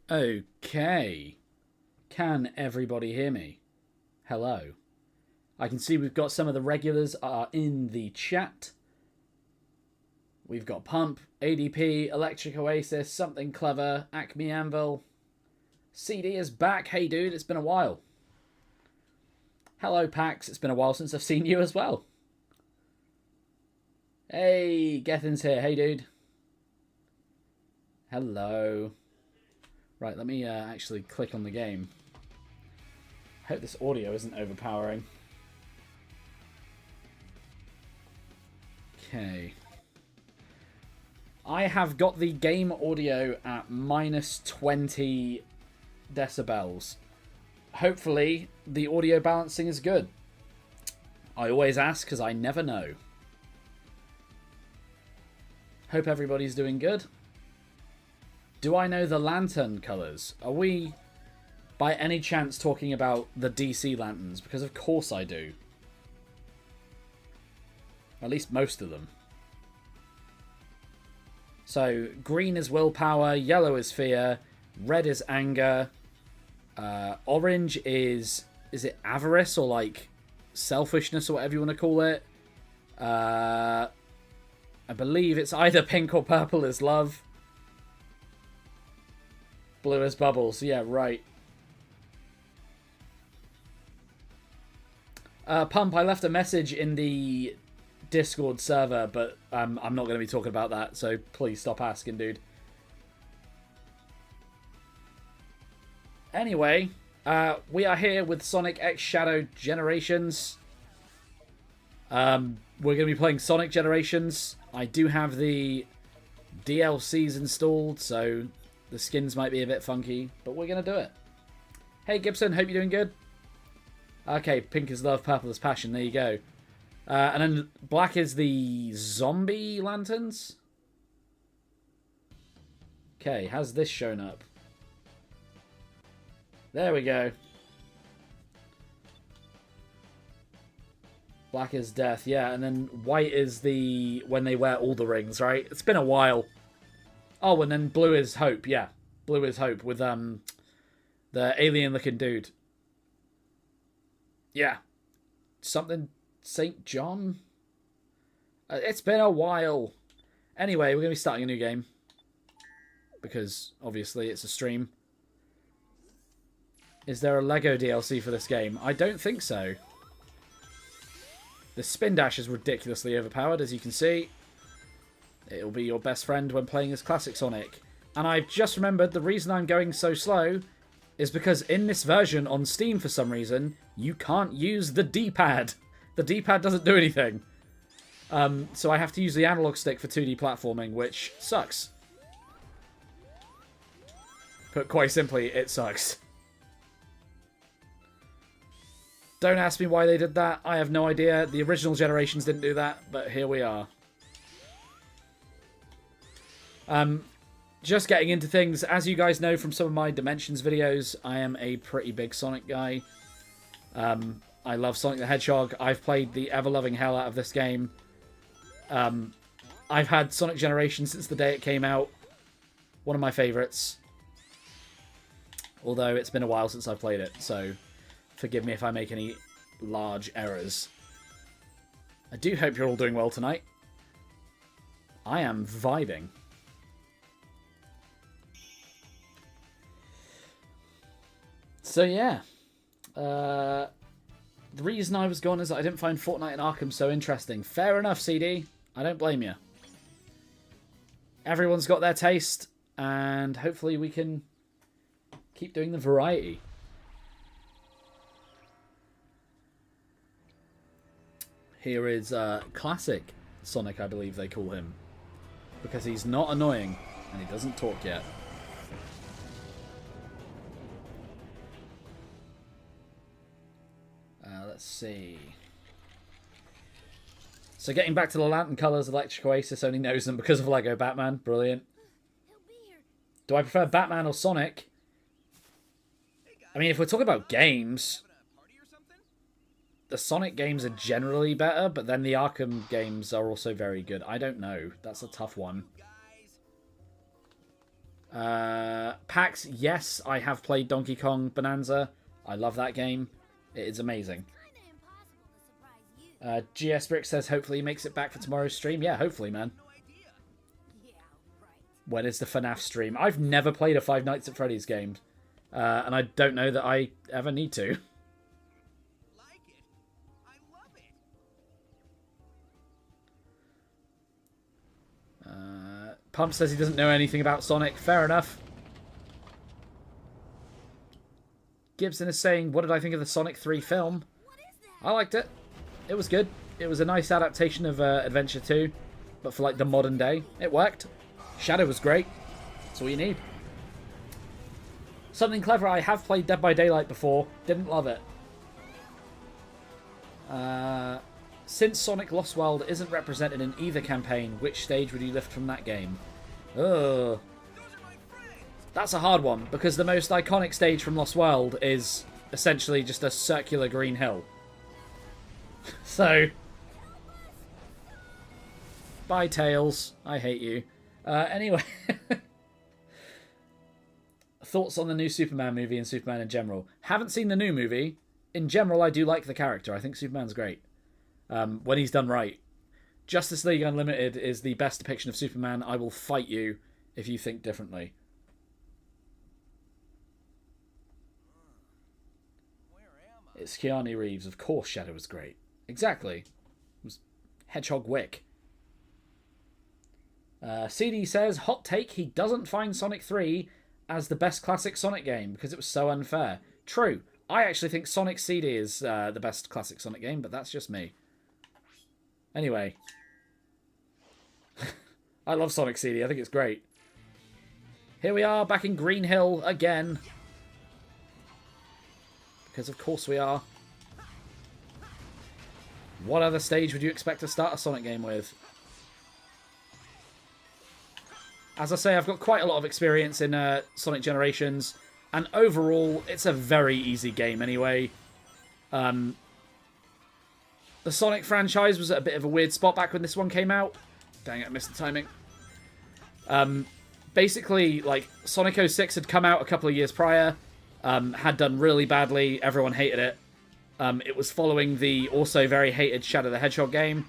Okay. Can everybody hear me? Hello. I can see we've got some of the regulars are in the chat. We've got Pump, ADP, Electric Oasis, Something Clever, Acme Anvil. CD is back. Hey dude, it's been a while. Hello Pax, it's been a while since I've seen you as well. Hey, Gethin's here. Hey dude. Hello. Right, let me actually click on the game. Hope this audio isn't overpowering. Okay. I have got the game audio at minus 20 decibels. Hopefully, the audio balancing is good. I always ask because I never know. Hope everybody's doing good. Do I know the lantern colours? Are we, by any chance, talking about the DC lanterns? Because of course I do. At least most of them. So, green is willpower, yellow is fear, red is anger, orange is it avarice or like selfishness or whatever you want to call it? I believe it's either pink or purple is love. Blue is bubbles. Yeah, right. Pump, I left a message in the Discord server, but I'm not going to be talking about that, so please stop asking, dude. Anyway, we are here with Sonic X Shadow Generations. We're going to be playing Sonic Generations. I do have the DLCs installed, so the skins might be a bit funky, but we're going to do it. Hey Gibson, hope you're doing good. Okay, pink is love, purple is passion, there you go. And then black is the zombie lanterns. Okay, how's this shown up? There we go. Black is death, yeah, and then white is the when they wear all the rings, right? It's been a while. Oh, and then blue is hope, yeah. Blue is hope with the alien-looking dude. Yeah. Something St. John? It's been a while. Anyway, we're going to be starting a new game. Because, obviously, it's a stream. Is there a Lego DLC for this game? I don't think so. The spin dash is ridiculously overpowered, as you can see. It'll be your best friend when playing as Classic Sonic. And I've just remembered the reason I'm going so slow is because in this version on Steam, for some reason, you can't use the D-pad. The D-pad doesn't do anything. So I have to use the analog stick for 2D platforming, which sucks. Put quite simply, it sucks. Don't ask me why they did that. I have no idea. The original generations didn't do that, but here we are. Just getting into things. As you guys know from some of my Dimensions videos, I am a pretty big Sonic guy. I love Sonic the Hedgehog. I've played the ever-loving hell out of this game. I've had Sonic Generations since the day it came out. One of my favourites. Although it's been a while since I've played it, so forgive me if I make any large errors. I do hope you're all doing well tonight. I am vibing. So yeah. The reason I was gone is that I didn't find Fortnite and Arkham so interesting. Fair enough, CD. I don't blame you. Everyone's got their taste, and hopefully we can keep doing the variety. Here is Classic Sonic, I believe they call him. Because he's not annoying, and he doesn't talk yet. Let's see. So getting back to the lantern colours, Electric Oasis only knows them because of Lego Batman. Brilliant. Do I prefer Batman or Sonic? I mean, if we're talking about games, the Sonic games are generally better, but then the Arkham games are also very good. I don't know. That's a tough one. PAX, yes, I have played Donkey Kong Bonanza. I love that game. It is amazing. GSBrick says hopefully he makes it back for tomorrow's stream. Yeah, hopefully, man. When is the FNAF stream? I've never played a Five Nights at Freddy's game. And I don't know that I ever need to. Pump says he doesn't know anything about Sonic. Fair enough. Gibson is saying, what did I think of the Sonic 3 film? I liked it. It was good. It was a nice adaptation of Adventure 2, but for like the modern day. It worked. Shadow was great. That's all you need. Something clever, I have played Dead by Daylight before. Didn't love it. Since Sonic Lost World isn't represented in either campaign, which stage would you lift from that game? Ugh. That's a hard one, because the most iconic stage from Lost World is essentially just a circular green hill. So, bye Tails. I hate you. Anyway. Thoughts on the new Superman movie and Superman in general? Haven't seen the new movie. In general, I do like the character. I think Superman's great. When he's done right. Justice League Unlimited is the best depiction of Superman. I will fight you if you think differently. It's Keanu Reeves. Of course Shadow was great. Exactly. It was Hedgehog Wick. CD says, hot take, he doesn't find Sonic 3 as the best classic Sonic game because it was so unfair. True. I actually think Sonic CD is the best classic Sonic game, but that's just me. Anyway. I love Sonic CD. I think it's great. Here we are, back in Green Hill again. Because of course we are. What other stage would you expect to start a Sonic game with? As I say, I've got quite a lot of experience in Sonic Generations. And overall, it's a very easy game anyway. The Sonic franchise was at a bit of a weird spot back when this one came out. Dang it, I missed the timing. Basically, like, Sonic 06 had come out a couple of years prior. Had done really badly. Everyone hated it. It was following the also very hated Shadow the Hedgehog game,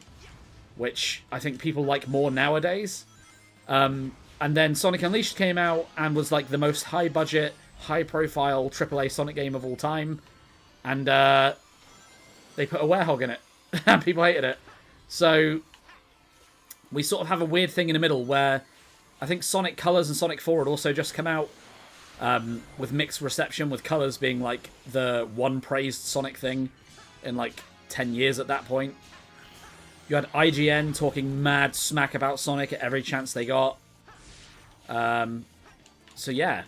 which I think people like more nowadays. And then Sonic Unleashed came out and was like the most high-budget, high-profile AAA Sonic game of all time. And they put a werehog in it. And people hated it. So we sort of have a weird thing in the middle where I think Sonic Colors and Sonic 4 had also just come out with mixed reception, with Colors being like the one praised Sonic thing in like 10 years at that point. You had IGN talking mad smack about Sonic at every chance they got. So yeah,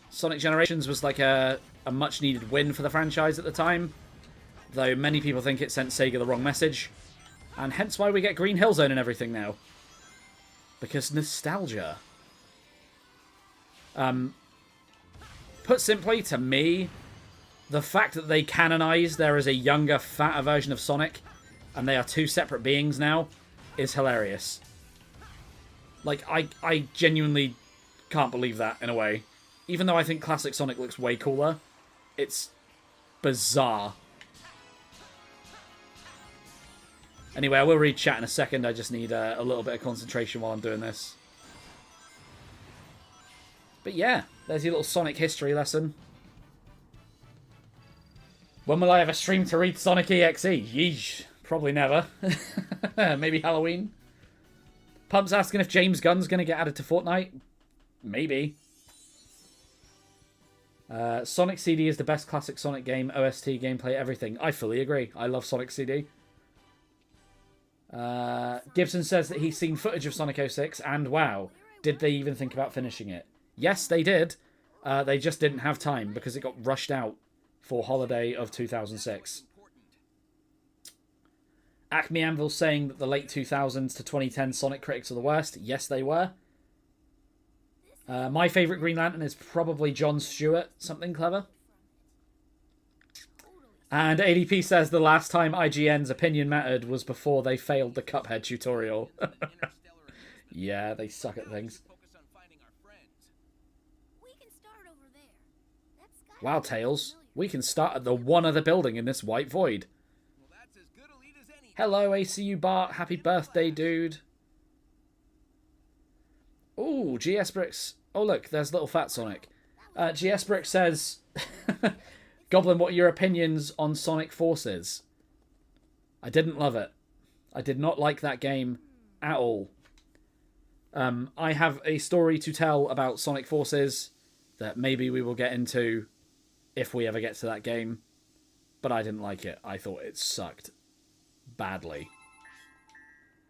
Sonic Generations was like a much needed win for the franchise at the time, though many people think it sent Sega the wrong message, and hence why we get Green Hill Zone and everything now. Because nostalgia. Put simply, to me, the fact that they canonized there is a younger, fatter version of Sonic, and they are two separate beings now, is hilarious. Like, I genuinely can't believe that, in a way. Even though I think classic Sonic looks way cooler, it's bizarre. Anyway, I will read chat in a second. I just need a little bit of concentration while I'm doing this. But yeah, there's your little Sonic history lesson. When will I ever stream to read Sonic EXE? Yeesh. Probably never. Maybe Halloween. Pump's asking if James Gunn's going to get added to Fortnite. Maybe. Sonic CD is the best classic Sonic game. OST, gameplay, everything. I fully agree. I love Sonic CD. Gibson says that he's seen footage of Sonic 06, and wow, did they even think about finishing it? Yes, they did. They just didn't have time because it got rushed out for holiday of 2006. Acme Anvil saying that the late 2000s to 2010 Sonic critics are the worst. Yes, they were. My favourite Green Lantern is probably Jon Stewart. Something clever. And ADP says the last time IGN's opinion mattered was before they failed the Cuphead tutorial. Yeah, they suck at things. Wow, Tails. We can start at the one other building in this white void. Hello, ACU Bart. Happy birthday, dude. Ooh, GSBricks. Oh, look, there's little fat Sonic. GSBricks says, Goblin, what are your opinions on Sonic Forces? I didn't love it. I did not like that game at all. I have a story to tell about Sonic Forces that maybe we will get into if we ever get to that game. But I didn't like it. I thought it sucked badly.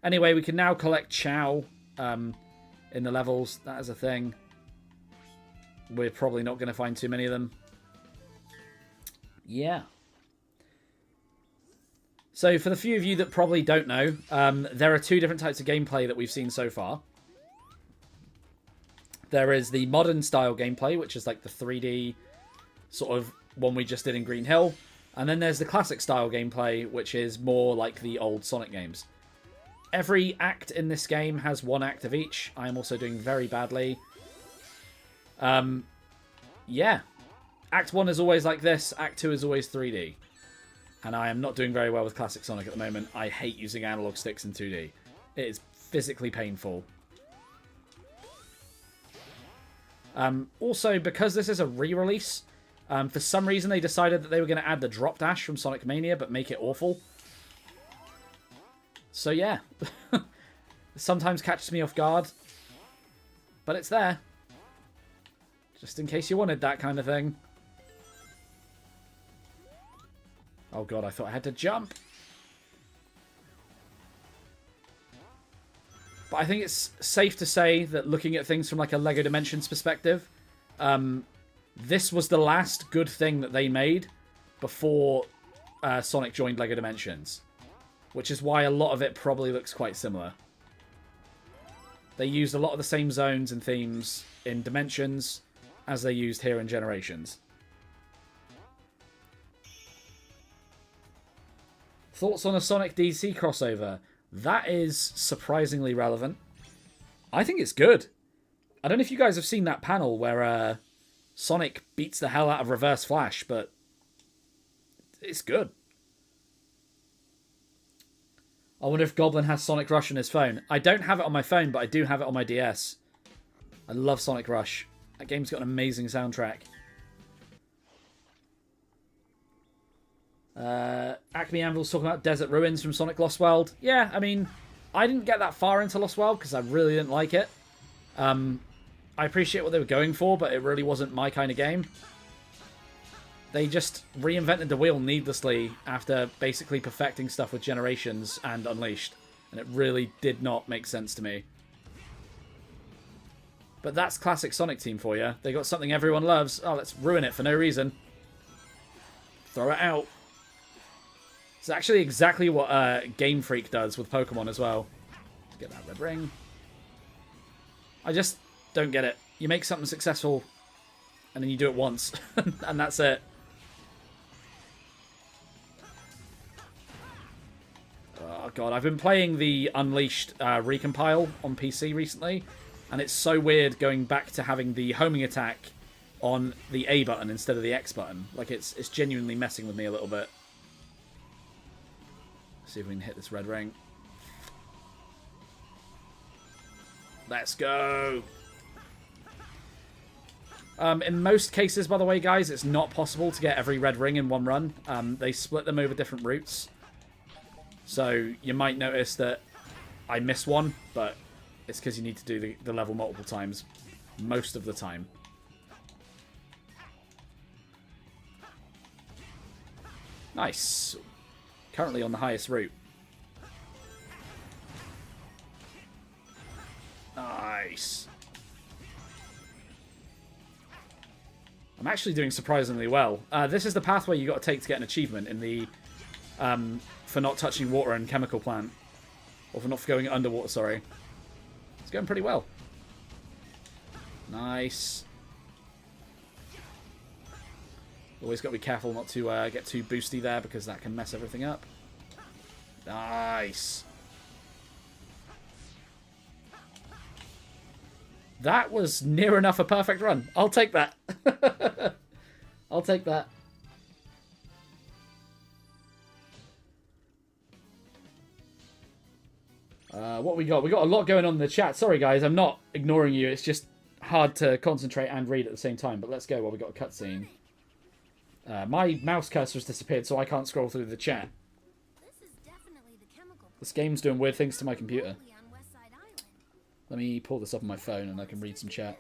Anyway, we can now collect Chow in the levels. That is a thing. We're probably not going to find too many of them. Yeah. So for the few of you that probably don't know, there are two different types of gameplay that we've seen so far. There is the modern style gameplay, which is like the 3D sort of one we just did in Green Hill. And then there's the classic style gameplay, which is more like the old Sonic games. Every act in this game has one act of each. I am also doing very badly. Yeah. Act 1 is always like this. Act 2 is always 3D. And I am not doing very well with classic Sonic at the moment. I hate using analog sticks in 2D. It is physically painful. Also, because this is a re-release, for some reason they decided that they were going to add the drop dash from Sonic Mania, but make it awful. So yeah. Sometimes catches me off guard. But it's there. Just in case you wanted that kind of thing. Oh god, I thought I had to jump. But I think it's safe to say that looking at things from like a LEGO Dimensions perspective, this was the last good thing that they made before Sonic joined LEGO Dimensions. Which is why a lot of it probably looks quite similar. They used a lot of the same zones and themes in Dimensions as they used here in Generations. Thoughts on a Sonic DC crossover? That is surprisingly relevant. I think it's good. I don't know if you guys have seen that panel where Sonic beats the hell out of Reverse Flash, but it's good. I wonder if Goblin has Sonic Rush on his phone. I don't have it on my phone, but I do have it on my DS. I love Sonic Rush. That game's got an amazing soundtrack. Acme Anvil's talking about Desert Ruins from Sonic Lost World. Yeah, I mean, I didn't get that far into Lost World because I really didn't like it. I appreciate what they were going for, but it really wasn't my kind of game. They just reinvented the wheel needlessly after basically perfecting stuff with Generations and Unleashed. And it really did not make sense to me. But that's classic Sonic Team for you. They got something everyone loves. Oh, let's ruin it for no reason. Throw it out. It's actually exactly what Game Freak does with Pokemon as well. Let's get that red ring. I just don't get it. You make something successful, and then you do it once, and that's it. Oh god, I've been playing the Unleashed recompile on PC recently, and it's so weird going back to having the homing attack on the A button instead of the X button. Like, it's genuinely messing with me a little bit. See if we can hit this red ring. Let's go. In most cases, by the way, guys, it's not possible to get every red ring in one run. They split them over different routes. So you might notice that I miss one, but it's because you need to do the level multiple times most of the time. Nice. Currently on the highest route. Nice. I'm actually doing surprisingly well. This is the pathway you got to take to get an achievement in the for not touching water and chemical plant, or for not going underwater. Sorry, it's going pretty well. Nice. Always got to be careful not to get too boosty there, because that can mess everything up. Nice. That was near enough a perfect run. I'll take that. I'll take that. What we got? We got a lot going on in the chat. Sorry, guys. I'm not ignoring you. It's just hard to concentrate and read at the same time. But let's go while we got a cutscene. My mouse cursor has disappeared, so I can't scroll through the chat. This game's doing weird things to my computer. Let me pull this up on my phone and I can read some chat.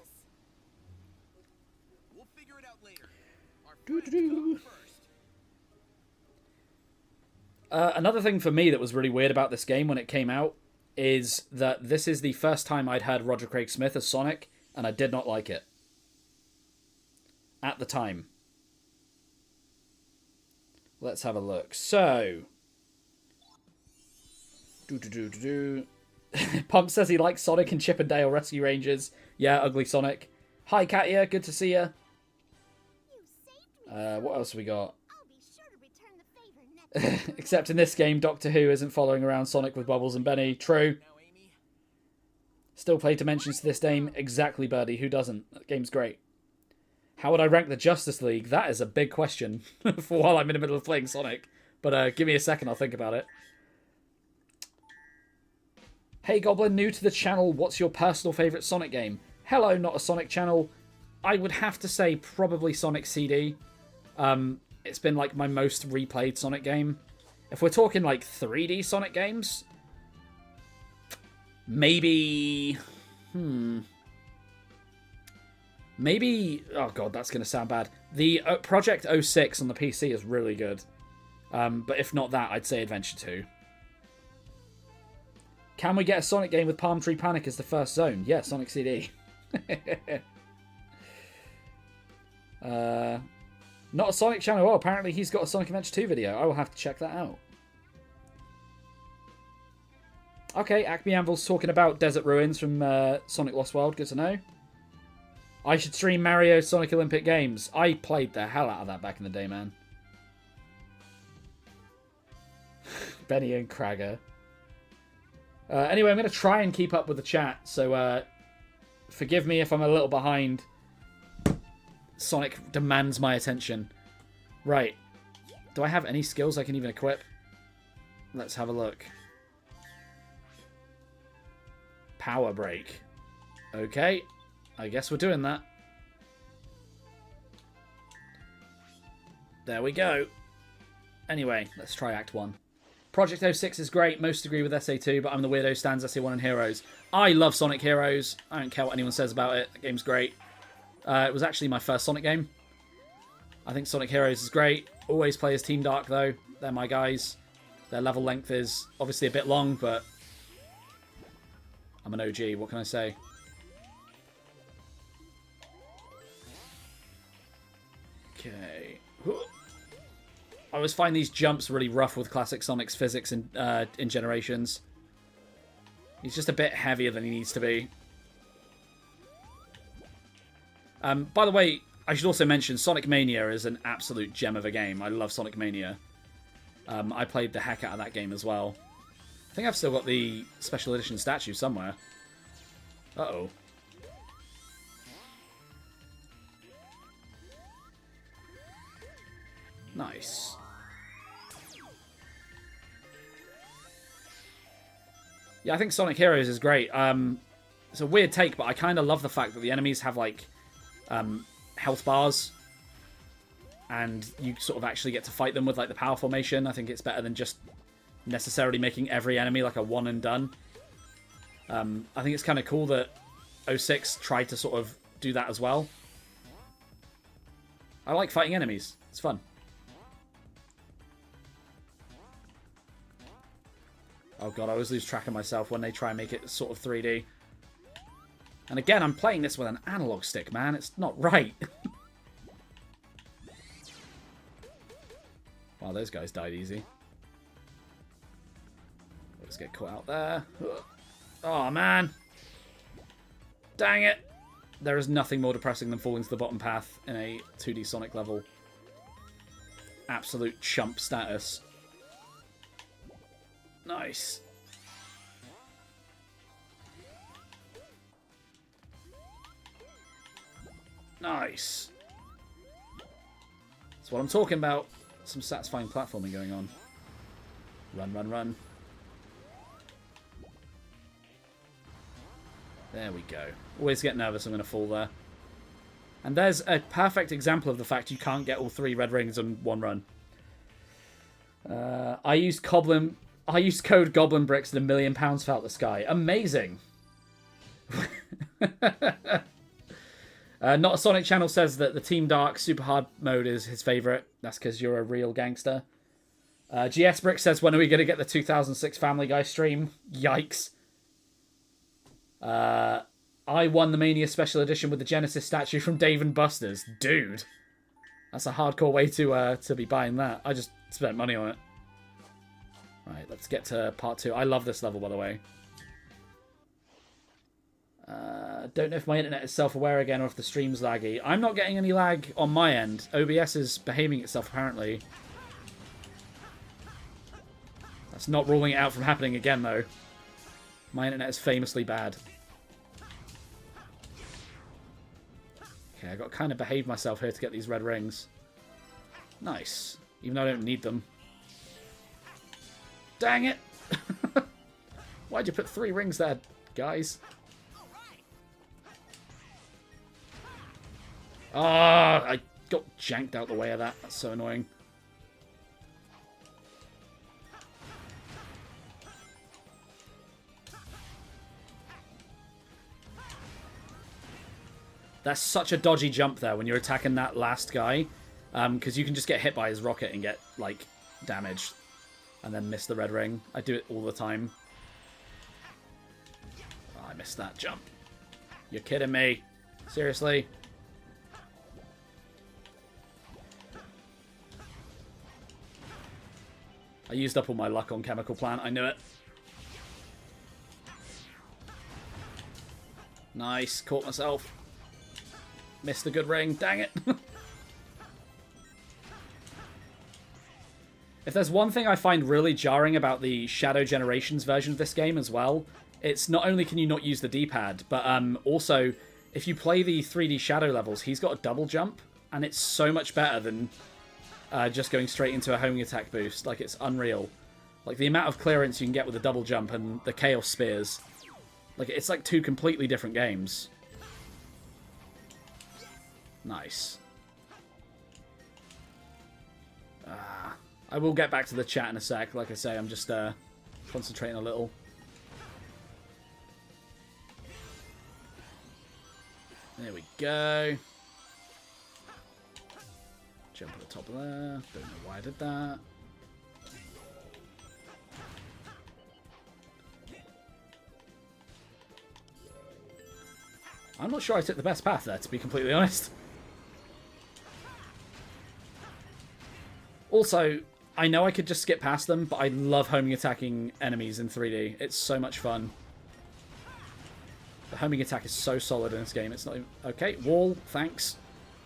Another thing for me that was really weird about this game when it came out is that this is the first time I'd heard Roger Craig Smith as Sonic, and I did not like it. At the time. Let's have a look. So... Pump says he likes Sonic and Chip and Dale Rescue Rangers. Yeah, Ugly Sonic. Hi, Katia. Good to see you. What else have we got? Except in this game, Doctor Who isn't following around Sonic with Bubbles and Benny. True. Still play Dimensions to this game. Exactly, Birdie. Who doesn't? That game's great. How would I rank the Justice League? That is a big question for while I'm in the middle of playing Sonic. But give me a second, I'll think about it. Hey Goblin, new to the channel, what's your personal favourite Sonic game? Hello, not a Sonic channel. I would have to say probably Sonic CD. It's been like my most replayed Sonic game. If we're talking like 3D Sonic games, maybe... Maybe... Oh god, that's going to sound bad. The Project 06 on the PC is really good. But if not that, I'd say Adventure 2. Can we get a Sonic game with Palm Tree Panic as the first zone? Yeah, Sonic CD. Not a Sonic channel. Oh, apparently he's got a Sonic Adventure 2 video. I will have to check that out. Okay, Acme Anvil's talking about Desert Ruins from Sonic Lost World. Good to know. I should stream Mario Sonic Olympic Games. I played the hell out of that back in the day, man. Benny and Kragger. Anyway, I'm going to try and keep up with the chat, so forgive me if I'm a little behind. Sonic demands my attention. Right. Do I have any skills I can even equip? Let's have a look. Power Break. Okay. I guess we're doing that. There we go. Anyway, let's try Act 1. Project 06 is great. Most agree with SA2, but I'm the weirdo stands SA1 and Heroes. I love Sonic Heroes. I don't care what anyone says about it. The game's great. It was actually my first Sonic game. I think Sonic Heroes is great. Always play as Team Dark, though. They're my guys. Their level length is obviously a bit long, but I'm an OG. What can I say? Okay. I always find these jumps really rough with classic Sonic's physics in Generations. He's just a bit heavier than he needs to be. By the way, I should also mention Sonic Mania is an absolute gem of a game. I love Sonic Mania. I played the heck out of that game as well. I think I've still got the special edition statue somewhere. Uh-oh. Nice. Yeah, I think Sonic Heroes is great. It's a weird take, but I kind of love the fact that the enemies have, like, health bars. And you sort of actually get to fight them with, like, the power formation. I think it's better than just necessarily making every enemy, like, a one and done. I think it's kind of cool that 06 tried to sort of do that as well. I like fighting enemies. It's fun. Oh god, I always lose track of myself when they try and make it sort of 3D. And again, I'm playing this with an analog stick, man. It's not right. Wow, those guys died easy. Let's get caught out there. Oh, man. Dang it. There is nothing more depressing than falling to the bottom path in a 2D Sonic level. Absolute chump status. Nice. Nice. That's what I'm talking about. Some satisfying platforming going on. Run, run, run. There we go. Always get nervous I'm going to fall there. And there's a perfect example of the fact you can't get all 3 red rings in one run. I used code GoblinBricks and £1 million fell out the sky. Amazing. Not a Sonic Channel says that the Team Dark Super Hard mode is his favourite. That's because you're a real gangster. GS Brick says, when are we going to get the 2006 Family Guy stream? Yikes. I won the Mania Special Edition with the Genesis statue from Dave & Buster's. Dude. That's a hardcore way to be buying that. I just spent money on it. Right, let's get to part 2. I love this level, by the way. Don't know if my internet is self-aware again or if the stream's laggy. I'm not getting any lag on my end. OBS is behaving itself, apparently. That's not ruling it out from happening again, though. My internet is famously bad. Okay, I got to kind of behave myself here to get these red rings. Nice. Even though I don't need them. Dang it! Why'd you put 3 rings there, guys? Ah, I got janked out the way of that. That's so annoying. That's such a dodgy jump there when you're attacking that last guy. Because you can just get hit by his rocket and get, like, damaged. And then miss the red ring. I do it all the time. Oh, I missed that jump. You're kidding me. Seriously? I used up all my luck on Chemical Plant. I knew it. Nice. Caught myself. Missed a good ring. Dang it. If there's one thing I find really jarring about the Shadow Generations version of this game as well, it's not only can you not use the D-pad, but also, if you play the 3D Shadow levels, he's got a double jump, and it's so much better than just going straight into a homing attack boost. Like, it's unreal. Like, the amount of clearance you can get with a double jump and the Chaos Spears. Like, it's like 2 completely different games. Nice. I will get back to the chat in a sec. Like I say, I'm just concentrating a little. There we go. Jump at the top of there. Don't know why I did that. I'm not sure I took the best path there, to be completely honest. Also, I know I could just skip past them, but I love homing attacking enemies in 3D. It's so much fun. The homing attack is so solid in this game. It's not even... Okay, wall, thanks.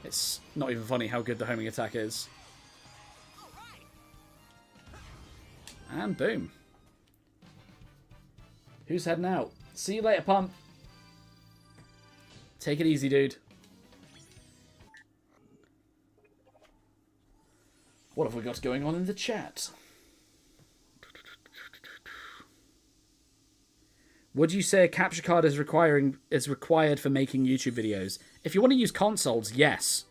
It's not even funny how good the homing attack is. And boom. Who's heading out? See you later, Pump. Take it easy, dude. What have we got going on in the chat? Would you say a capture card is required for making YouTube videos? If you want to use consoles, yes.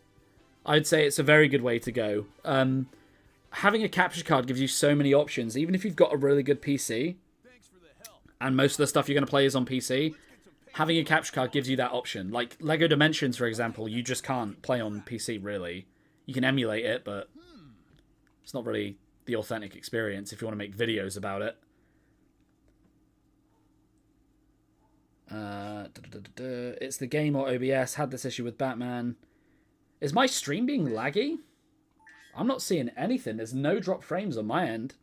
I'd say it's a very good way to go. Having a capture card gives you so many options. Even if you've got a really good PC, and most of the stuff you're going to play is on PC, having a capture card gives you that option. Like Lego Dimensions, for example, you just can't play on PC, really. You can emulate it, but it's not really the authentic experience if you want to make videos about it. It's the game or OBS. Had this issue with Batman. Is my stream being laggy? I'm not seeing anything. There's no drop frames on my end.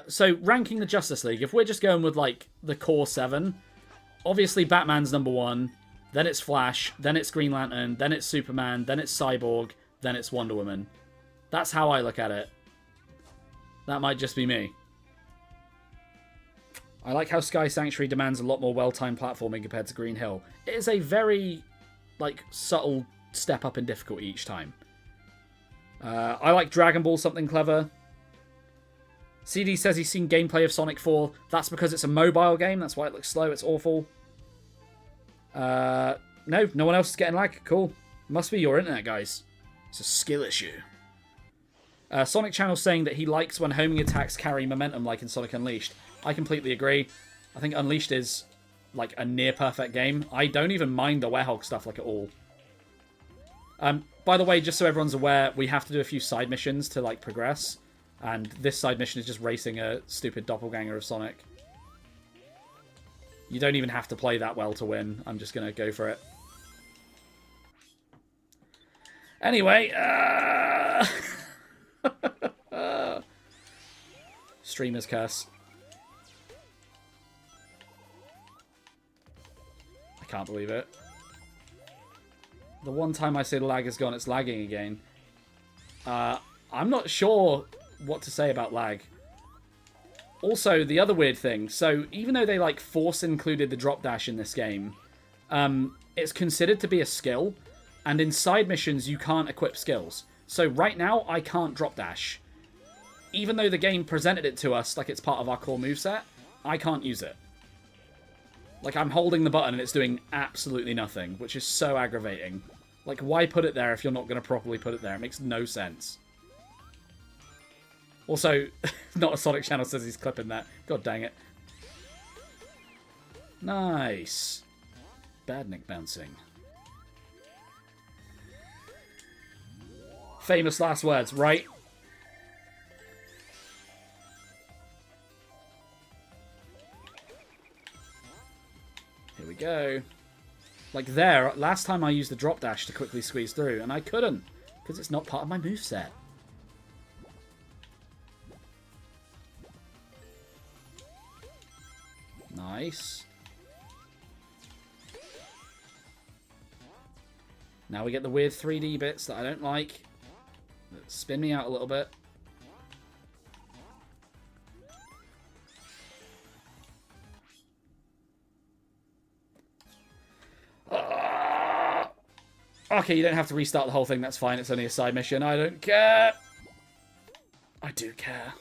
So ranking the Justice League, if we're just going with like the core 7, obviously Batman's number 1, then it's Flash, then it's Green Lantern, then it's Superman, then it's Cyborg, then it's Wonder Woman. That's how I look at it. That might just be me. I like how Sky Sanctuary demands a lot more well-timed platforming compared to Green Hill. It is a very, like, subtle step up in difficulty each time. I like Dragon Ball Something Clever. CD says he's seen gameplay of Sonic 4. That's because it's a mobile game. That's why it looks slow. It's awful. No one else is getting lag. Cool. Must be your internet, guys. It's a skill issue. Sonic Channel saying that he likes when homing attacks carry momentum like in Sonic Unleashed. I completely agree. I think Unleashed is like a near perfect game. I don't even mind the Werehog stuff like at all. By the way, just so everyone's aware, we have to do a few side missions to like progress. And this side mission is just racing a stupid doppelganger of Sonic. You don't even have to play that well to win. I'm just going to go for it. Anyway, Streamer's curse. I can't believe it. The one time I say the lag is gone, it's lagging again. I'm not sure what to say about lag. Also, the other weird thing, so even though they like force included the drop dash in this game, it's considered to be a skill, and in side missions you can't equip skills. So right now I can't drop dash. Even though the game presented it to us like it's part of our core moveset, I can't use it. Like, I'm holding the button and it's doing absolutely nothing, which is so aggravating. Like, why put it there if you're not going to properly put it there? It makes no sense. Also, not a Sonic Channel says he's clipping that. God dang it. Nice. Badnik bouncing. Famous last words, right? Here we go. Like there, last time I used the drop dash to quickly squeeze through, and I couldn't, because it's not part of my moveset. Nice. Now we get the weird 3D bits that I don't like. That spin me out a little bit. Okay, you don't have to restart the whole thing. That's fine. It's only a side mission. I don't care. I do care.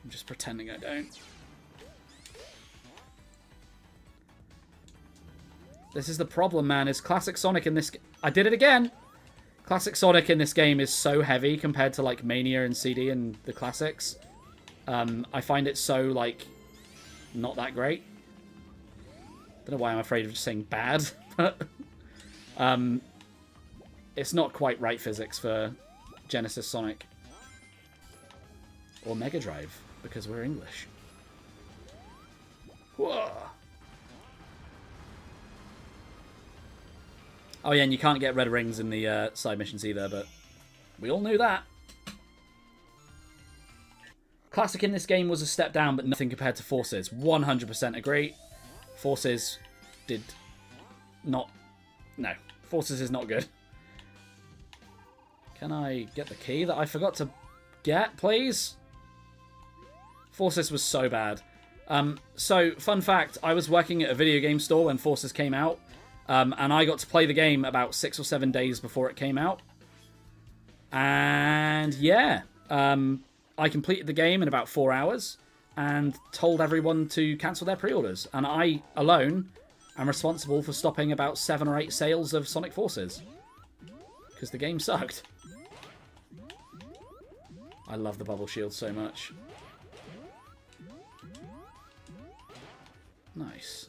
I'm just pretending I don't. This is the problem, man. Is Classic Sonic in this... I did it again! Classic Sonic in this game is so heavy compared to, like, Mania and CD and the classics. I find it so, like, not that great. Don't know why I'm afraid of just saying bad, but... it's not quite right physics for Genesis Sonic. Or Mega Drive, because we're English. Whoa. Oh yeah, and you can't get red rings in the side missions either, but we all knew that. Classic in this game was a step down, but nothing compared to Forces. 100% agree. Forces did not... No, Forces is not good. Can I get the key that I forgot to get, please? Forces was so bad. So, fun fact, I was working at a video game store when Forces came out. And I got to play the game about 6 or 7 days before it came out. And yeah, I completed the game in about 4 hours and told everyone to cancel their pre-orders. And I, alone, am responsible for stopping about 7 or 8 sales of Sonic Forces. Because the game sucked. I love the bubble shield so much. Nice.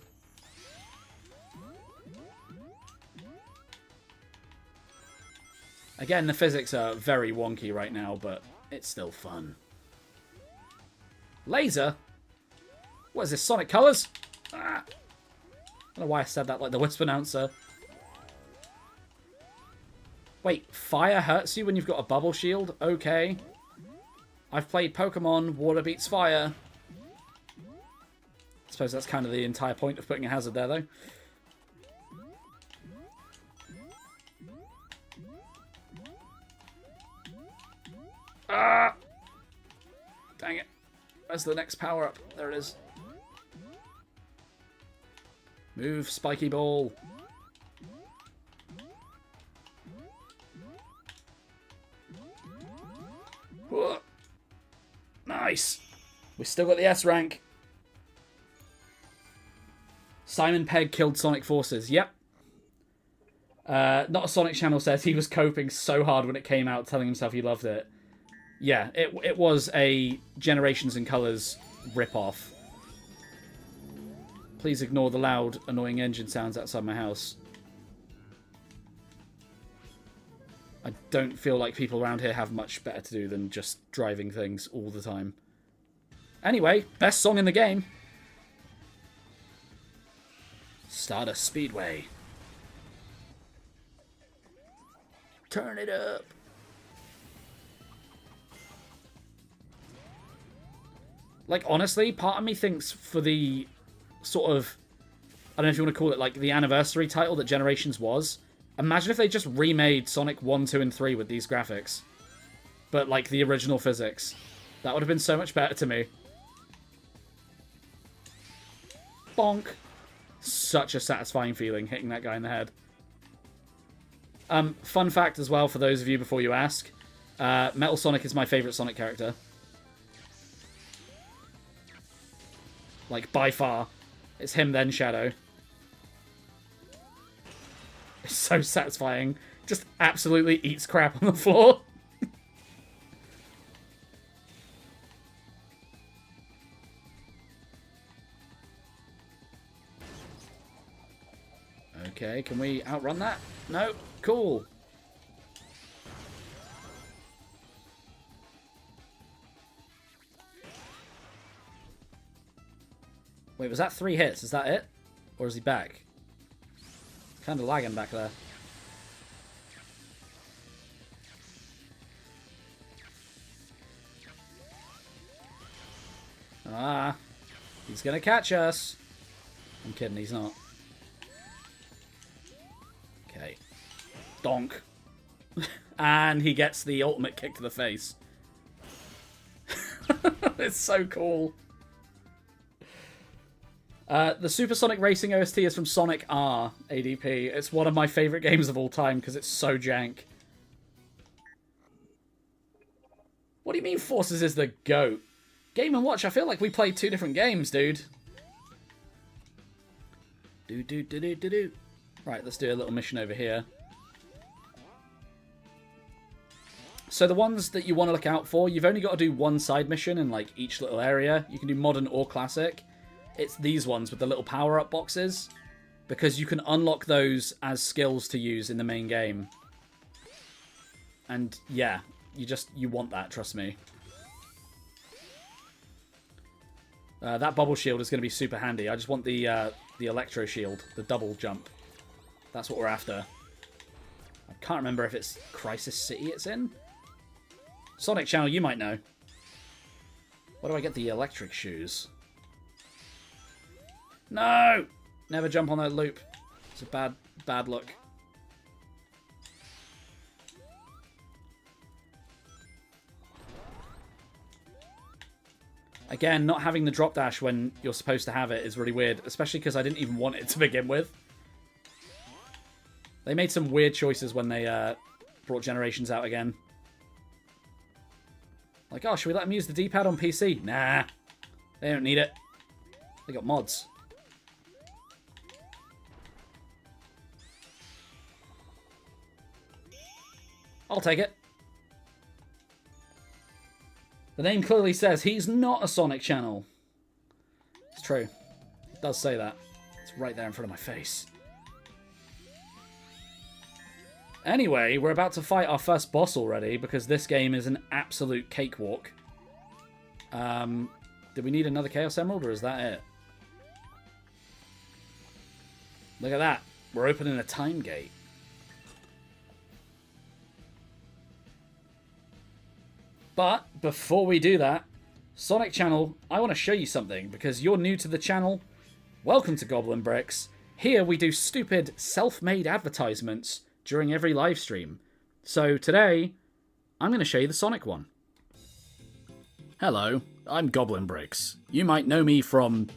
Again, the physics are very wonky right now, but it's still fun. Laser? What is this, Sonic Colors? Ah. I don't know why I said that like the Wisp announcer. Wait, fire hurts you when you've got a bubble shield? Okay. I've played Pokemon, water beats fire. I suppose that's kind of the entire point of putting a hazard there, though. Ah! Dang it. Where's the next power-up? There it is. Move, spiky ball. Whoa. Nice. We still got the S rank. Simon Pegg killed Sonic Forces. Yep. Not a Sonic Channel says he was coping so hard when it came out, telling himself he loved it. Yeah, it was a Generations and Colors rip-off. Please ignore the loud, annoying engine sounds outside my house. I don't feel like people around here have much better to do than just driving things all the time. Anyway, best song in the game. Stardust Speedway. Turn it up. Like, honestly, part of me thinks for the sort of, I don't know if you want to call it, like, the anniversary title that Generations was, imagine if they just remade Sonic 1, 2, and 3 with these graphics. But, like, the original physics. That would have been so much better to me. Bonk. Such a satisfying feeling, hitting that guy in the head. Fun fact as well, for those of you before you ask, Metal Sonic is my favourite Sonic character. Like, by far. It's him, then Shadow. It's so satisfying. Just absolutely eats crap on the floor. Okay, can we outrun that? No? Cool. Wait, was that 3 hits? Is that it? Or is he back? Kind of lagging back there. Ah. He's gonna catch us. I'm kidding, he's not. Okay. Donk. And he gets the ultimate kick to the face. It's so cool. The Supersonic Racing OST is from Sonic R ADP. It's one of my favourite games of all time because it's so jank. What do you mean Forces is the GOAT? Game & Watch, I feel like we played 2 different games, dude. Right, let's do a little mission over here. So the ones that you want to look out for, you've only got to do one side mission in like each little area. You can do Modern or Classic. It's these ones with the little power-up boxes, because you can unlock those as skills to use in the main game. And yeah, you want that, trust me. That bubble shield is going to be super handy. I just want the electro shield, the double jump. That's what we're after. I can't remember if it's Crisis City it's in. Sonic Channel, you might know. Where do I get the electric shoes? No! Never jump on that loop. It's a bad look. Again, not having the drop dash when you're supposed to have it is really weird, especially because I didn't even want it to begin with. They made some weird choices when they brought Generations out again. Like, oh, should we let them use the D-pad on PC? Nah. They don't need it. They got mods. I'll take it. The name clearly says he's not a Sonic channel. It's true. It does say that. It's right there in front of my face. Anyway, we're about to fight our first boss already, because this game is an absolute cakewalk. Did we need another Chaos Emerald, or is that it? Look at that. We're opening a time gate. But before we do that, Sonic Channel, I want to show you something, because you're new to the channel. Welcome to GoblinBricks. Here we do stupid self-made advertisements during every live stream. So today, I'm going to show you the Sonic one. Hello, I'm GoblinBricks. You might know me from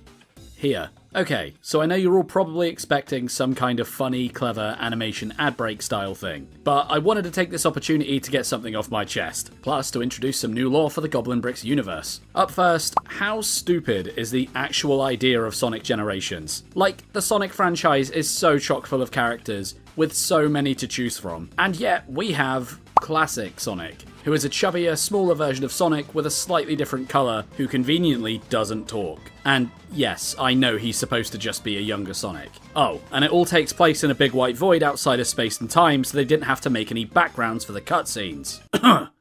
here. Okay, so I know you're all probably expecting some kind of funny, clever animation ad break style thing, but I wanted to take this opportunity to get something off my chest, plus to introduce some new lore for the GoblinBricks universe. Up first, how stupid is the actual idea of Sonic Generations? Like, the Sonic franchise is so chock full of characters, with so many to choose from, and yet we have Classic Sonic, who is a chubbier, smaller version of Sonic with a slightly different colour, who conveniently doesn't talk. And yes, I know he's supposed to just be a younger Sonic. Oh, and it all takes place in a big white void outside of space and time, so they didn't have to make any backgrounds for the cutscenes.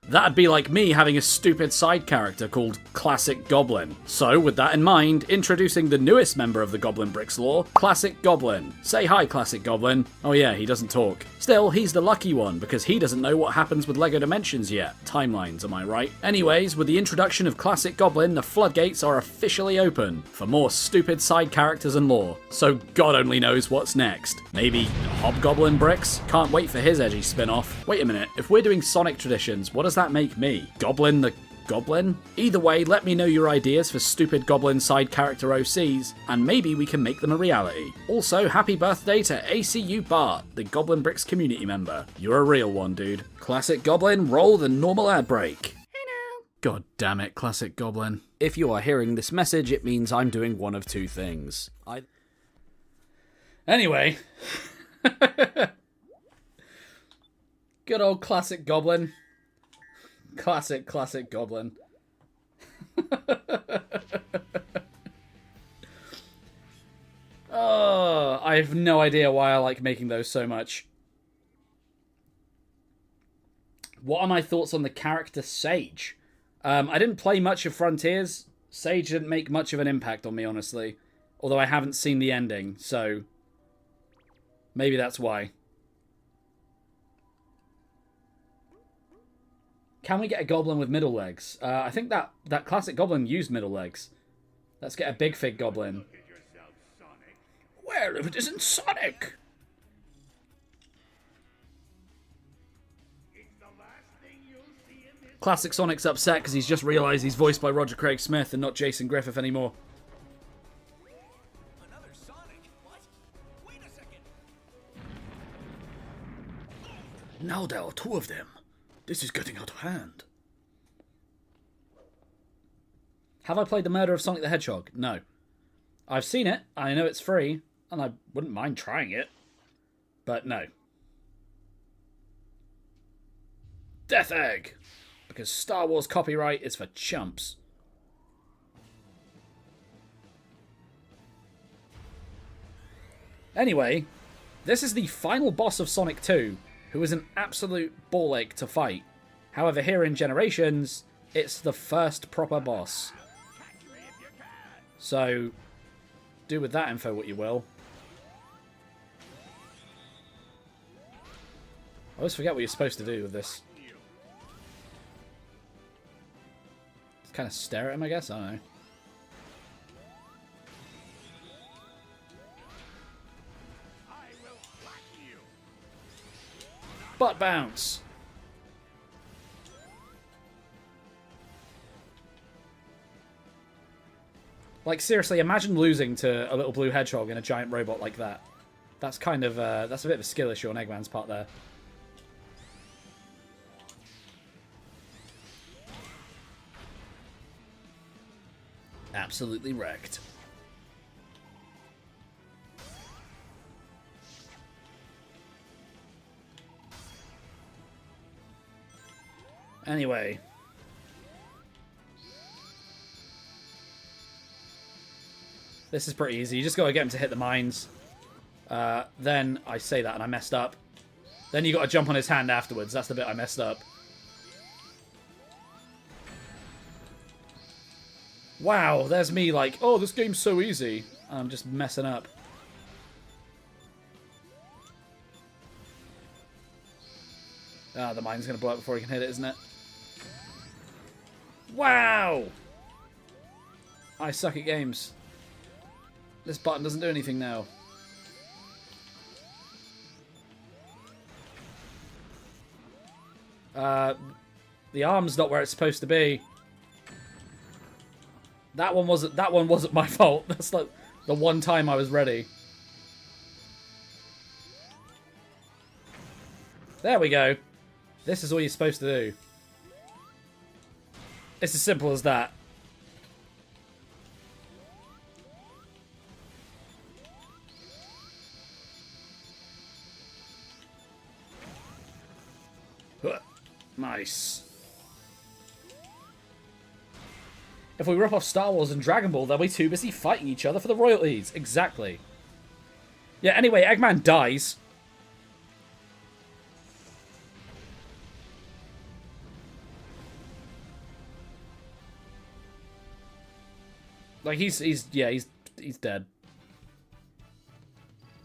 That'd be like me having a stupid side character called Classic Goblin. So, with that in mind, introducing the newest member of the GoblinBricks lore, Classic Goblin. Say hi, Classic Goblin. Oh yeah, he doesn't talk. Still, he's the lucky one, because he doesn't know what happens with LEGO Dimensions yet. Timelines, am I right? Anyways, with the introduction of Classic Goblin, the floodgates are officially open for more stupid side characters and lore. So God only knows what's next. Maybe GoblinBricks? Can't wait for his edgy spin-off. Wait a minute, if we're doing Sonic traditions, what does that make me? Goblin the Goblin? Either way, let me know your ideas for stupid Goblin side character OCs, and maybe we can make them a reality. Also, happy birthday to ACU Bart, the GoblinBricks community member. You're a real one, dude. Classic Goblin, roll the normal ad break. God damn it, Classic Goblin. If you are hearing this message, it means I'm doing one of two things. Anyway. Good old Classic Goblin. Classic Goblin. Oh, I have no idea why I like making those so much. What are my thoughts on the character Sage? I didn't play much of Frontiers. Sage didn't make much of an impact on me, honestly. Although I haven't seen the ending, so maybe that's why. Can we get a goblin with middle legs? I think that Classic Goblin used middle legs. Let's get a big fig goblin. Well, if it isn't Sonic! Classic Sonic's upset because he's just realised he's voiced by Roger Craig Smith and not Jason Griffith anymore. Another Sonic? What? Wait a second. Now there are two of them. This is getting out of hand. Have I played The Murder of Sonic the Hedgehog? No. I've seen it, I know it's free, and I wouldn't mind trying it. But no. Death Egg! Because Star Wars copyright is for chumps. Anyway, this is the final boss of Sonic 2, who is an absolute ball ache to fight. However, here in Generations, it's the first proper boss. So, do with that info what you will. I always forget what you're supposed to do with this. Just kind of stare at him, I guess? I don't know. Butt bounce! Like, seriously, imagine losing to a little blue hedgehog and a giant robot like that. That's kind of, that's a bit of a skill issue on Eggman's part there. Absolutely wrecked. Anyway. This is pretty easy. You just gotta get him to hit the mines. Then, I say that and I messed up. Then you gotta jump on his hand afterwards. That's the bit I messed up. Wow, there's me like, oh, this game's so easy. And I'm just messing up. Ah, the mine's gonna blow up before he can hit it, isn't it? Wow! I suck at games. This button doesn't do anything now. The arm's not where it's supposed to be. That one wasn't my fault. The one time I was ready. There we go. This is all you're supposed to do. It's as simple as that. Nice. If we rip off Star Wars and Dragon Ball, they'll be too busy fighting each other for the royalties. Exactly. Yeah, anyway, Eggman dies. Like, he's dead.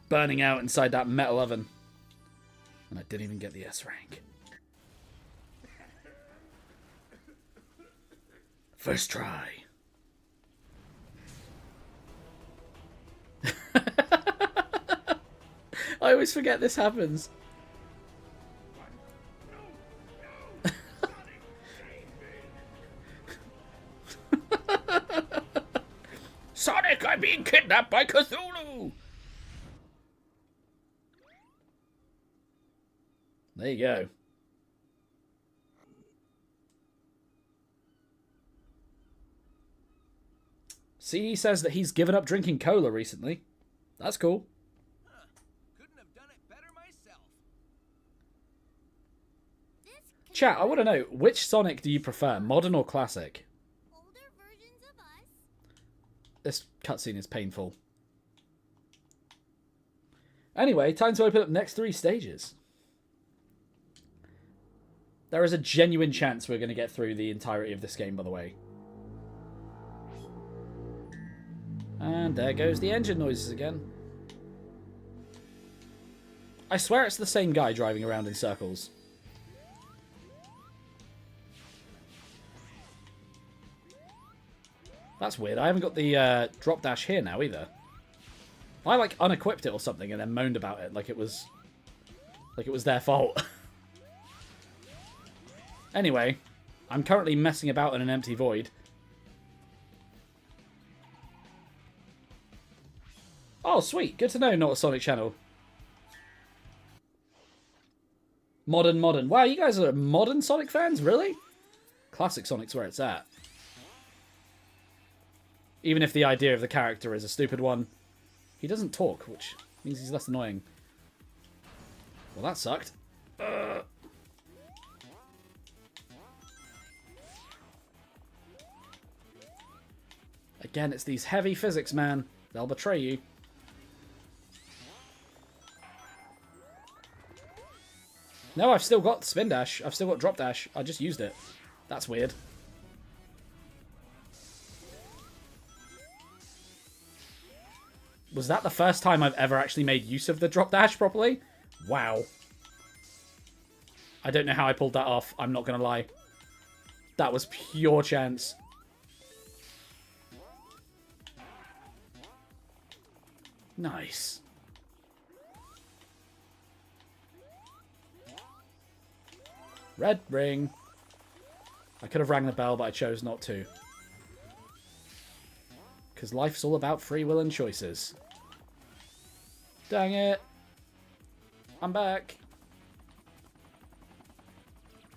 Burning out inside that metal oven. And I didn't even get the S rank. First try. I always forget this happens. Sonic, I'm being kidnapped by Cthulhu! There you go. CD says that he's given up drinking cola recently. That's cool. Huh. Couldn't have done it better myself. Chat, I want to know, which Sonic do you prefer, modern or classic? Older versions of us. This cutscene is painful. Anyway, time to open up the next 3 stages. There is a genuine chance we're going to get through the entirety of this game, by the way. And there goes the engine noises again. I swear it's the same guy driving around in circles. That's weird. I haven't got the drop dash here now either. I like unequipped it or something and then moaned about it like it was their fault. Anyway, I'm currently messing about in an empty void. Oh, sweet. Good to know, not a Sonic channel. Modern. Wow, you guys are modern Sonic fans? Really? Classic Sonic's where it's at. Even if the idea of the character is a stupid one. He doesn't talk, which means he's less annoying. Well, that sucked. Again, it's these heavy physics, man. They'll betray you. No, I've still got spin dash. I've still got drop dash. I just used it. That's weird. Was that the first time I've ever actually made use of the drop dash properly? Wow. I don't know how I pulled that off. I'm not going to lie. That was pure chance. Nice. Red ring. I could have rang the bell, but I chose not to. Because life's all about free will and choices. Dang it. I'm back.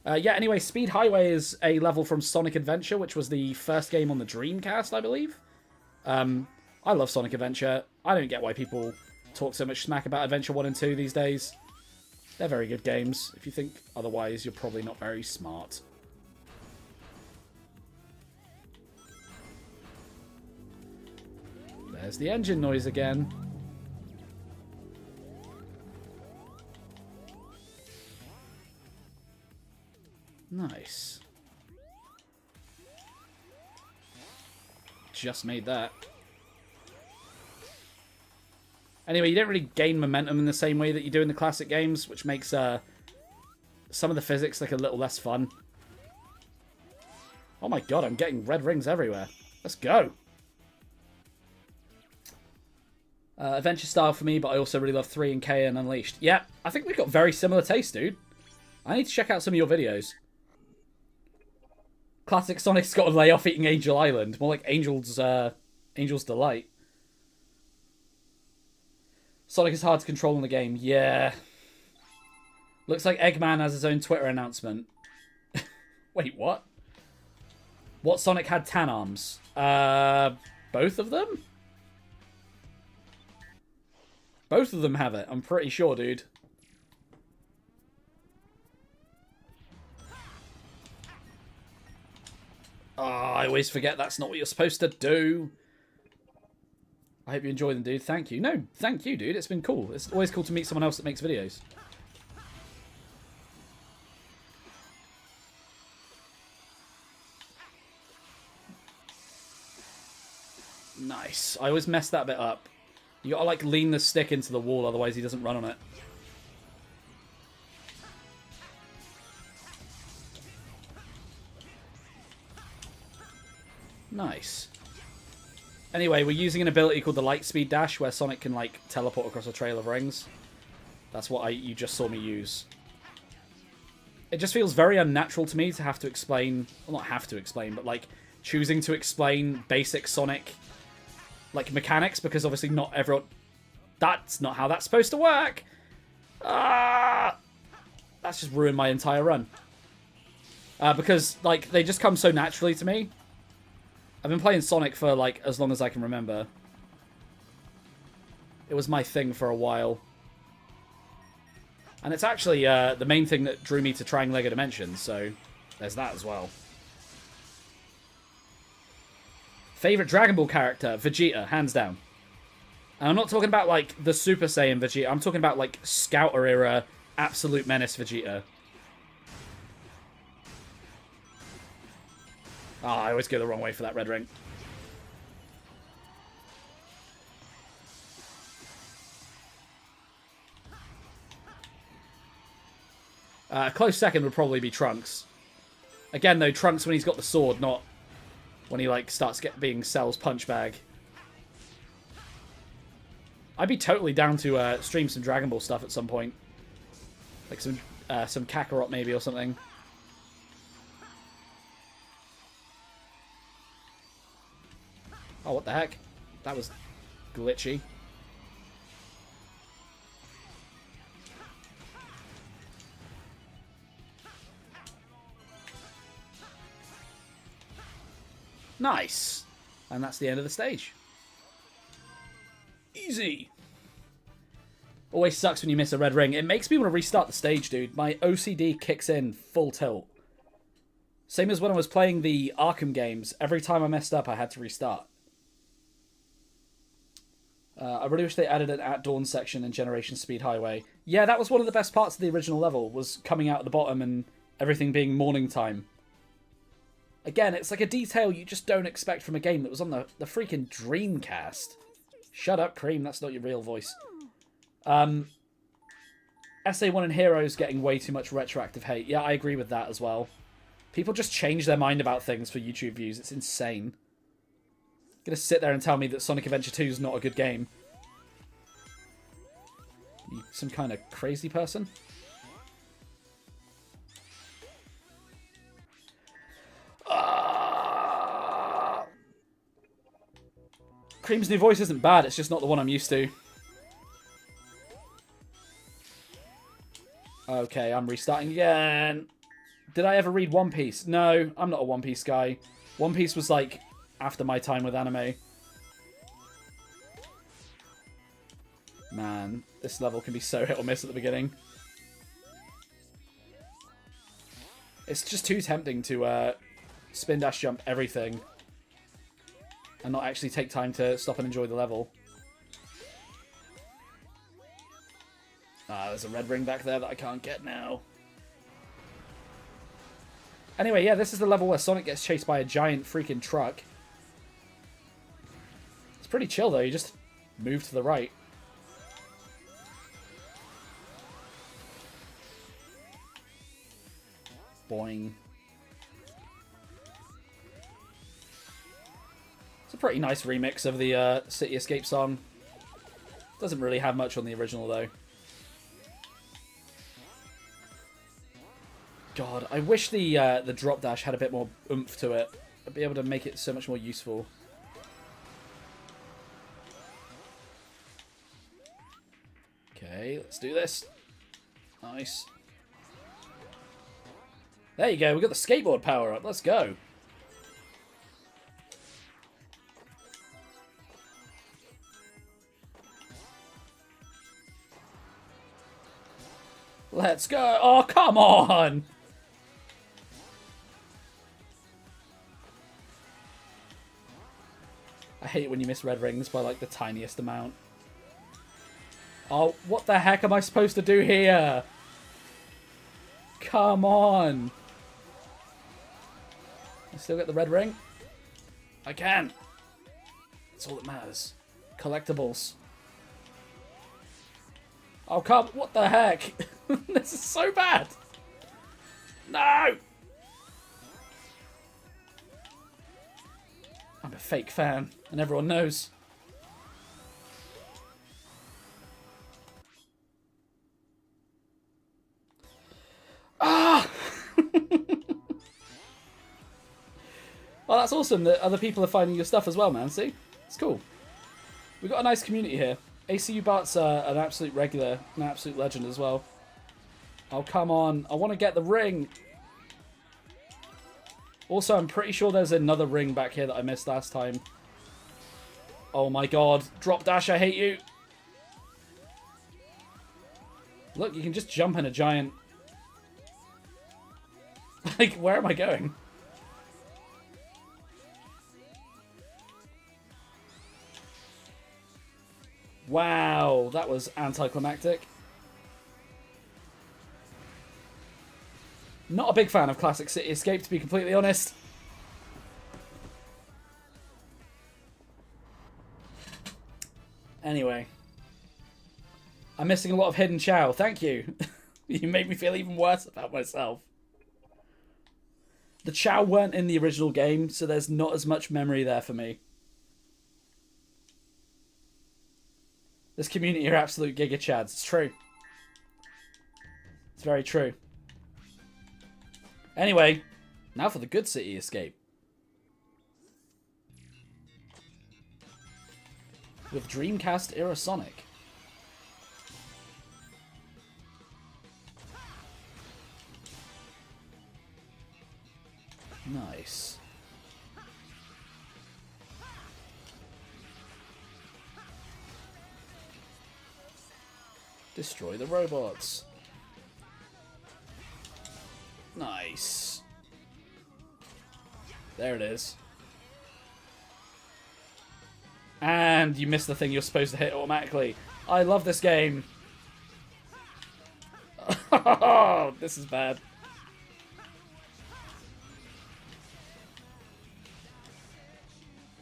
Yeah, anyway, Speed Highway is a level from Sonic Adventure, which was the first game on the Dreamcast, I believe. I love Sonic Adventure. I don't get why people talk so much smack about Adventure 1 and 2 these days. They're very good games. If you think otherwise, you're probably not very smart. There's the engine noise again. Nice. Just made that. Anyway, you don't really gain momentum in the same way that you do in the classic games, which makes some of the physics like a little less fun. Oh my god, I'm getting red rings everywhere. Let's go. Adventure style for me, but I also really love 3 and K and Unleashed. Yeah, I think we've got very similar taste, dude. I need to check out some of your videos. Classic Sonic's got to lay off eating Angel Island. More like Angel's Delight. Sonic is hard to control in the game. Yeah. Looks like Eggman has his own Twitter announcement. Wait, what? What Sonic had tan arms? Both of them? Both of them have it, I'm pretty sure, dude. Oh, I always forget that's not what you're supposed to do. I hope you enjoy them, dude. Thank you. No, thank you, dude. It's been cool. It's always cool to meet someone else that makes videos. Nice. I always mess that bit up. You gotta, like, lean the stick into the wall, otherwise he doesn't run on it. Nice. Anyway, we're using an ability called the Lightspeed Dash, where Sonic can, like, teleport across a trail of rings. That's what you just saw me use. It just feels very unnatural to me to have to explain... Well, not have to explain, but, like, choosing to explain basic Sonic, like, mechanics, because obviously not everyone... That's not how that's supposed to work! Ah! That's just ruined my entire run. Because, like, they just come so naturally to me. I've been playing Sonic for, like, as long as I can remember. It was my thing for a while. And it's actually the main thing that drew me to trying LEGO Dimensions, so there's that as well. Favorite Dragon Ball character? Vegeta, hands down. And I'm not talking about, like, the Super Saiyan Vegeta. I'm talking about, like, Scouter era, Absolute Menace Vegeta. Ah, I always go the wrong way for that red ring. A close second would probably be Trunks. Again, though, Trunks when he's got the sword, not when he, like, starts being Cell's punch bag. I'd be totally down to stream some Dragon Ball stuff at some point. Like some Kakarot maybe or something. Oh, what the heck? That was glitchy. Nice. And that's the end of the stage. Easy. Always sucks when you miss a red ring. It makes me want to restart the stage, dude. My OCD kicks in full tilt. Same as when I was playing the Arkham games. Every time I messed up, I had to restart. I really wish they added an At Dawn section in Generation Speed Highway. Yeah, that was one of the best parts of the original level, was coming out at the bottom and everything being morning time. Again, it's like a detail you just don't expect from a game that was on the freaking Dreamcast. Shut up, Cream, that's not your real voice. SA1 and Heroes getting way too much retroactive hate. Yeah, I agree with that as well. People just change their mind about things for YouTube views. It's insane. Gonna sit there and tell me that Sonic Adventure 2 is not a good game. You some kind of crazy person? Cream's new voice isn't bad, it's just not the one I'm used to. Okay, I'm restarting again. Did I ever read One Piece? No, I'm not a One Piece guy. One Piece was like after my time with anime. Man, this level can be so hit or miss at the beginning. It's just too tempting to spin dash jump everything and not actually take time to stop and enjoy the level. Ah, there's a red ring back there that I can't get now. Anyway, yeah, this is the level where Sonic gets chased by a giant freaking truck. It's pretty chill, though. You just move to the right. Boing. It's a pretty nice remix of the City Escape song. Doesn't really have much on the original, though. God, I wish the drop dash had a bit more oomph to it. I'd be able to make it so much more useful. Let's do this. Nice. There you go. We got the skateboard power up. Let's go. Let's go. Oh, come on. I hate it when you miss red rings by like the tiniest amount. Oh, what the heck am I supposed to do here? Come on. I still get the red ring? I can. That's all that matters. Collectibles. Oh, come. What the heck? This is so bad. No. I'm a fake fan, and everyone knows. Ah! Well, that's awesome that other people are finding your stuff as well, man. See? It's cool. We've got a nice community here. ACU Bart's an absolute regular, an absolute legend as well. Oh, come on. I want to get the ring. Also, I'm pretty sure there's another ring back here that I missed last time. Oh my god. Drop dash, I hate you. Look, you can just jump in a giant... Like, where am I going? Wow, that was anticlimactic. Not a big fan of Classic City Escape, to be completely honest. Anyway. I'm missing a lot of hidden chow. Thank you. You made me feel even worse about myself. The chow weren't in the original game, so there's not as much memory there for me. This community are absolute giga chads. It's true. It's very true. Anyway, now for the good city escape. With Dreamcast era Sonic. Nice. Destroy the robots. Nice. There it is. And you missed the thing you're supposed to hit automatically. I love this game. Oh, this is bad.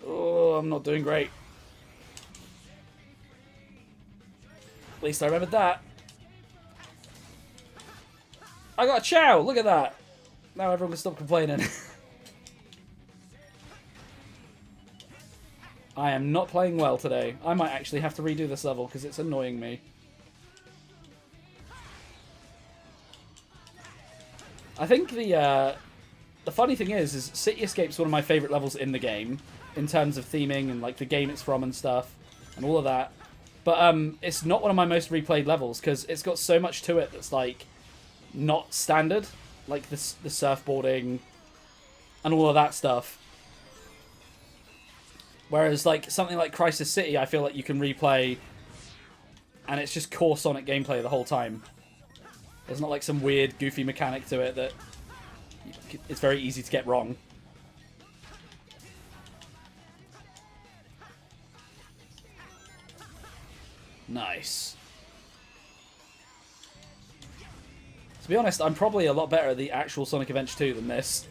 Oh, I'm not doing great. At least I remembered that. I got a chow! Look at that! Now everyone can stop complaining. I am not playing well today. I might actually have to redo this level because it's annoying me. I think the funny thing is City Escape's one of my favourite levels in the game. In terms of theming and like the game it's from and stuff. And all of that. But it's not one of my most replayed levels because it's got so much to it that's like not standard, like the surfboarding and all of that stuff. Whereas like something like Crisis City, I feel like you can replay and it's just core Sonic gameplay the whole time. There's not like some weird goofy mechanic to it that it's very easy to get wrong. Nice. To be honest, I'm probably a lot better at the actual Sonic Adventure 2 than this.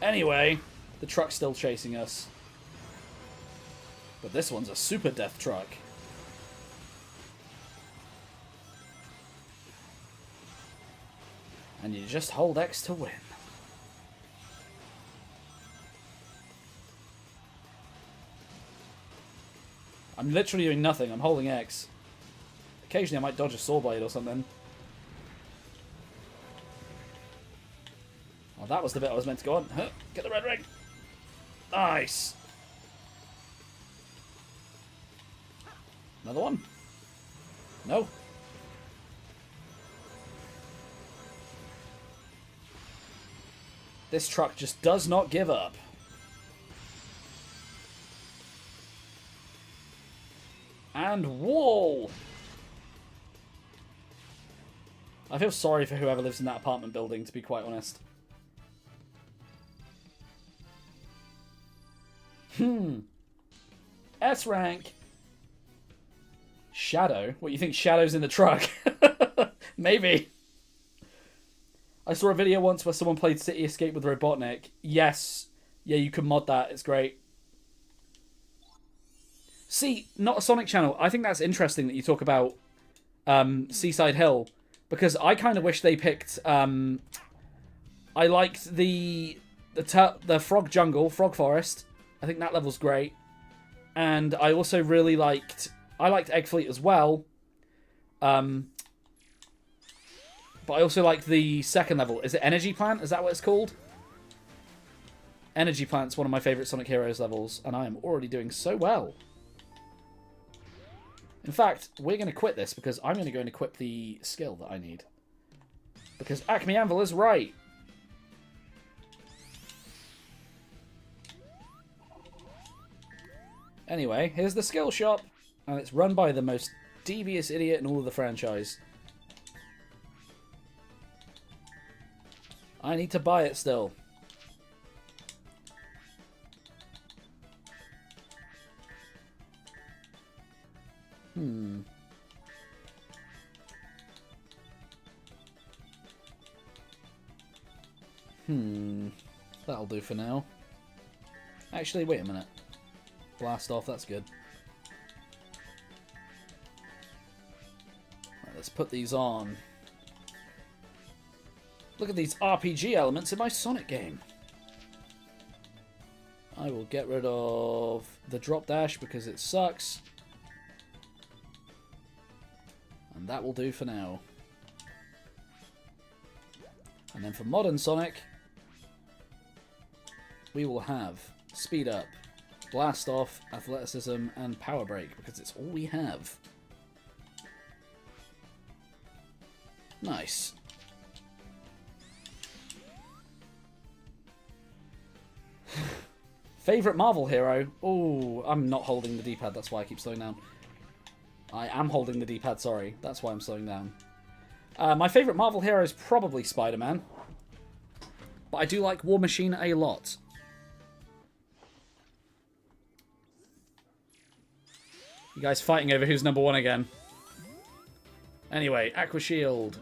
Anyway, the truck's still chasing us. But this one's a super death truck. And you just hold X to win. I'm literally doing nothing. I'm holding X. Occasionally I might dodge a saw blade or something. Oh, that was the bit I was meant to go on. Huh, get the red ring. Nice. Another one? No. This truck just does not give up. And wall! I feel sorry for whoever lives in that apartment building, to be quite honest. S rank. Shadow? What, you think Shadow's in the truck? Maybe. I saw a video once where someone played City Escape with Robotnik. Yes. Yeah, you can mod that. It's great. See, not a Sonic channel. I think that's interesting that you talk about Seaside Hill. Because I kind of wish they picked... I liked the Frog Jungle, Frog Forest. I think that level's great. And I also really liked... I liked Egg Fleet as well. But I also liked the second level. Is it Energy Plant? Is that what it's called? Energy Plant's one of my favourite Sonic Heroes levels. And I am already doing so well. In fact, we're going to quit this because I'm going to go and equip the skill that I need. Because Acme Anvil is right. Anyway, here's the skill shop. And it's run by the most devious idiot in all of the franchise. I need to buy it still. That'll do for now. Actually, wait a minute. Blast off, that's good. Right, let's put these on. Look at these RPG elements in my Sonic game. I will get rid of the drop dash because it sucks. And that will do for now. And then for modern Sonic, we will have speed up, blast off, athleticism, and power break because it's all we have. Nice. Favorite Marvel hero? Oh, I'm not holding the D-pad, that's why I keep slowing down. I am holding the D-pad, sorry. That's why I'm slowing down. My favorite Marvel hero is probably Spider-Man. But I do like War Machine a lot. You guys fighting over who's number one again. Anyway, Aqua Shield.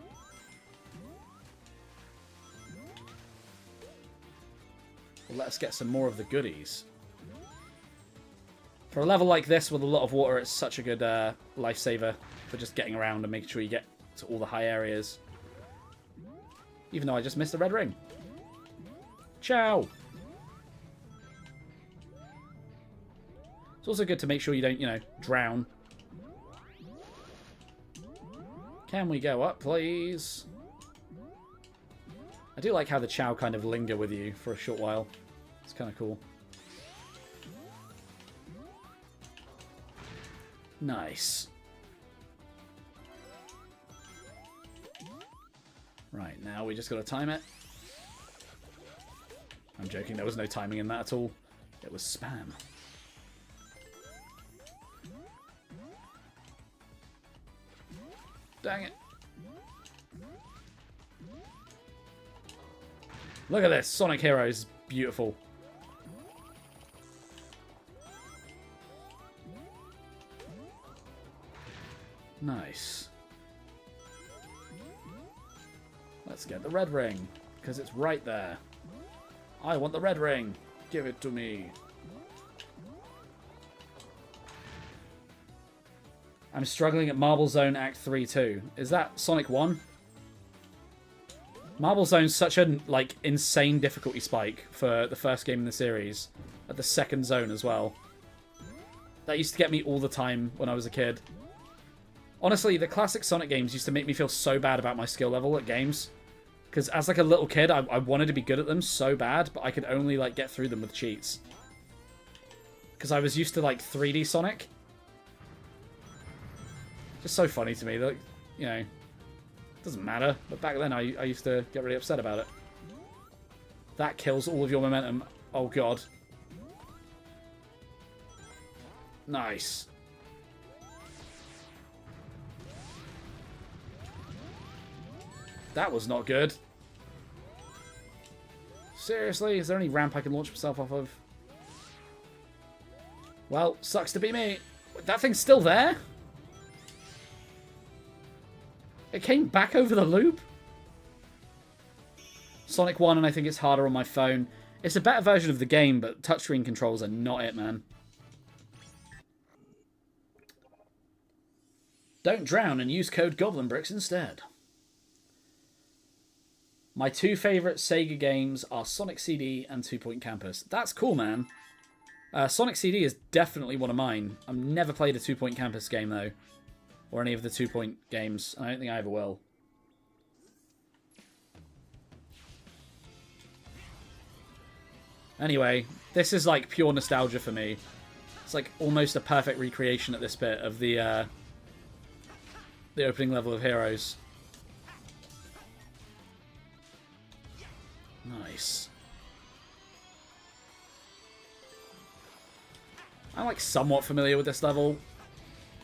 Well, let's get some more of the goodies. For a level like this with a lot of water, it's such a good lifesaver for just getting around and making sure you get to all the high areas. Even though I just missed the red ring. Ciao! It's also good to make sure you don't, you know, drown. Can we go up, please? I do like how the Chow kind of linger with you for a short while. It's kind of cool. Nice. Right, now we just got to time it. I'm joking, there was no timing in that at all. It was spam. Dang it. Look at this. Sonic Heroes. Beautiful. Nice. Let's get the red ring, because it's right there. I want the red ring. Give it to me. I'm struggling at Marble Zone Act 3 too. Is that Sonic 1? Marble Zone's such a, like, insane difficulty spike for the first game in the series. At the second zone as well. That used to get me all the time when I was a kid. Honestly, the classic Sonic games used to make me feel so bad about my skill level at games. Because as, like, a little kid, I wanted to be good at them so bad, but I could only, like, get through them with cheats. Because I was used to, like, 3D Sonic. Just so funny to me that, you know, it doesn't matter. But back then I used to get really upset about it. That kills all of your momentum. Oh, God. Nice. That was not good. Seriously? Is there any ramp I can launch myself off of? Well, sucks to be me. That thing's still there? It came back over the loop? Sonic 1, and I think it's harder on my phone. It's a better version of the game, but touchscreen controls are not it, man. Don't drown and use code GoblinBricks instead. My two favourite Sega games are Sonic CD and 2 Point Campus. That's cool, man. Sonic CD is definitely one of mine. I've never played a 2 Point Campus game, though. Or any of the 2 Point games. I don't think I ever will. Anyway, this is like pure nostalgia for me. It's like almost a perfect recreation at this bit of the opening level of Heroes. Nice. I'm like somewhat familiar with this level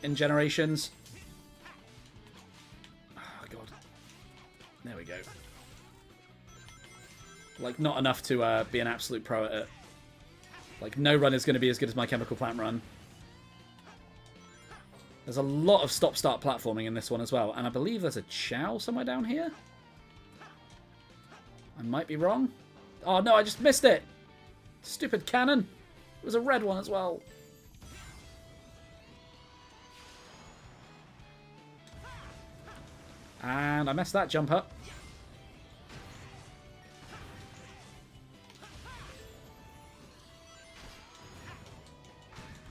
in Generations. Oh, God. There we go. Like, not enough to be an absolute pro at it. Like, no run is going to be as good as my Chemical Plant run. There's a lot of stop-start platforming in this one as well. And I believe there's a Chow somewhere down here. I might be wrong. Oh, no, I just missed it. Stupid cannon. It was a red one as well. And I messed that jump up.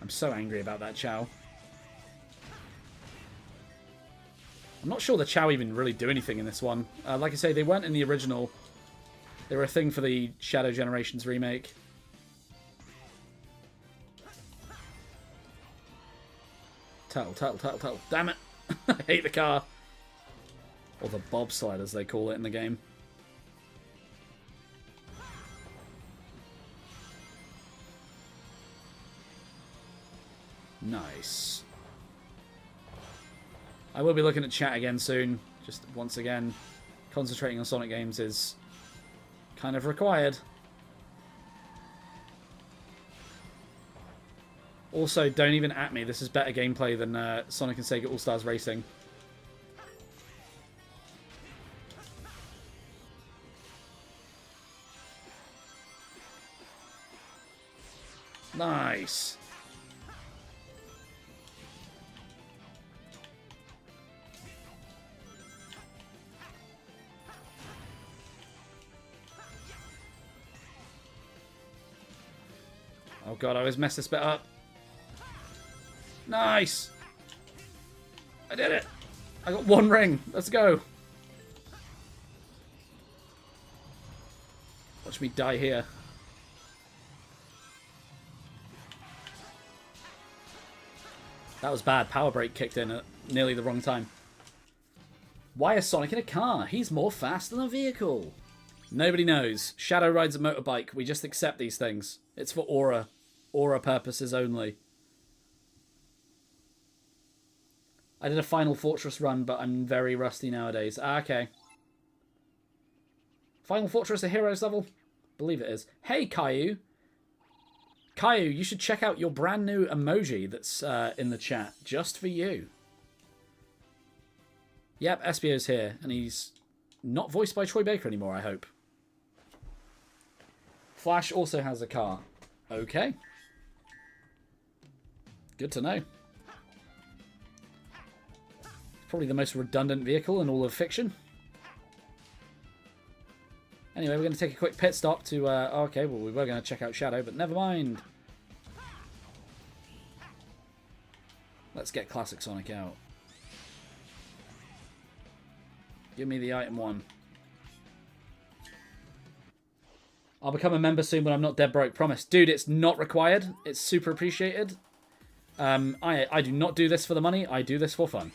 I'm so angry about that Chow. I'm not sure the Chow even really do anything in this one. Like I say, they weren't in the original. They were a thing for the Shadow Generations remake. Turtle. Damn it. I hate the car. Or the bobsled, as they call it in the game. Nice. I will be looking at chat again soon. Just once again, concentrating on Sonic games is kind of required. Also, don't even at me. This is better gameplay than Sonic and Sega All-Stars Racing. Nice. Oh god, I always mess this bit up. Nice! I did it! I got one ring. Let's go. Watch me die here. That was bad. Power brake kicked in at nearly the wrong time. Why is Sonic in a car? He's more fast than a vehicle. Nobody knows. Shadow rides a motorbike. We just accept these things. It's for aura purposes only. I did a Final Fortress run, but I'm very rusty nowadays. Ah, okay. Final Fortress, a Heroes level? Believe it is. Hey, Caillou. Caillou, you should check out your brand new emoji that's in the chat, just for you. Yep, Espio's here, and he's not voiced by Troy Baker anymore, I hope. Flash also has a car. Okay. Good to know. Probably the most redundant vehicle in all of fiction. Anyway, we're going to take a quick pit stop to... okay, well, we were going to check out Shadow, but never mind. Let's get Classic Sonic out. Give me the item one. I'll become a member soon when I'm not dead broke, promise. Dude, it's not required. It's super appreciated. I do not do this for the money. I do this for fun.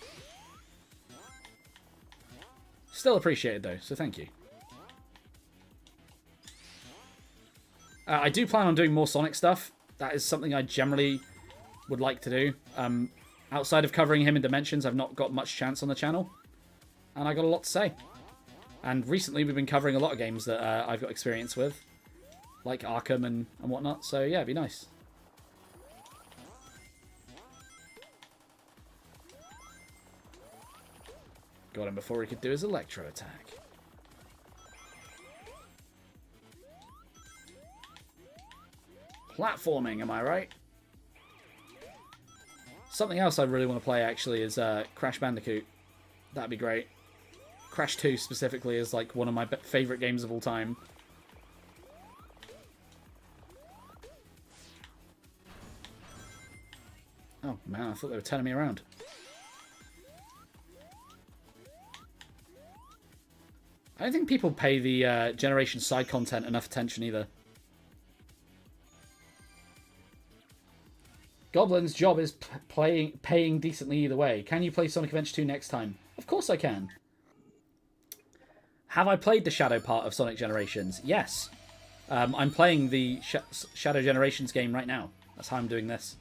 Still appreciated, though, so thank you. I do plan on doing more Sonic stuff. That is something I generally would like to do. Outside of covering him in Dimensions, I've not got much chance on the channel. And I got a lot to say. And recently we've been covering a lot of games that I've got experience with. Like Arkham and whatnot. So yeah, it'd be nice. Got him before he could do his electro attack. Platforming, am I right? Something else I really want to play, actually, is Crash Bandicoot. That'd be great. Crash 2, specifically, is like one of my favourite games of all time. Oh, man, I thought they were turning me around. I don't think people pay the Generation side content enough attention, either. Goblin's job is paying decently either way. Can you play Sonic Adventure 2 next time? Of course I can. Have I played the Shadow part of Sonic Generations? Yes. I'm playing the Shadow Generations game right now. That's how I'm doing this.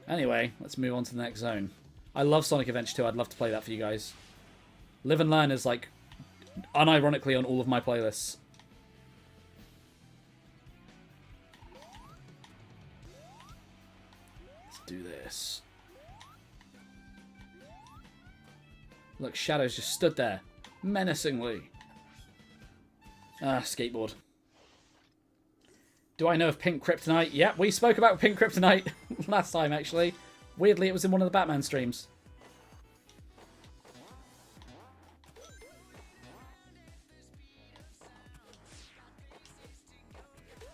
Anyway, let's move on to the next zone. I love Sonic Adventure 2. I'd love to play that for you guys. Live and Learn is, like, unironically on all of my playlists. Do this. Look, Shadow's just stood there menacingly. Skateboard. Do I know of Pink Kryptonite? Yep, we spoke about Pink Kryptonite last time, actually. Weirdly, it was in one of the Batman streams.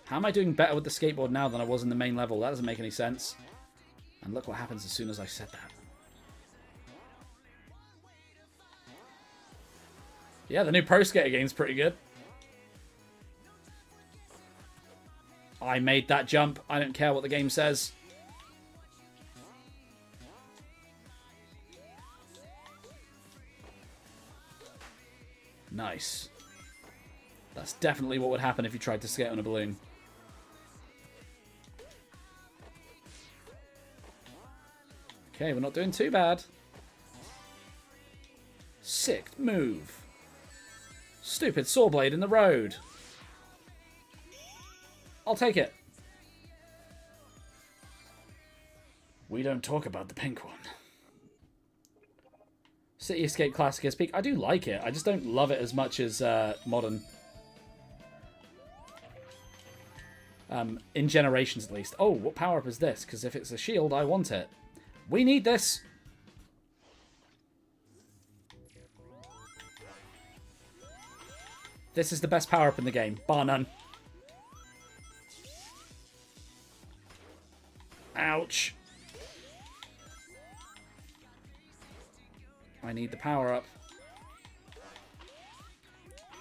How am I doing better with the skateboard now than I was in the main level? That doesn't make any sense. And look what happens as soon as I said that. Yeah, the new Pro Skater game's pretty good. I made that jump. I don't care what the game says. Nice. That's definitely what would happen if you tried to skate on a balloon. Okay, we're not doing too bad. Sick move. Stupid saw blade in the road. I'll take it. We don't talk about the pink one. City Escape Classic is peak. I do like it. I just don't love it as much as Modern. In Generations, at least. Oh, what power-up is this? Because if it's a shield, I want it. We need this. This is the best power-up in the game, bar none. Ouch. I need the power-up.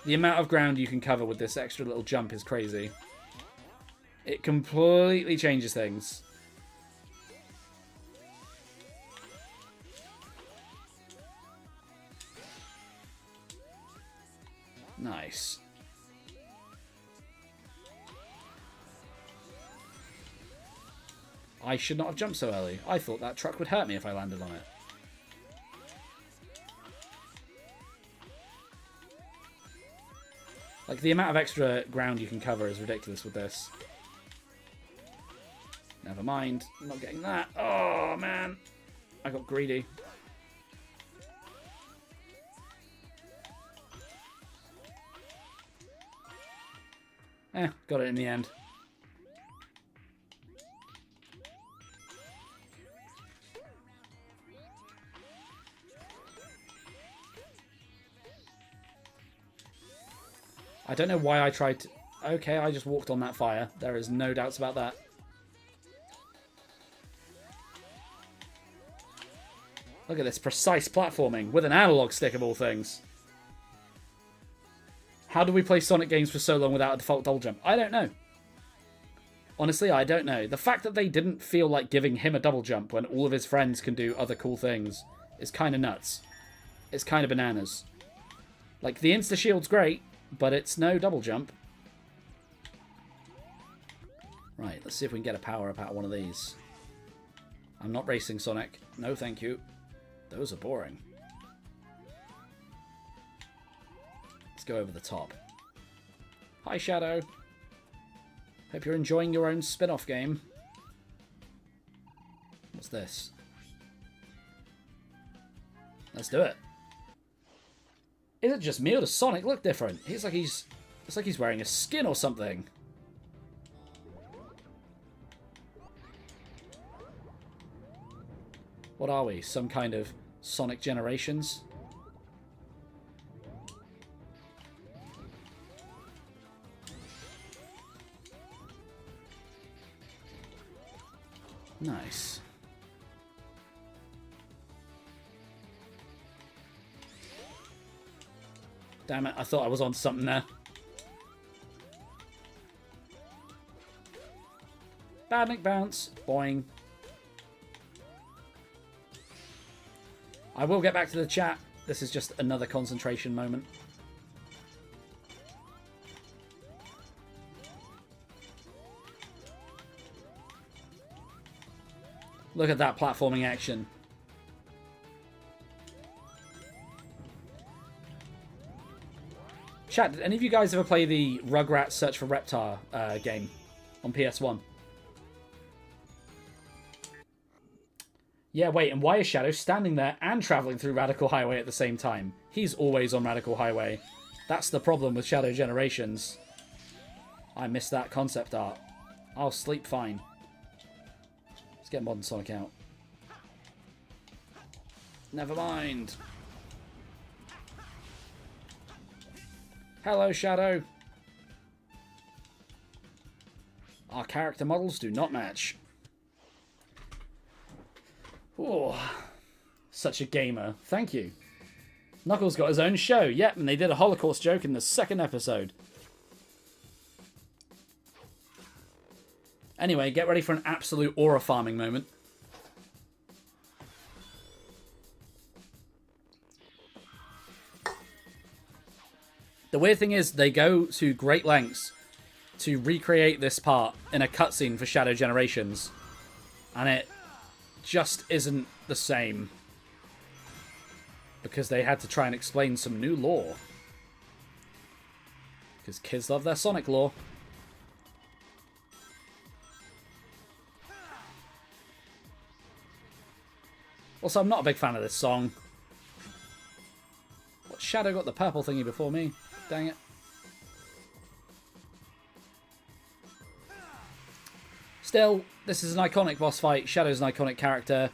The amount of ground you can cover with this extra little jump is crazy. It completely changes things. Nice. I should not have jumped so early. I thought that truck would hurt me if I landed on it. Like, the amount of extra ground you can cover is ridiculous with this. Never mind. I'm not getting that. Oh, man. I got greedy. Got it in the end. I don't know why I tried to... Okay, I just walked on that fire. There is no doubts about that. Look at this precise platforming with an analog stick of all things. How do we play Sonic games for so long without a default double jump? I don't know. Honestly, I don't know. The fact that they didn't feel like giving him a double jump when all of his friends can do other cool things is kind of nuts. It's kind of bananas. Like, the insta-shield's great, but it's no double jump. Right, let's see if we can get a power-up out of one of these. I'm not racing Sonic. No, thank you. Those are boring. Let's go over the top. Hi, Shadow. Hope you're enjoying your own spin-off game. What's this? Let's do it. Is it just me or does Sonic look different? It's like he's wearing a skin or something. What are we? Some kind of Sonic Generations? Nice. Damn it, I thought I was on something there. Badnik bounce. Boing. I will get back to the chat. This is just another concentration moment. Look at that platforming action. Chat, did any of you guys ever play the Rugrats Search for Reptar game on PS1? Yeah, wait, and why is Shadow standing there and traveling through Radical Highway at the same time? He's always on Radical Highway. That's the problem with Shadow Generations. I missed that concept art. I'll sleep fine. Let's get Modern Sonic out. Never mind. Hello, Shadow. Our character models do not match. Oh, such a gamer. Thank you. Knuckles got his own show. Yep, and they did a Holocaust joke in the second episode. Anyway, get ready for an absolute aura farming moment. The weird thing is, they go to great lengths to recreate this part in a cutscene for Shadow Generations. And it just isn't the same. Because they had to try and explain some new lore. Because kids love their Sonic lore. Also, I'm not a big fan of this song. What, Shadow got the purple thingy before me? Dang it. Still, this is an iconic boss fight. Shadow's an iconic character.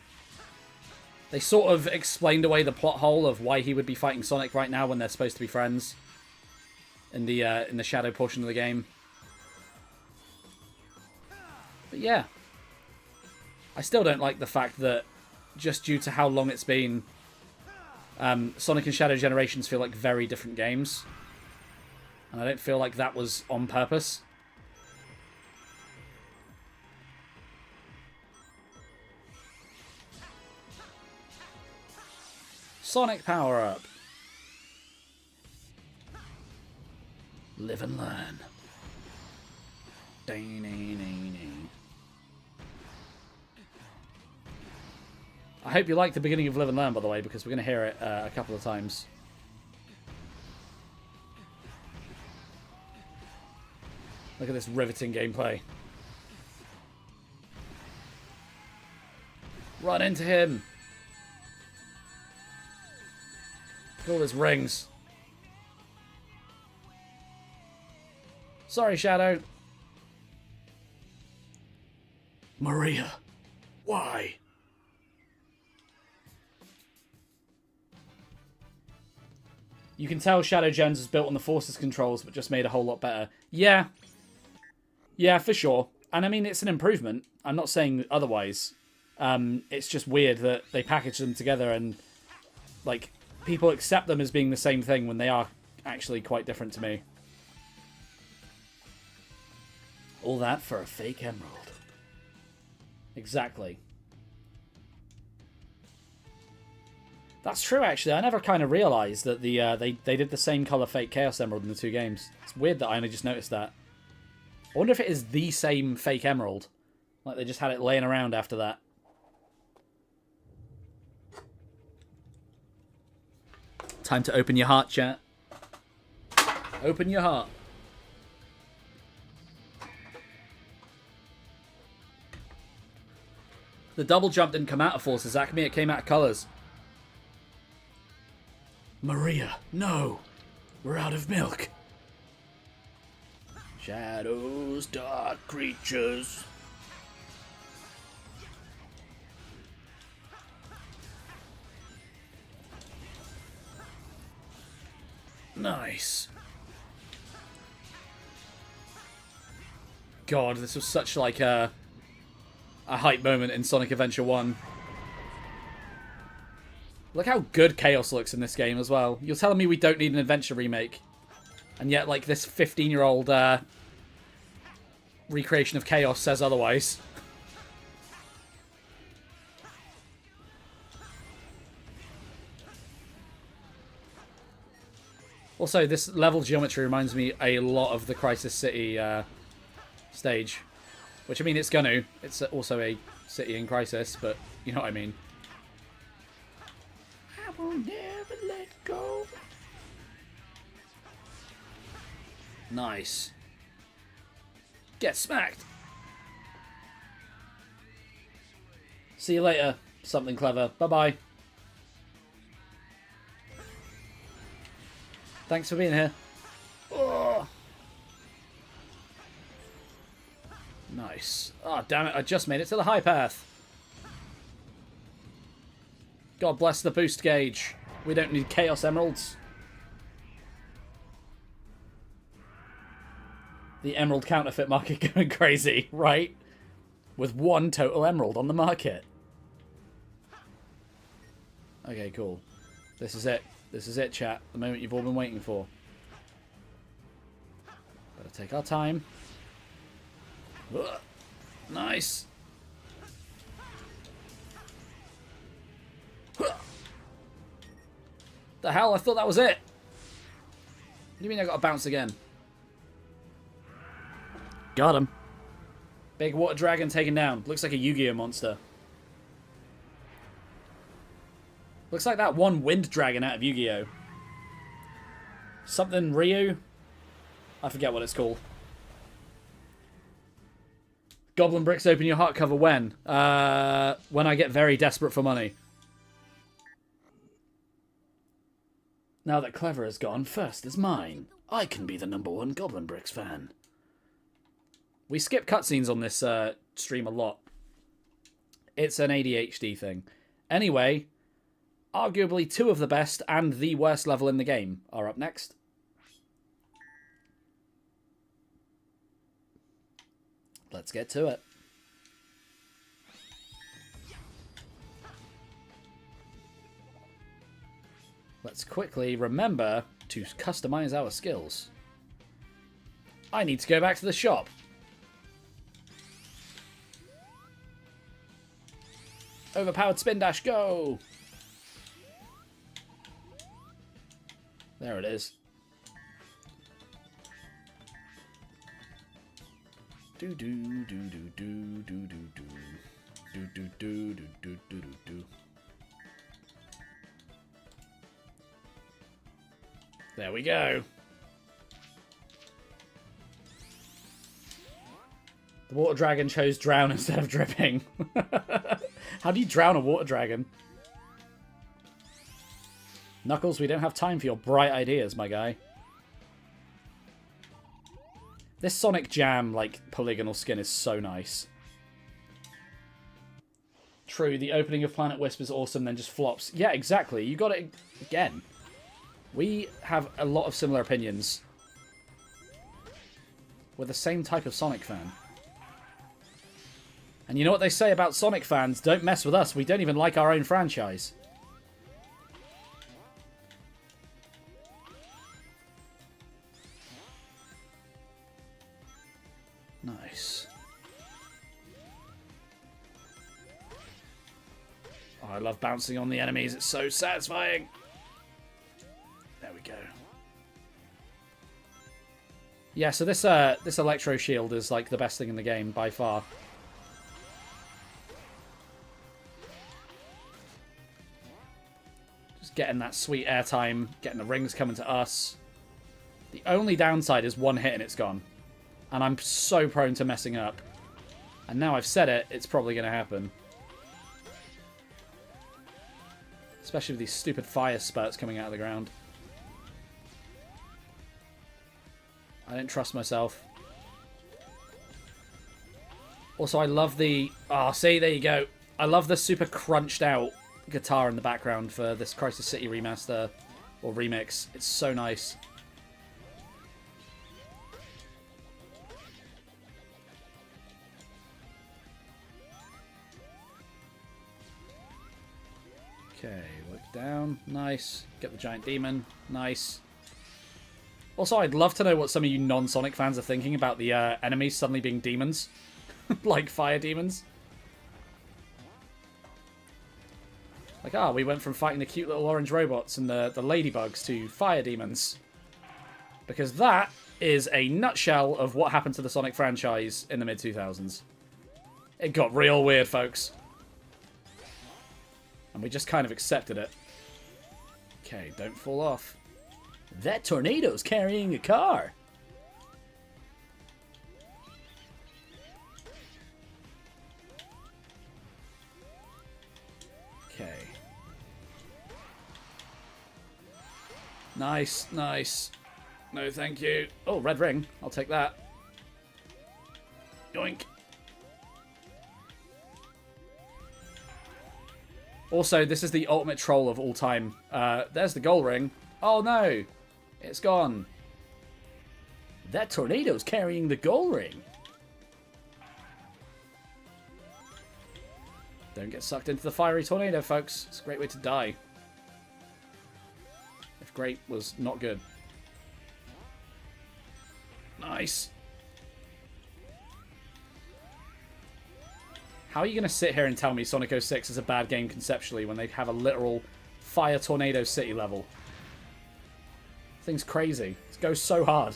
They sort of explained away the plot hole of why he would be fighting Sonic right now when they're supposed to be friends. In the Shadow portion of the game. But yeah. I still don't like the fact that just due to how long it's been, Sonic and Shadow Generations feel like very different games. And I don't feel like that was on purpose. Sonic power-up. Live and learn. I hope you like the beginning of Live and Learn, by the way, because we're going to hear it a couple of times. Look at this riveting gameplay. Run into him. Look at all his rings. Sorry, Shadow. Maria. Why? You can tell Shadow Gens is built on the Force's controls, but just made a whole lot better. Yeah. Yeah, for sure. And I mean, it's an improvement. I'm not saying otherwise. It's just weird that they package them together and, like, people accept them as being the same thing when they are actually quite different to me. All that for a fake emerald. Exactly. That's true, actually. I never kind of realised that they did the same colour fake Chaos Emerald in the two games. It's weird that I only just noticed that. I wonder if it is the same fake Emerald. Like they just had it laying around after that. Time to open your heart, chat. Open your heart. The double jump didn't come out of Forces Acme, it came out of colours. Maria, no! We're out of milk. Shadows, dark creatures. Nice. God, this was such like a hype moment in Sonic Adventure 1. Look how good Chaos looks in this game as well. You're telling me we don't need an Adventure remake. And yet, like, this 15-year-old recreation of Chaos says otherwise. Also, this level geometry reminds me a lot of the Crisis City stage. Which, I mean, it's gonna. It's also a city in Crisis, but you know what I mean. I will never let go. Nice. Get smacked. See you later, something clever. Bye-bye. Thanks for being here. Oh. Nice. Oh, damn it. I just made it to the high path. God bless the boost gauge. We don't need Chaos Emeralds. The Emerald counterfeit market going crazy, right? With one total Emerald on the market. Okay, cool. This is it. This is it, chat. The moment you've all been waiting for. Better take our time. Ugh. Nice. The hell? I thought that was it. What do you mean I got to bounce again? Got him. Big water dragon taken down. Looks like a Yu-Gi-Oh monster. Looks like that one wind dragon out of Yu-Gi-Oh. Something Ryu? I forget what it's called. GoblinBricks, open your heart cover when? When I get very desperate for money. Now that Clever is gone, first is mine. I can be the #1 GoblinBricks fan. We skip cutscenes on this stream a lot. It's an ADHD thing. Anyway, arguably two of the best and the worst level in the game are up next. Let's get to it. Let's quickly remember to customize our skills. I need to go back to the shop. Overpowered spin dash, go! There it is. Do do do do do do do do do do do do do do do. There we go. The water dragon chose drown instead of dripping. How do you drown a water dragon? Knuckles, we don't have time for your bright ideas, my guy. This Sonic Jam, like, polygonal skin is so nice. True, the opening of Planet Wisp is awesome, then just flops. Yeah, exactly. You got it again. We have a lot of similar opinions. We're the same type of Sonic fan. And you know what they say about Sonic fans? Don't mess with us. We don't even like our own franchise. Nice. Oh, I love bouncing on the enemies. It's so satisfying. There we go. Yeah, so this Electro Shield is like the best thing in the game by far. Just getting that sweet airtime, getting the rings coming to us. The only downside is one hit and it's gone. And I'm so prone to messing up. And now I've said it, it's probably going to happen. Especially with these stupid fire spurts coming out of the ground. I don't trust myself. Also, I love the... Oh, see, there you go. I love the super crunched out guitar in the background for this Crisis City remaster or remix. It's so nice. Okay, look down. Nice. Get the giant demon. Nice. Also, I'd love to know what some of you non-Sonic fans are thinking about the enemies suddenly being demons. Like fire demons. Like, we went from fighting the cute little orange robots and the ladybugs to fire demons. Because that is a nutshell of what happened to the Sonic franchise in the mid-2000s. It got real weird, folks. And we just kind of accepted it. Okay, don't fall off. That tornado's carrying a car. Okay. Nice, nice. No, thank you. Oh, red ring. I'll take that. Yoink. Also, this is the ultimate troll of all time. There's the gold ring. Oh, no. It's gone. That tornado's carrying the gold ring. Don't get sucked into the fiery tornado, folks. It's a great way to die. If great was not good. Nice. How are you going to sit here and tell me Sonic 06 is a bad game conceptually when they have a literal fire tornado city level? Thing's crazy. It goes so hard.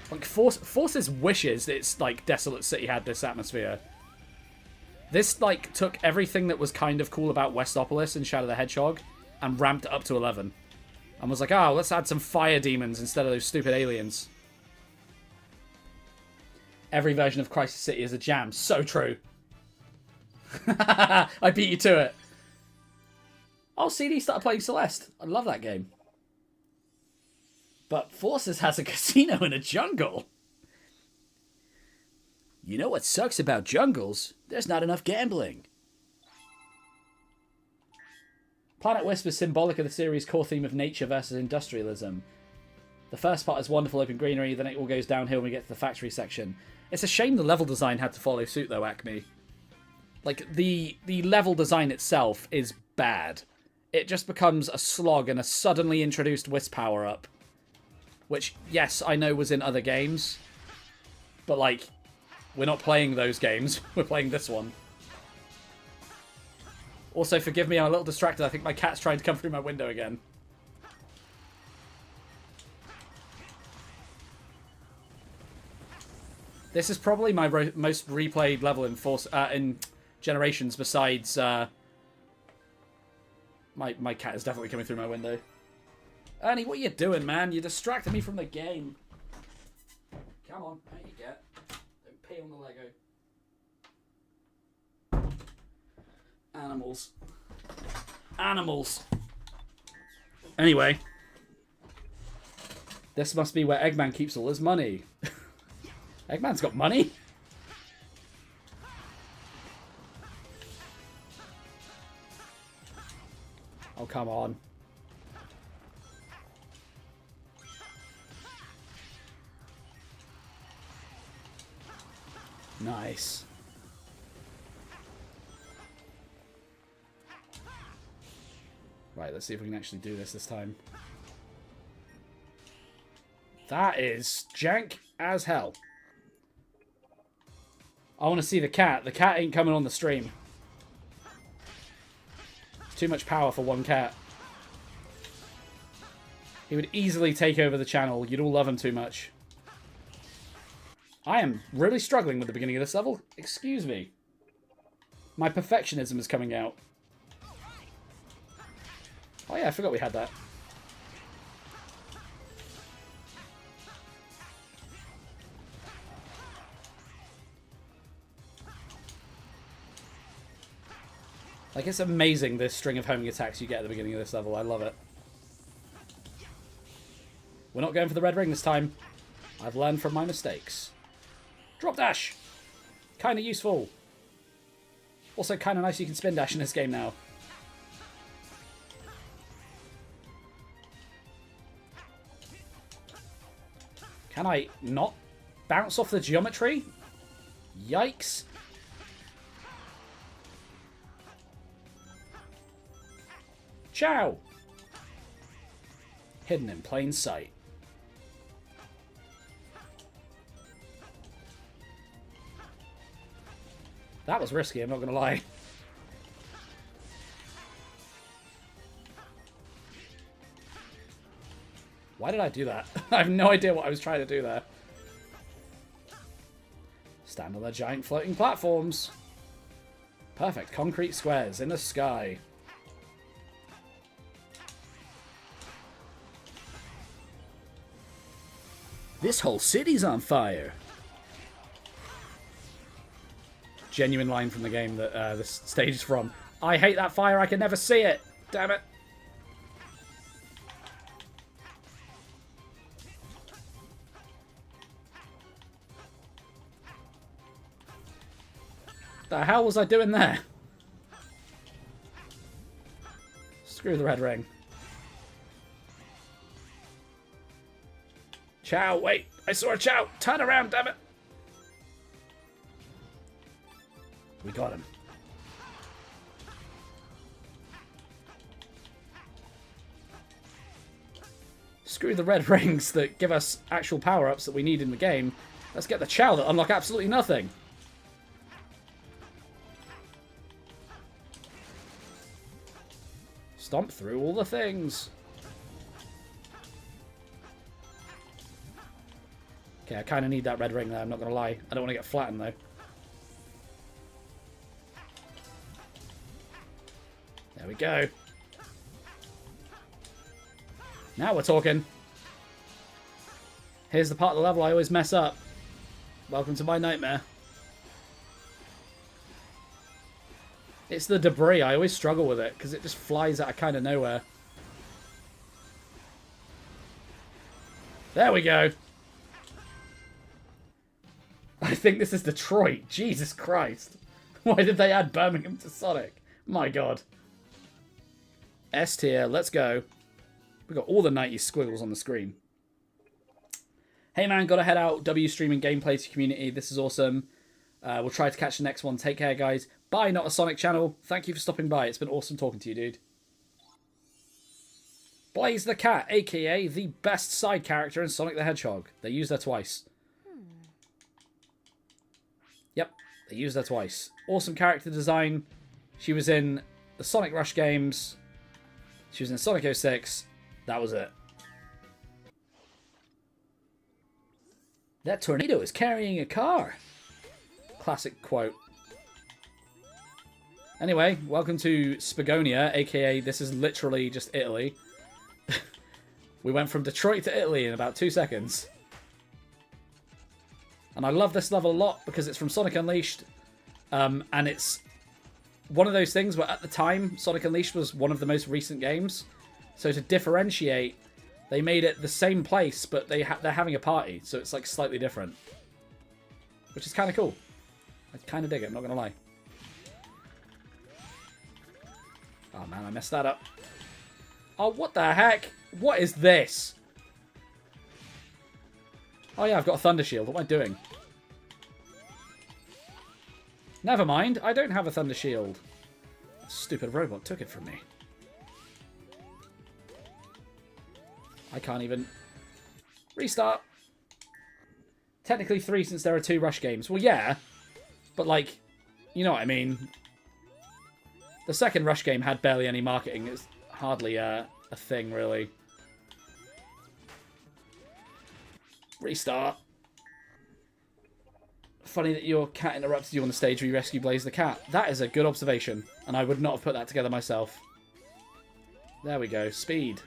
Like, Force's wishes its, like, Desolate City had this atmosphere. This, like, took everything that was kind of cool about Westopolis and Shadow the Hedgehog and ramped it up to 11. And was like, let's add some fire demons instead of those stupid aliens. Every version of Crisis City is a jam. So true. I beat you to it. Oh, CD started playing Celeste. I love that game. But Forces has a casino in a jungle. You know what sucks about jungles? There's not enough gambling. Planet Wisp is symbolic of the series' core theme of nature versus industrialism. The first part is wonderful open greenery, then it all goes downhill when we get to the factory section. It's a shame the level design had to follow suit, though, Acme. Like, the level design itself is bad. It just becomes a slog and a suddenly introduced Wisp power-up. Which, yes, I know was in other games. But, like, we're not playing those games. We're playing this one. Also, forgive me, I'm a little distracted. I think my cat's trying to come through my window again. This is probably my most replayed level in Generations besides... My cat is definitely coming through my window. Ernie, what are you doing, man? You're distracting me from the game. Come on, out you get. Don't pee on the Lego. Animals. Animals. Anyway. This must be where Eggman keeps all his money. Eggman's got money? Oh, come on. Nice. Right, let's see if we can actually do this time. That is jank as hell. I want to see the cat. The cat ain't coming on the stream. Too much power for one cat. He would easily take over the channel. You'd all love him too much. I am really struggling with the beginning of this level. Excuse me. My perfectionism is coming out. Oh yeah, I forgot we had that. Like, it's amazing, this string of homing attacks you get at the beginning of this level. I love it. We're not going for the red ring this time. I've learned from my mistakes. Drop dash! Kind of useful. Also kind of nice you can spin dash in this game now. Can I not bounce off the geometry? Yikes. Ciao! Hidden in plain sight. That was risky, I'm not going to lie. Why did I do that? I have no idea what I was trying to do there. Stand on the giant floating platforms. Perfect concrete squares in the sky. This whole city's on fire. Genuine line from the game that this stage is from. I hate that fire, I can never see it. Damn it. The hell was I doing there? Screw the red ring. Chow, wait. I saw a Chow. Turn around, damn it. We got him. Screw the red rings that give us actual power-ups that we need in the game. Let's get the Chow that unlock absolutely nothing. Stomp through all the things. Okay, I kind of need that red ring there, I'm not going to lie. I don't want to get flattened, though. There we go. Now we're talking. Here's the part of the level I always mess up. Welcome to my nightmare. It's the debris. I always struggle with it because it just flies out of kind of nowhere. There we go. I think this is Detroit. Jesus Christ. Why did they add Birmingham to Sonic? My God. S tier. Let's go. We got all the 90 squiggles on the screen. Hey man, gotta head out. W streaming gameplay to community. This is awesome. We'll try to catch the next one. Take care, guys. Bye, not a Sonic channel. Thank you for stopping by. It's been awesome talking to you, dude. Blaze the Cat, a.k.a. the best side character in Sonic the Hedgehog. They used her twice. Yep, they used her twice. Awesome character design. She was in the Sonic Rush games. She was in Sonic 06. That was it. That tornado is carrying a car. Classic quote. Anyway, welcome to Spagonia, aka this is literally just Italy. We went from Detroit to Italy in about 2 seconds. And I love this level a lot because it's from Sonic Unleashed. And it's one of those things where at the time, Sonic Unleashed was one of the most recent games. So to differentiate, they made it the same place, but they're having a party. So it's like slightly different. Which is kind of cool. I kind of dig it, I'm not going to lie. Oh man, I messed that up. Oh, what the heck? What is this? Oh yeah, I've got a Thunder Shield. What am I doing? Never mind, I don't have a Thunder Shield. That stupid robot took it from me. I can't even... Restart. Technically 3 since there are 2 Rush games. Well, yeah. But, like, you know what I mean. The second Rush game had barely any marketing. It's hardly a thing, really. Restart. Funny that your cat interrupted you on the stage where you rescue Blaze the cat. That is a good observation, and I would not have put that together myself. There we go. Speed.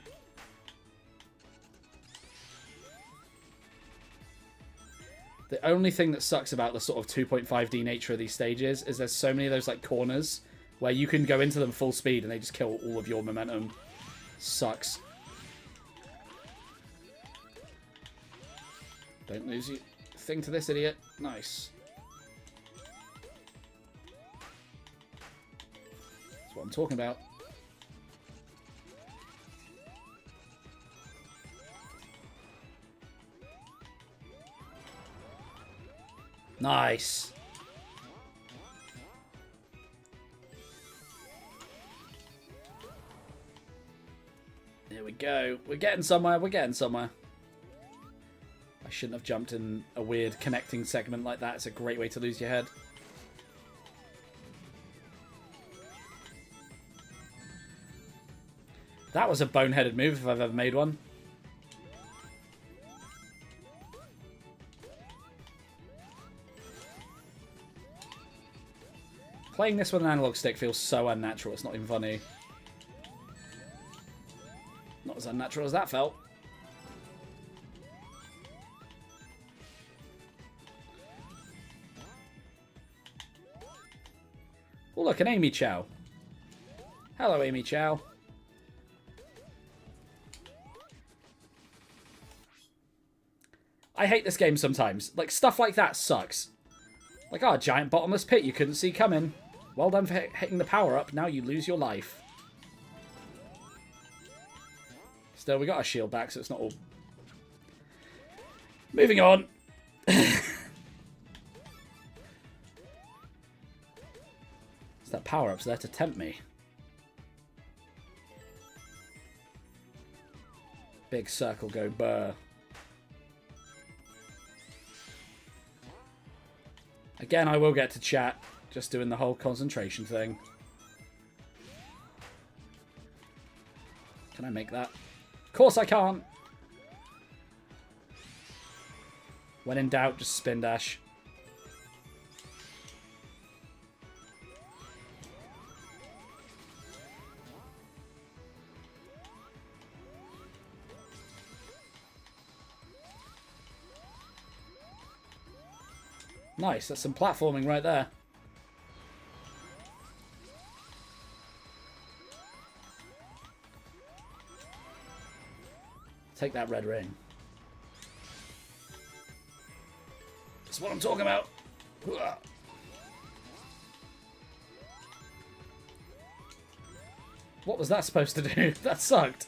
The only thing that sucks about the sort of 2.5D nature of these stages is there's so many of those like corners where you can go into them full speed and they just kill all of your momentum. Sucks. Don't lose your thing to this idiot. Nice. That's what I'm talking about. Nice. There we go. We're getting somewhere. We're getting somewhere. I shouldn't have jumped in a weird connecting segment like that. It's a great way to lose your head. That was a boneheaded move if I've ever made one. Playing this with an analog stick feels so unnatural, it's not even funny. Not as unnatural as that felt. Oh look, an Amy Chow. Hello, Amy Chow. I hate this game sometimes. Like, stuff like that sucks. Like, oh, giant bottomless pit you couldn't see coming. Well done for hitting the power up. Now you lose your life. Still, we got our shield back, so it's not all... Moving on. It's that power-up's there to tempt me. Big circle go burr. Again, I will get to chat. Just doing the whole concentration thing. Can I make that? Of course I can't. When in doubt, just spin dash. Nice, that's some platforming right there. Take that red ring. That's what I'm talking about. What was that supposed to do? That sucked.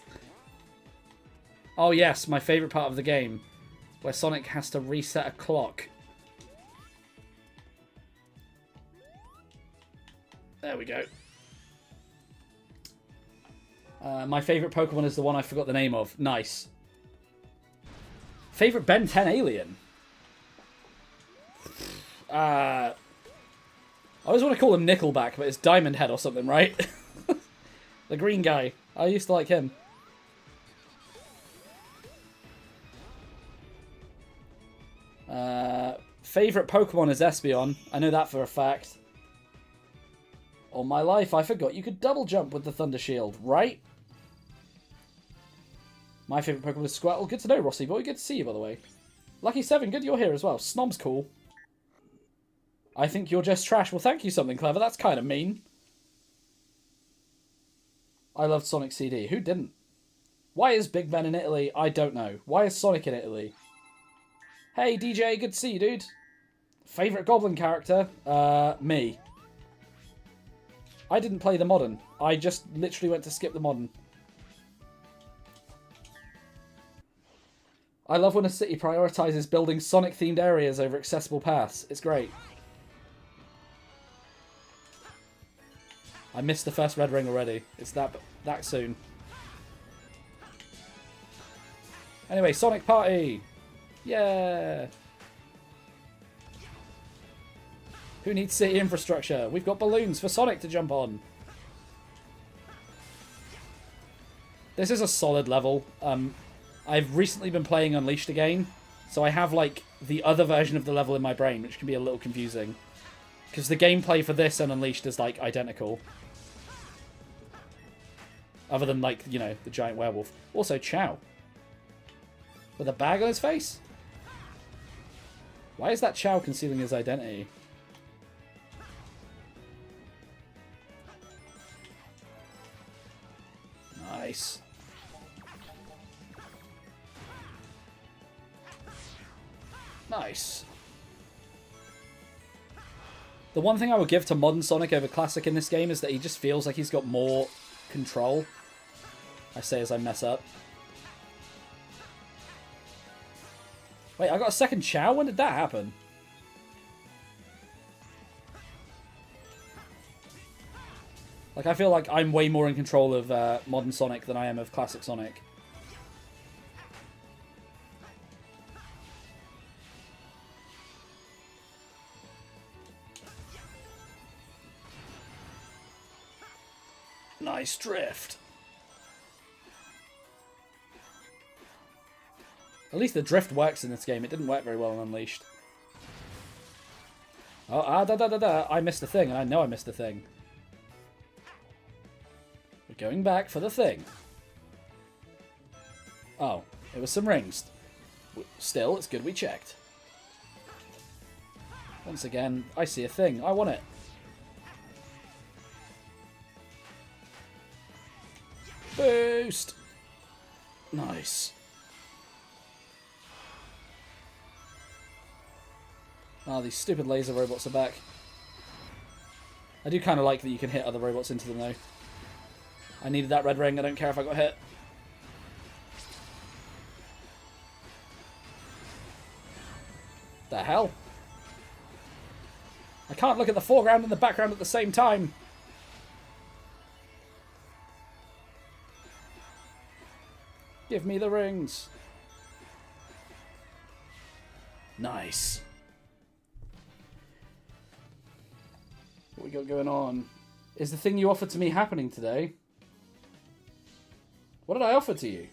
Oh yes, my favourite part of the game. Where Sonic has to reset a clock. There we go. My favourite Pokemon is the one I forgot the name of. Nice. Favourite Ben 10 alien? I always want to call him Nickelback, but it's Diamond Head or something, right? The green guy. I used to like him. Favourite Pokemon is Espeon. I know that for a fact. All my life, I forgot you could double jump with the Thunder Shield, right? My favourite Pokemon is Squirtle. Good to know, Rossi boy. Good to see you, by the way. Lucky7, good you're here as well. Snob's cool. I think you're just trash. Well, thank you, Something Clever. That's kind of mean. I loved Sonic CD. Who didn't? Why is Big Ben in Italy? I don't know. Why is Sonic in Italy? Hey, DJ. Good to see you, dude. Favourite Goblin character? Me. I didn't play the modern. I just literally went to skip the modern. I love when a city prioritises building Sonic-themed areas over accessible paths. It's great. I missed the first red ring already. It's that soon. Anyway, Sonic Party! Yeah! Who needs city infrastructure? We've got balloons for Sonic to jump on. This is a solid level. I've recently been playing Unleashed again, so I have like the other version of the level in my brain, which can be a little confusing. Because the gameplay for this and Unleashed is like identical. Other than like, you know, the giant werewolf. Also, Chow. With a bag on his face? Why is that Chow concealing his identity? Nice. Nice. The one thing I would give to modern Sonic over classic in this game is that he just feels like he's got more control. I say as I mess up. Wait, I got a second Chow? When did that happen? Like, I feel like I'm way more in control of modern Sonic than I am of classic Sonic. Nice drift. At least the drift works in this game. It didn't work very well on Unleashed. Oh, I missed a thing, and I know I missed a thing. We're going back for the thing. Oh, it was some rings. Still, it's good we checked. Once again, I see a thing. I want it. Boost! Nice. Oh, these stupid laser robots are back. I do kind of like that you can hit other robots into them, though. I needed that red ring. I don't care if I got hit. The hell? I can't look at the foreground and the background at the same time. Give me the rings. Nice. What we got going on? Is the thing you offered to me happening today? What did I offer to you?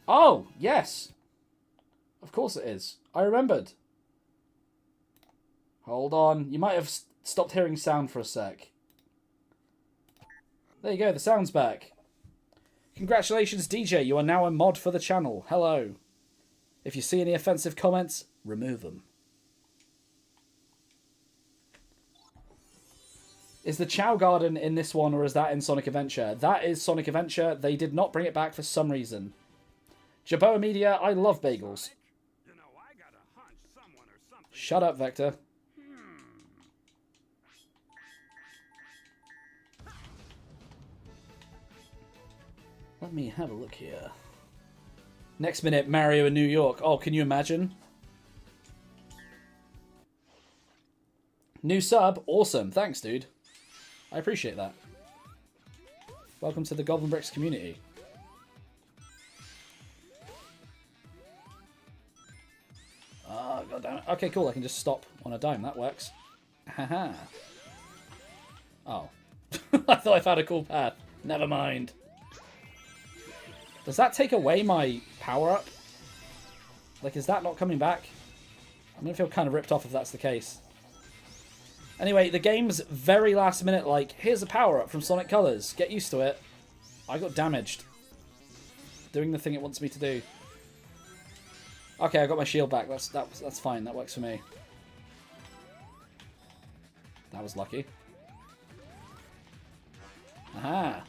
Oh, yes. Of course it is. I remembered. Hold on. You might have stopped hearing sound for a sec. There you go. The sound's back. Congratulations, DJ. You are now a mod for the channel. Hello. If you see any offensive comments, remove them. Is the Chow Garden in this one, or is that in Sonic Adventure? That is Sonic Adventure. They did not bring it back for some reason. Jaboa Media, I love bagels. You know, I got a hunch someone or something. Shut up, Vector. Let me have a look here. Next minute, Mario in New York. Oh, can you imagine? New sub. Awesome. Thanks, dude. I appreciate that. Welcome to the GoblinBricks community. Oh, god damn it. Okay, cool. I can just stop on a dime. That works. Haha. Oh. I thought I found a cool path. Never mind. Does that take away my power-up? Like, is that not coming back? I'm going to feel kind of ripped off if that's the case. Anyway, the game's very last minute, like, here's a power-up from Sonic Colors. Get used to it. I got damaged. Doing the thing it wants me to do. Okay, I got my shield back. That's fine. That works for me. That was lucky. Aha.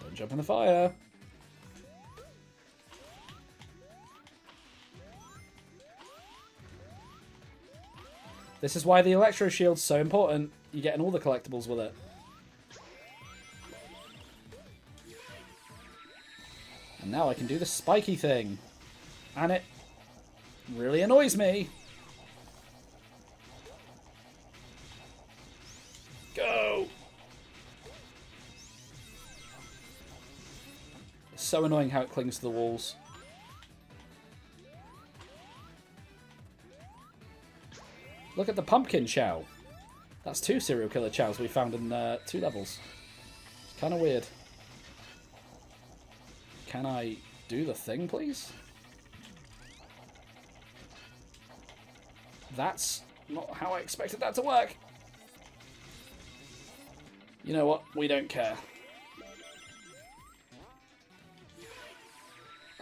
Don't jump in the fire. This is why the Electro Shield's so important. You're getting all the collectibles with it. And now I can do the spiky thing. And it really annoys me. Go! It's so annoying how it clings to the walls. Look at the pumpkin chow. That's 2 serial killer chows we found in 2 levels. It's kind of weird. Can I do the thing, please? That's not how I expected that to work. You know what? We don't care.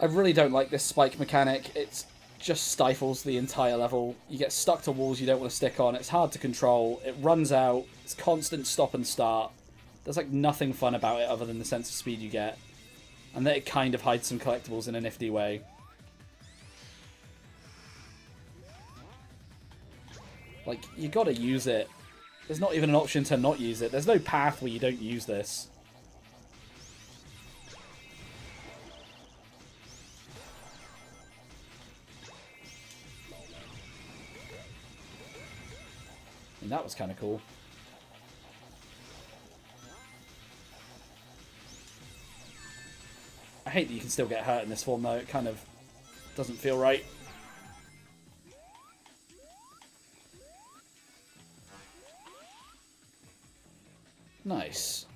I really don't like this spike mechanic. It just stifles the entire level. You get stuck to walls you don't want to stick on. It's hard to control. It runs out. It's constant stop and start. There's like nothing fun about it other than the sense of speed you get. And that it kind of hides some collectibles in a nifty way. Like, you gotta use it. There's not even an option to not use it. There's no path where you don't use this. And that was kind of cool. I hate that you can still get hurt in this form, though. It kind of doesn't feel right. Nice.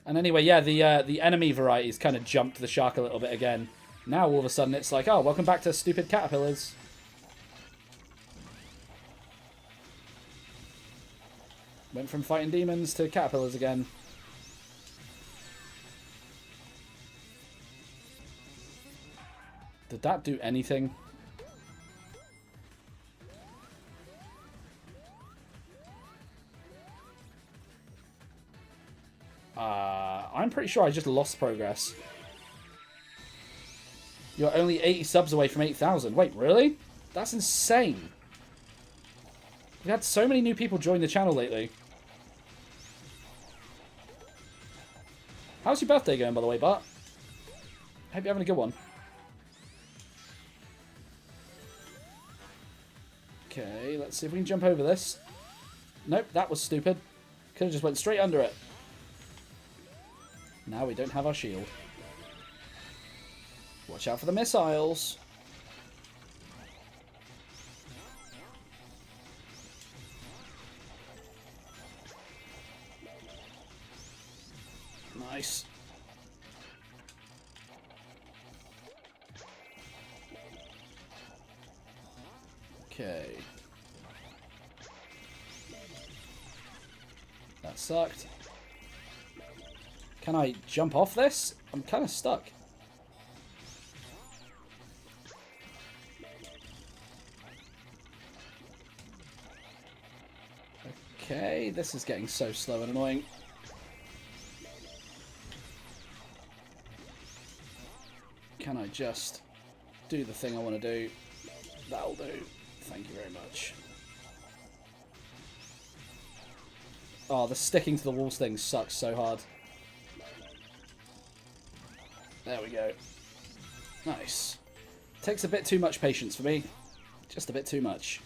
And anyway, yeah, the enemy varieties kind of jumped the shark a little bit again. Now all of a sudden it's like, oh, welcome back to stupid caterpillars. Went from fighting demons to caterpillars again. Did that do anything? I'm pretty sure I just lost progress. You're only 80 subs away from 8,000. Wait, really? That's insane. We've had so many new people join the channel lately. How's your birthday going, by the way, Bart? Hope you're having a good one. Okay, let's see if we can jump over this. Nope, that was stupid. Could have just went straight under it. Now we don't have our shield. Watch out for the missiles. Nice. Okay. That sucked. Can I jump off this? I'm kind of stuck. Okay, this is getting so slow and annoying. Can I just do the thing I want to do? That'll do. Thank you very much. Oh, the sticking to the walls thing sucks so hard. There we go. Nice. Takes a bit too much patience for me. Just a bit too much.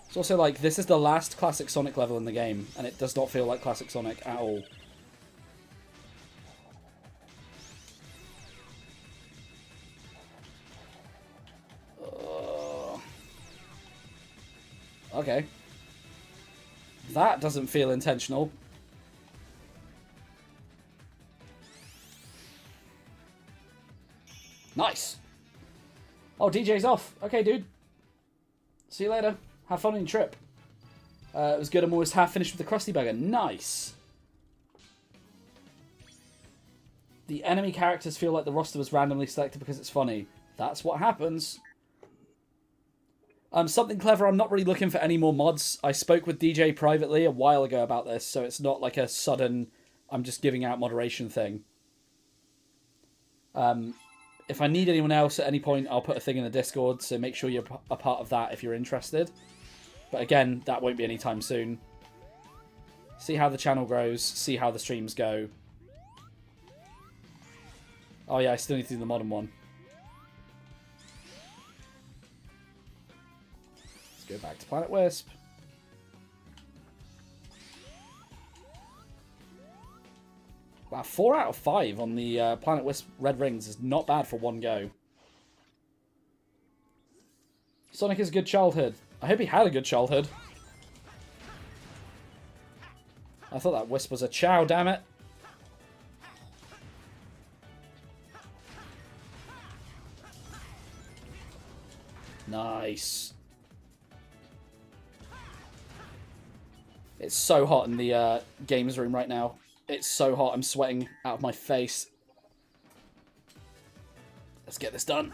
It's also like, this is the last Classic Sonic level in the game, and it does not feel like Classic Sonic at all. Okay. That doesn't feel intentional. Nice. Oh, DJ's off. Okay, dude. See you later. Have fun on your trip. It was good. I'm almost half finished with the Krusty Burger. Nice. The enemy characters feel like the roster was randomly selected because it's funny. That's what happens. Something clever. I'm not really looking for any more mods. I spoke with DJ privately a while ago about this, so it's not like a sudden I'm just giving out moderation thing. If I need anyone else at any point, I'll put a thing in the Discord, so make sure you're a part of that if you're interested. But again, that won't be anytime soon. See how the channel grows, see how the streams go. Oh yeah, I still need to do the modern one. Let's go back to Planet Wisp. Wow, 4 out of 5 on the Planet Wisp Red Rings is not bad for one go. Sonic has a good childhood. I hope he had a good childhood. I thought that Wisp was a Chow, damn it. Nice. It's so hot in the games room right now. It's so hot, I'm sweating out of my face. Let's get this done.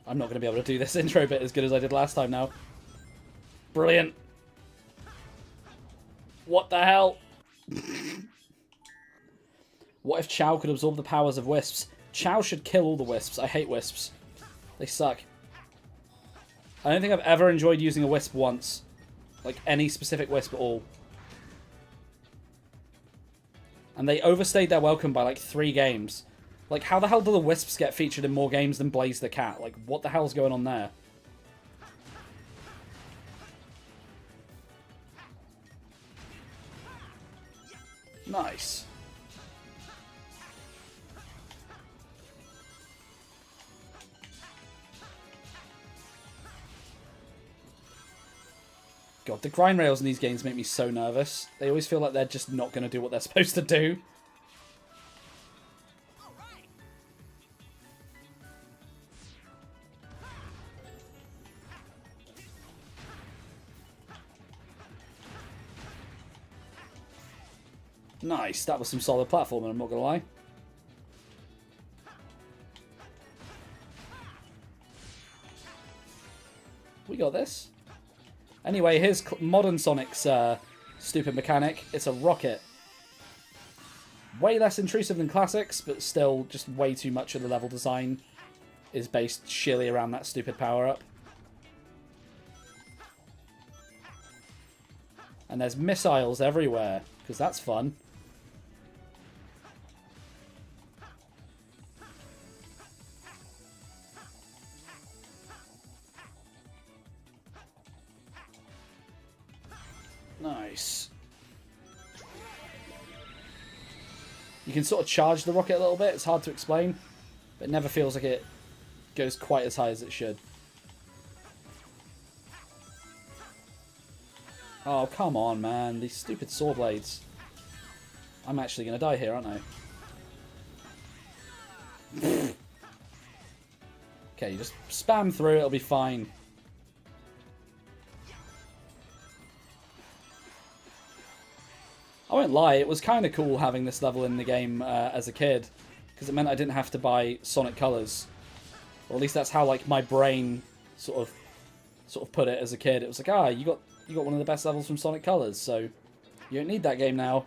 I'm not going to be able to do this intro bit as good as I did last time now. Brilliant. What the hell? What if Chow could absorb the powers of Wisps? Chow should kill all the Wisps. I hate Wisps. They suck. I don't think I've ever enjoyed using a Wisp once. Like, any specific Wisp at all. And they overstayed their welcome by, like, 3 games. Like, how the hell do the Wisps get featured in more games than Blaze the Cat? Like, what the hell's going on there? Nice. God, the grind rails in these games make me so nervous. They always feel like they're just not going to do what they're supposed to do. Nice, that was some solid platforming, I'm not going to lie. We got this. Anyway, here's modern Sonic's stupid mechanic. It's a rocket. Way less intrusive than classics, but still just way too much of the level design is based sheerly around that stupid power-up. And there's missiles everywhere, because that's fun. Nice. You can sort of charge the rocket a little bit. It's hard to explain, but it never feels like it goes quite as high as it should. Oh, come on, man. These stupid saw blades. I'm actually going to die here, aren't I? Okay, you just spam through. It'll be fine. I won't lie, it was kind of cool having this level in the game as a kid, because it meant I didn't have to buy Sonic Colors. Or at least that's how, like, my brain sort of put it as a kid. It was like, ah, you got one of the best levels from Sonic Colors, so you don't need that game now.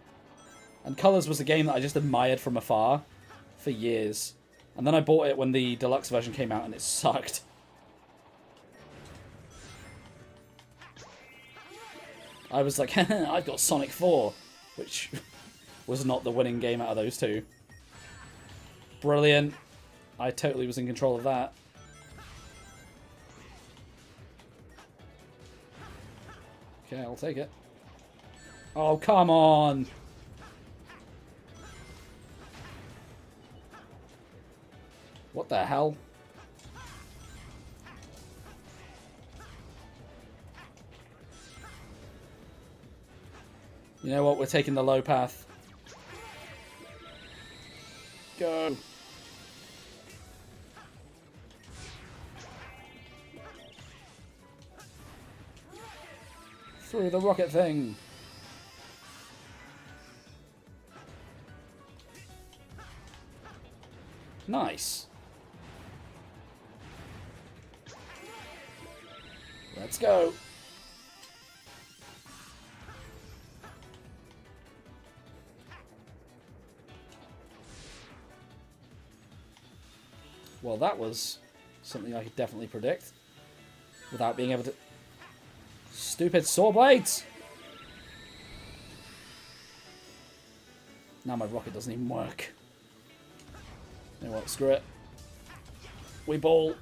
And Colors was a game that I just admired from afar for years. And then I bought it when the deluxe version came out, and it sucked. I was like, I've got Sonic 4. Which was not the winning game out of those two. Brilliant. I totally was in control of that. Okay, I'll take it. Oh, come on! What the hell? You know what? We're taking the low path. Go. Through the rocket thing. Nice. Let's go. Well, that was something I could definitely predict without being able to... Stupid saw blades! Now my rocket doesn't even work. You know what, screw it. We ball.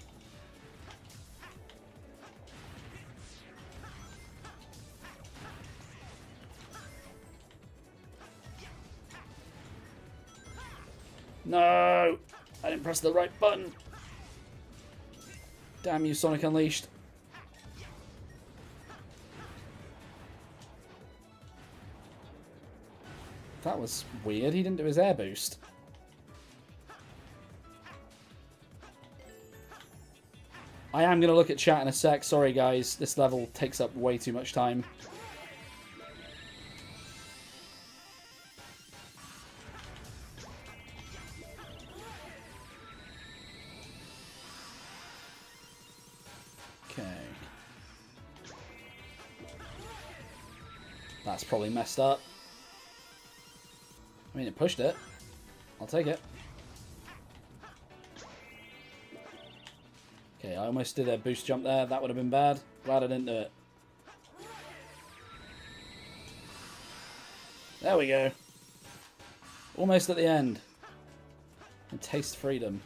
No! I didn't press the right button. Damn you, Sonic Unleashed. That was weird. He didn't do his air boost. I am going to look at chat in a sec. Sorry, guys. This level takes up way too much time. Okay. That's probably messed up. I mean, it pushed it. I'll take it. Okay, I almost did a boost jump there. That would have been bad. Glad I didn't do it. There we go. Almost at the end. And taste freedom.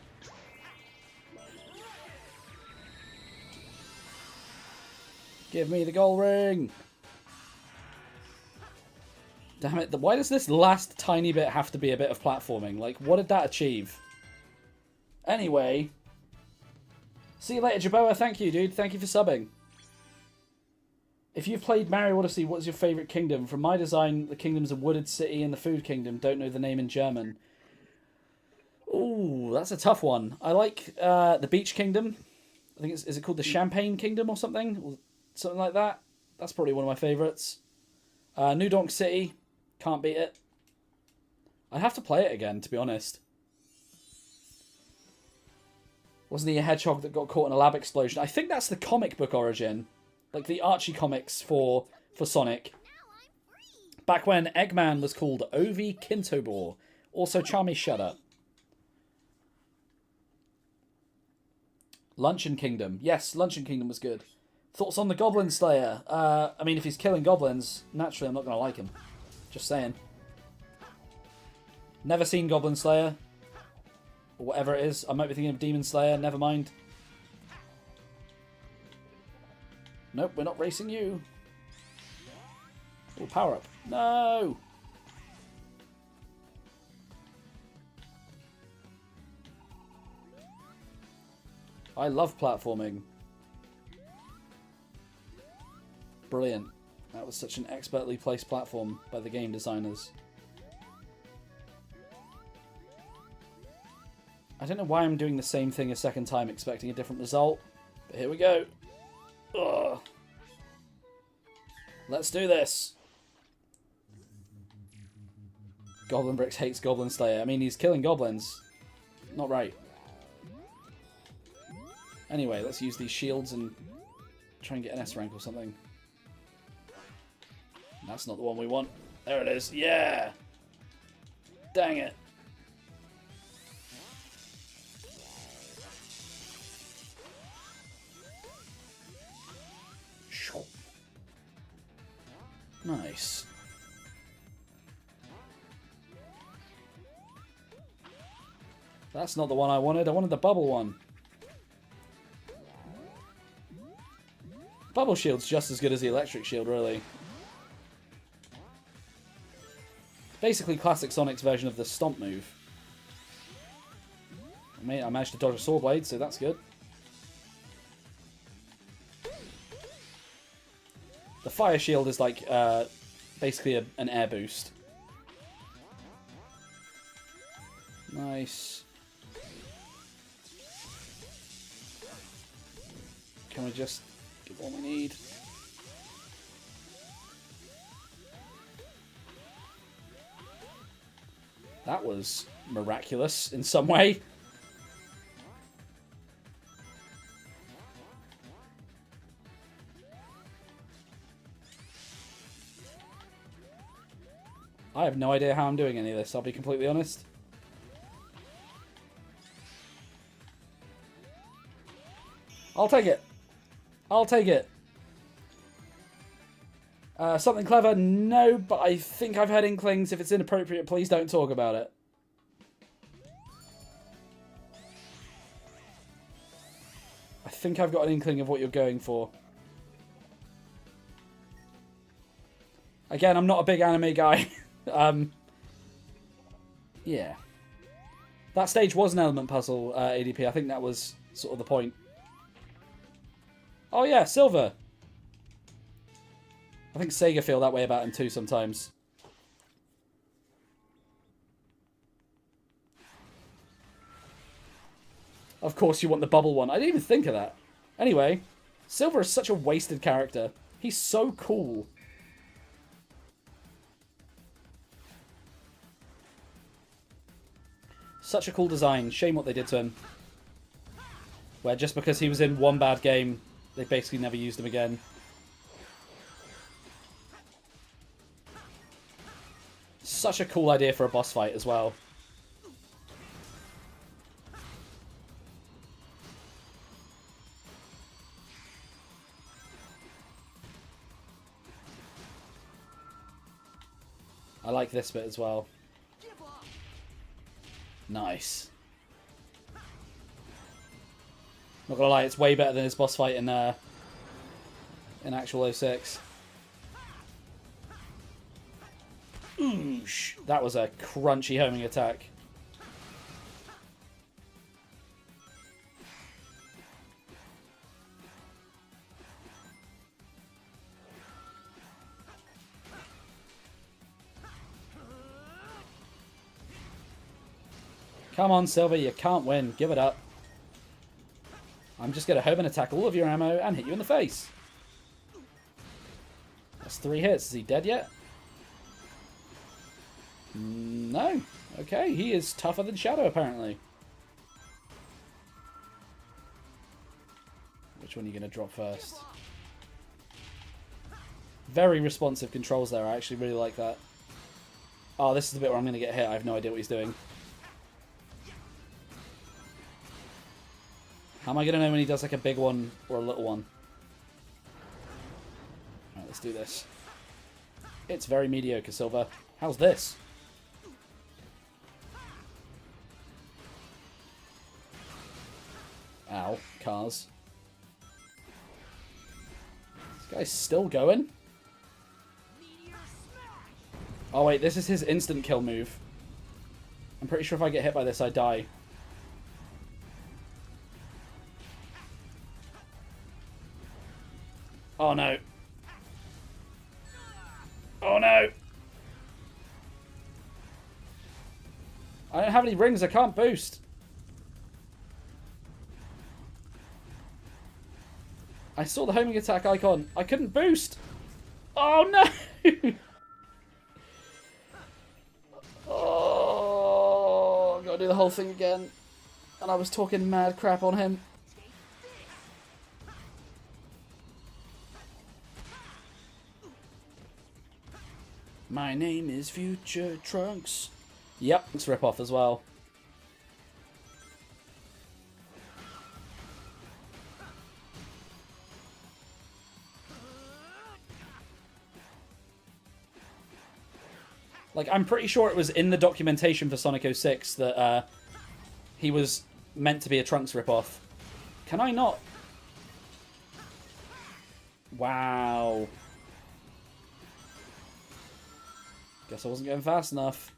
Give me the gold ring! Damn it, why does this last tiny bit have to be a bit of platforming? Like, what did that achieve? Anyway. See you later, Jaboa. Thank you, dude. Thank you for subbing. If you've played Mario Odyssey, what's your favourite kingdom? From my design, the kingdom's a wooded city and the food kingdom. Don't know the name in German. Ooh, that's a tough one. I like the beach kingdom. I think is it called the Champagne Kingdom or something? Or something like that. That's probably one of my favourites. New Donk City. Can't beat it. I'd have to play it again, to be honest. Wasn't he a hedgehog that got caught in a lab explosion? I think that's the comic book origin. Like the Archie comics for Sonic. Back when Eggman was called Ovi Kintobor. Also, Charmy, shut up. Luncheon Kingdom. Yes, Luncheon Kingdom was good. Thoughts on the Goblin Slayer? I mean, if he's killing goblins, naturally I'm not going to like him. Just saying. Never seen Goblin Slayer. Or whatever it is. I might be thinking of Demon Slayer. Never mind. Nope, we're not racing you. Oh, power up. No! I love platforming. Brilliant. That was such an expertly placed platform by the game designers. I don't know why I'm doing the same thing a second time expecting a different result, but here we go. Ugh. Let's do this. GoblinBricks hates Goblin Slayer. I mean, he's killing goblins. Not right. Anyway, let's use these shields and try and get an S rank or something. That's not the one we want. There it is. Yeah! Dang it. Nice. That's not the one I wanted. I wanted the bubble one. Bubble shield's just as good as the electric shield, really. Basically classic Sonic's version of the stomp move. I managed to dodge a sword blade, so that's good. The fire shield is like basically an air boost. Nice. Can we just get what we need? That was miraculous in some way. I have no idea how I'm doing any of this, I'll be completely honest. I'll take it. I'll take it. Something clever? No, but I think I've heard inklings. If it's inappropriate, please don't talk about it. I think I've got an inkling of what you're going for. Again, I'm not a big anime guy. Yeah. That stage was an element puzzle, ADP. I think that was sort of the point. Oh yeah, Silver. I think Sega feel that way about him too sometimes. Of course you want the bubble one. I didn't even think of that. Anyway, Silver is such a wasted character. He's so cool. Such a cool design. Shame what they did to him. Where just because he was in one bad game, they basically never used him again. Such a cool idea for a boss fight as well. I like this bit as well. Nice. Not gonna lie, it's way better than his boss fight in actual 06. Oosh. That was a crunchy homing attack. Come on, Silver, you can't win. Give it up. I'm just going to home and attack all of your ammo and hit you in the face. That's 3 hits. Is he dead yet? No. Okay, he is tougher than Shadow, apparently. Which one are you going to drop first? Very responsive controls there. I actually really like that. Oh, this is the bit where I'm going to get hit. I have no idea what he's doing. How am I going to know when he does like a big one or a little one? Alright, let's do this. It's very mediocre, Silver. How's this? Ow, cars. This guy's still going? Oh wait, this is his instant kill move. I'm pretty sure if I get hit by this, I die. Oh no. Oh no. I don't have any rings, I can't boost. I saw the homing attack icon. I couldn't boost. Oh no. Oh, I've got to do the whole thing again. And I was talking mad crap on him. My name is Future Trunks. Yep, it's rip-off as well. Like, I'm pretty sure it was in the documentation for Sonic 06 that he was meant to be a Trunks rip-off. Can I not? Wow. Guess I wasn't going fast enough.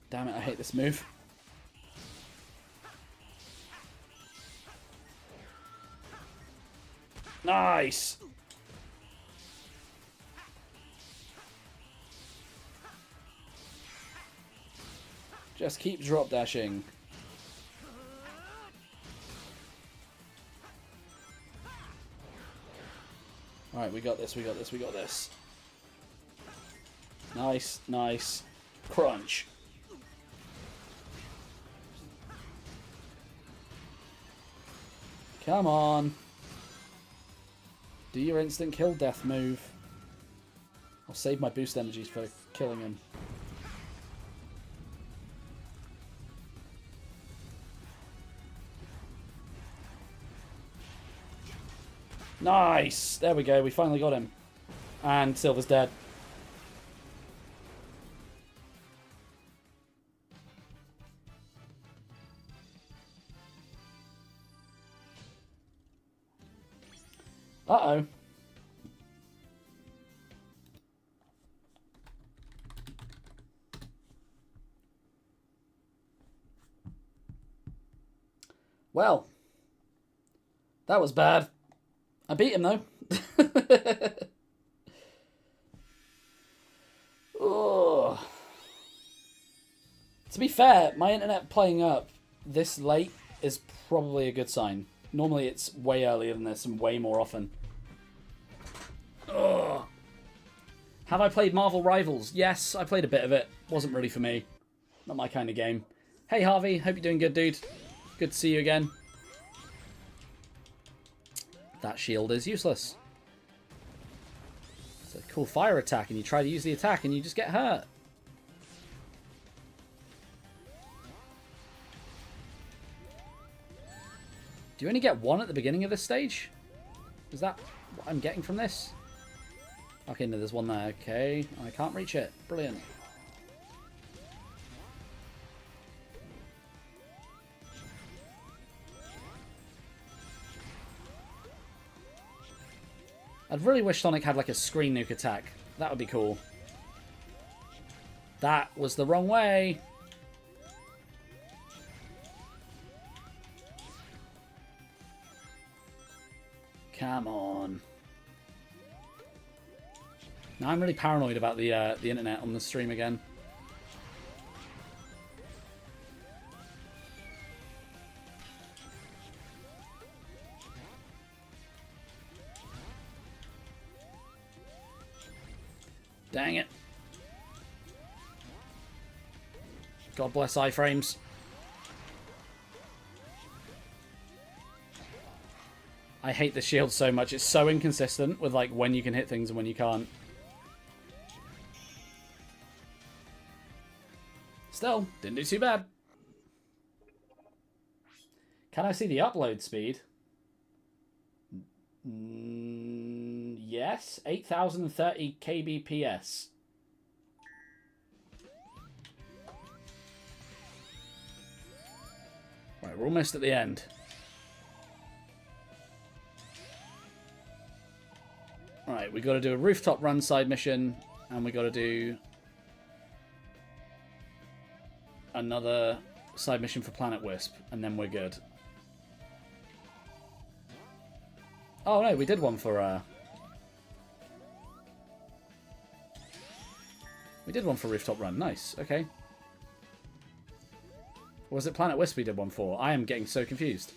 Damn it, I hate this move. Nice! Just keep drop dashing. Alright, we got this, we got this, we got this. Nice, nice. Crunch. Come on. Do your instant kill death move. I'll save my boost energies for killing him. Nice! There we go, we finally got him. And Silver's dead. Uh-oh. Well, that was bad. I beat him, though. Oh. To be fair, my internet playing up this late is probably a good sign. Normally it's way earlier than this and way more often. Ugh. Have I played Marvel Rivals? Yes, I played a bit of it. Wasn't really for me. Not my kind of game. Hey Harvey, hope you're doing good, dude. Good to see you again. That shield is useless. It's a cool fire attack and you try to use the attack and you just get hurt. Do you only get one at the beginning of this stage? Is that what I'm getting from this? Okay, no, there's one there. Okay, I can't reach it. Brilliant. I'd really wish Sonic had like a screen nuke attack. That would be cool. That was the wrong way. Come on. Now I'm really paranoid about the internet on the stream again. Dang it. God bless iframes. I hate the shield so much. It's so inconsistent with like when you can hit things and when you can't. Still, didn't do too bad. Can I see the upload speed? Yes, 8030 kbps. Right, we're almost at the end. Alright, we got to do a rooftop run side mission, and we got to do another side mission for Planet Wisp, and then we're good. Oh no, we did one for we did one for Rooftop Run. Nice. Okay. Or was it Planet Wisp we did one for? I am getting so confused.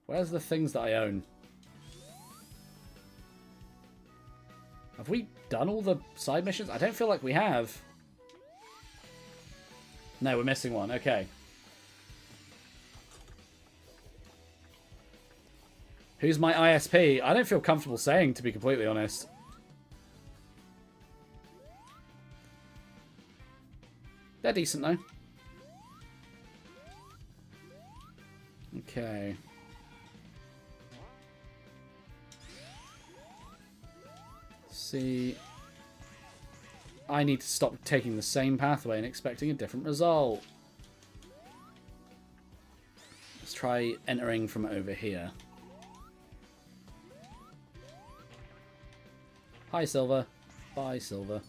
Where's the things that I own? Have we done all the side missions? I don't feel like we have. No, we're missing one. Okay. Who's my ISP? I don't feel comfortable saying, to be completely honest. They're decent, though. Okay. See. I need to stop taking the same pathway and expecting a different result. Let's try entering from over here. Hi, Silver. Bye, Silver.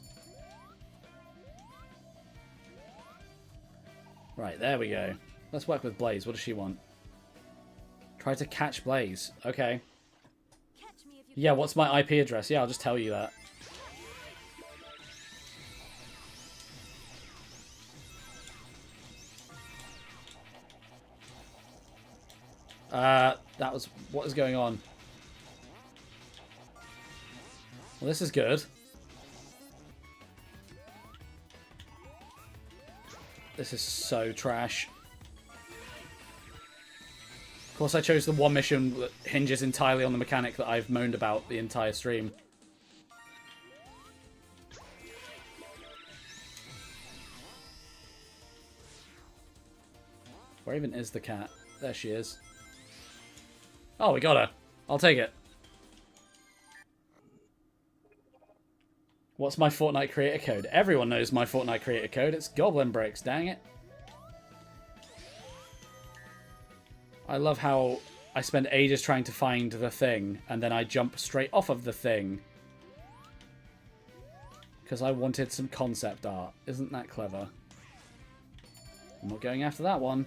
Right, there we go. Let's work with Blaze. What does she want? Try to catch Blaze. Okay. Yeah, what's my IP address? Yeah, I'll just tell you that. That was... What is going on? Well, this is good. This is so trash. Of course, I chose the one mission that hinges entirely on the mechanic that I've moaned about the entire stream. Where even is the cat? There she is. Oh, we got her. I'll take it. What's my Fortnite creator code? Everyone knows my Fortnite creator code. It's GoblinBricks, dang it. I love how I spend ages trying to find the thing, and then I jump straight off of the thing. Because I wanted some concept art. Isn't that clever? I'm not going after that one.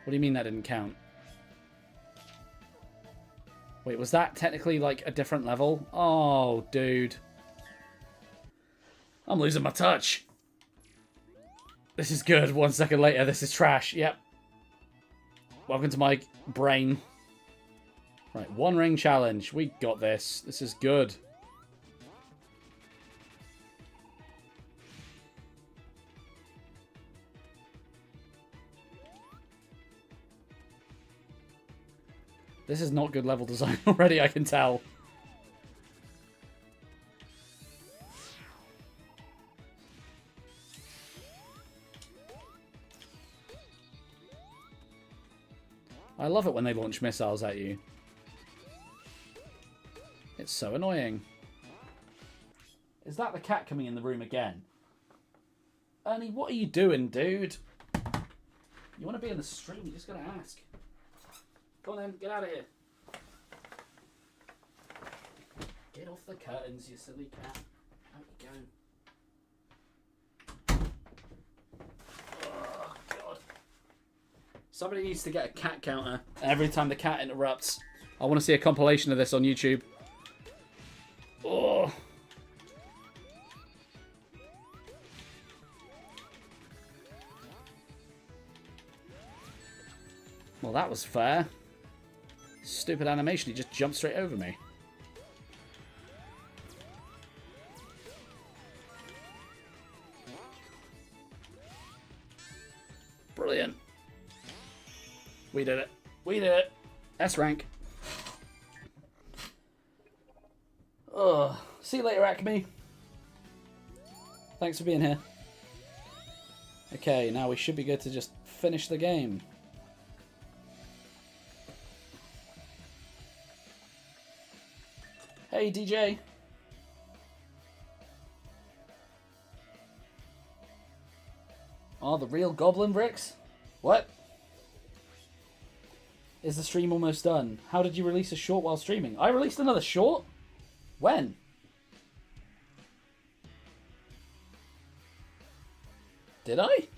What do you mean that didn't count? Wait, was that technically like a different level? Oh, dude. I'm losing my touch. This is good. 1 second later, this is trash. Yep. Welcome to my brain. Right, 1 ring challenge. We got this. This is good. This is not good level design already, I can tell. I love it when they launch missiles at you. It's so annoying. Is that the cat coming in the room again? Ernie, what are you doing, dude? You want to be in the stream? You just gotta ask. Go on then, get out of here. Get off the curtains, you silly cat. Out you go. Oh, God. Somebody needs to get a cat counter every time the cat interrupts. I want to see a compilation of this on YouTube. Oh. Well, that was fair. Stupid animation, he just jumped straight over me. Brilliant. We did it. We did it. S rank. Oh, see you later, Acme. Thanks for being here. Okay, now we should be good to just finish the game. Hey, DJ. Oh, the real GoblinBricks? What? Is the stream almost done? How did you release a short while streaming? I released another short? When? Did I?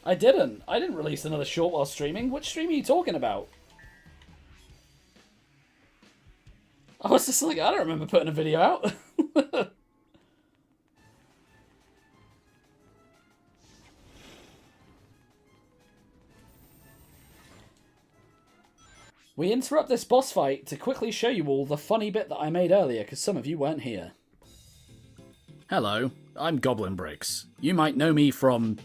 I didn't. I didn't release another short while streaming. Which stream are you talking about? I was just like, I don't remember putting a video out. We interrupt this boss fight to quickly show you all the funny bit that I made earlier because some of you weren't here. Hello, I'm GoblinBricks. You might know me from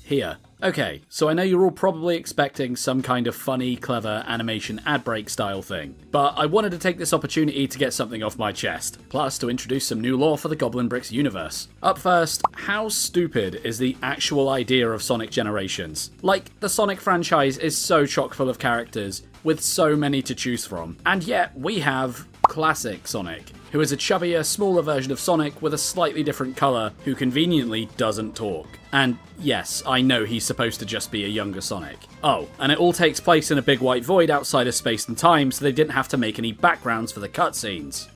here. Okay, so I know you're all probably expecting some kind of funny, clever animation ad break style thing, but I wanted to take this opportunity to get something off my chest, plus to introduce some new lore for the GoblinBricks universe. Up first, how stupid is the actual idea of Sonic Generations? Like, the Sonic franchise is so chock full of characters, with so many to choose from, and yet we have Classic Sonic, who is a chubbier, smaller version of Sonic with a slightly different colour, who conveniently doesn't talk. And yes, I know he's supposed to just be a younger Sonic. Oh, and it all takes place in a big white void outside of space and time, so they didn't have to make any backgrounds for the cutscenes.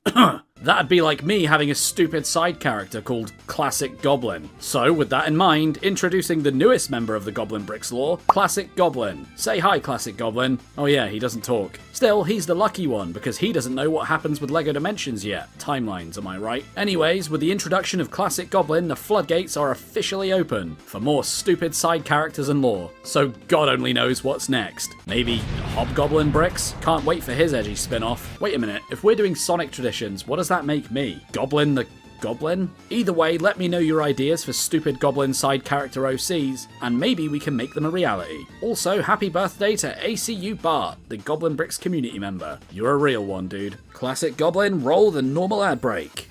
That'd be like me having a stupid side character called Classic Goblin. So, with that in mind, introducing the newest member of the GoblinBricks lore, Classic Goblin. Say hi, Classic Goblin. Oh yeah, he doesn't talk. Still, he's the lucky one, because he doesn't know what happens with LEGO Dimensions yet. Timelines, am I right? Anyways, with the introduction of Classic Goblin, the floodgates are officially open for more stupid side characters and lore. So God only knows what's next. Maybe GoblinBricks? Can't wait for his edgy spin-off. Wait a minute, if we're doing Sonic traditions, what does that make me? Goblin the Goblin? Either way, let me know your ideas for stupid Goblin side character OCs, and maybe we can make them a reality. Also, happy birthday to ACU Bart, the GoblinBricks community member. You're a real one, dude. Classic Goblin, roll the normal ad break.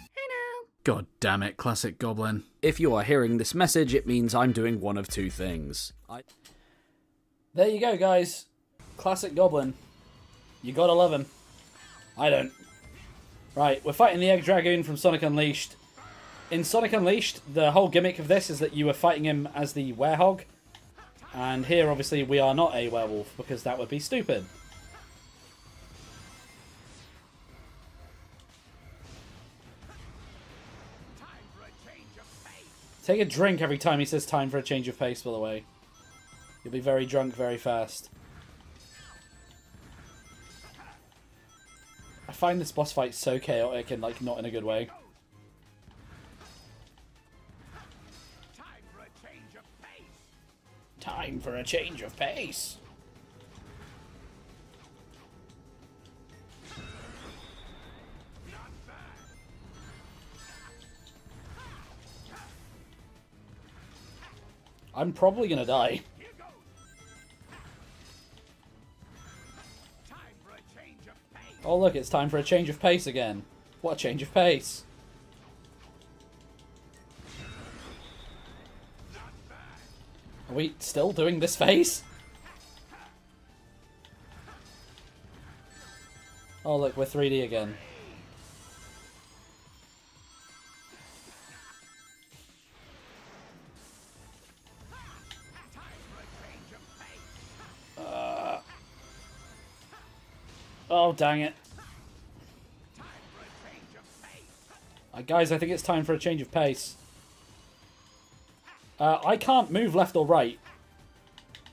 God damn it, Classic Goblin. If you are hearing this message, it means I'm doing one of two things. There you go, guys. Classic Goblin. You gotta love him. I don't. Right, we're fighting the Egg Dragoon from Sonic Unleashed. In Sonic Unleashed, the whole gimmick of this is that you were fighting him as the werehog. And here, obviously, we are not a werewolf, because that would be stupid. Time for a change of pace. Take a drink every time he says time for a change of pace, by the way. You'll be very drunk very fast. I find this boss fight so chaotic and, like, not in a good way. Time for a change of pace. Time for a change of pace. Not bad. I'm probably gonna die. Here goes. Time for a change of pace. Oh look, it's time for a change of pace again. What a change of pace. Not bad. Are we still doing this phase? Oh look, we're 3D again. Time for a change of pace. Oh dang it. Time for a change of pace. Guys, I think it's time for a change of pace. I can't move left or right.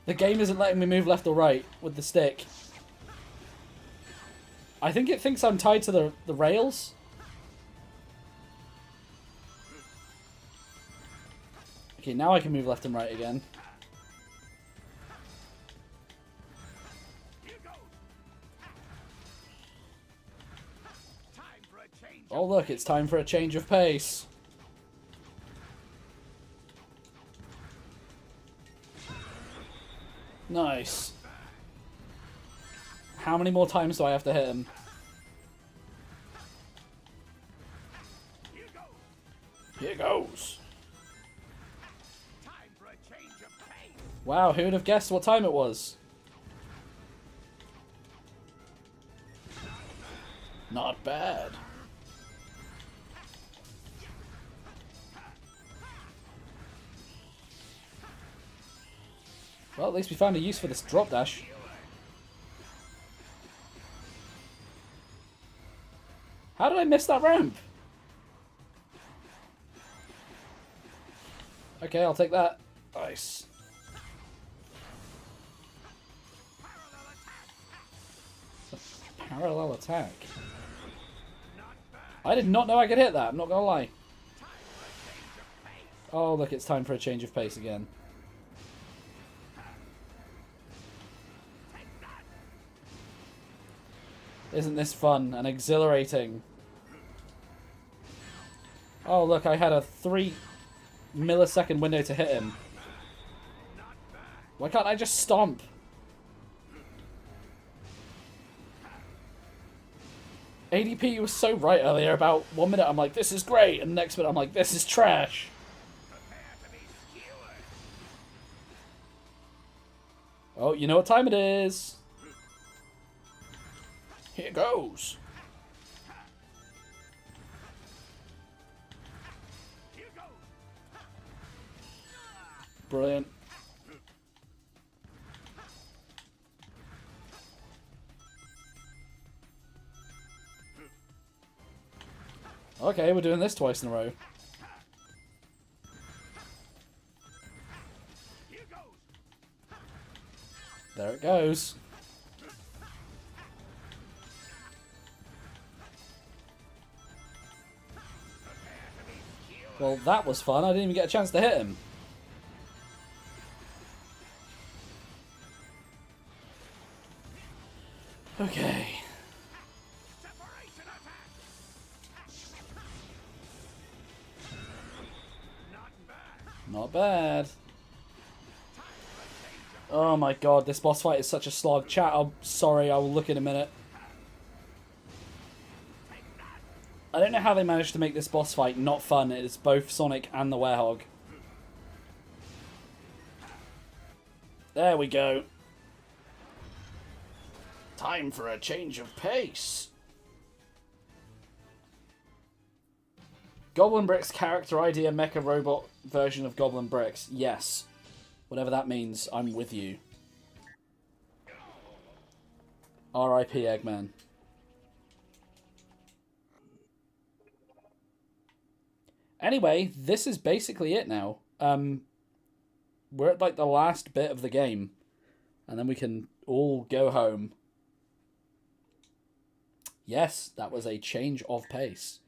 The game isn't letting me move left or right with the stick. I think it thinks I'm tied to the rails. Okay, now I can move left and right again. Here goes. Time for a change Oh look, it's time for a change of pace. Nice. How many more times do I have to hit him? Here goes. Here goes. Time for a change of pace. Wow, who would have guessed what time it was? Not bad. Well, at least we found a use for this drop dash. How did I miss that ramp? Okay, I'll take that. Nice. Parallel attack. I did not know I could hit that, I'm not gonna lie. Oh, look, it's time for a change of pace again. Isn't this fun and exhilarating? Oh, look, I had a 3-millisecond window to hit him. Why can't I just stomp? ADP was so right earlier. About 1 minute I'm like, this is great, and the next minute I'm like, this is trash. Oh, you know what time it is. Here goes. Here goes. Brilliant. Okay, we're doing this twice in a row. Here goes. There it goes. Well, that was fun. I didn't even get a chance to hit him. Okay. Separation attack. Not bad. Not bad. Oh my god, this boss fight is such a slog. Chat, I'm sorry, I will look in a minute. I don't know how they managed to make this boss fight not fun. It's both Sonic and the Werehog. There we go. Time for a change of pace. GoblinBricks character idea mecha robot version of GoblinBricks. Yes. Whatever that means, I'm with you. R.I.P. Eggman. Anyway, this is basically it now. We're at like the last bit of the game, and then we can all go home. Yes, that was a change of pace.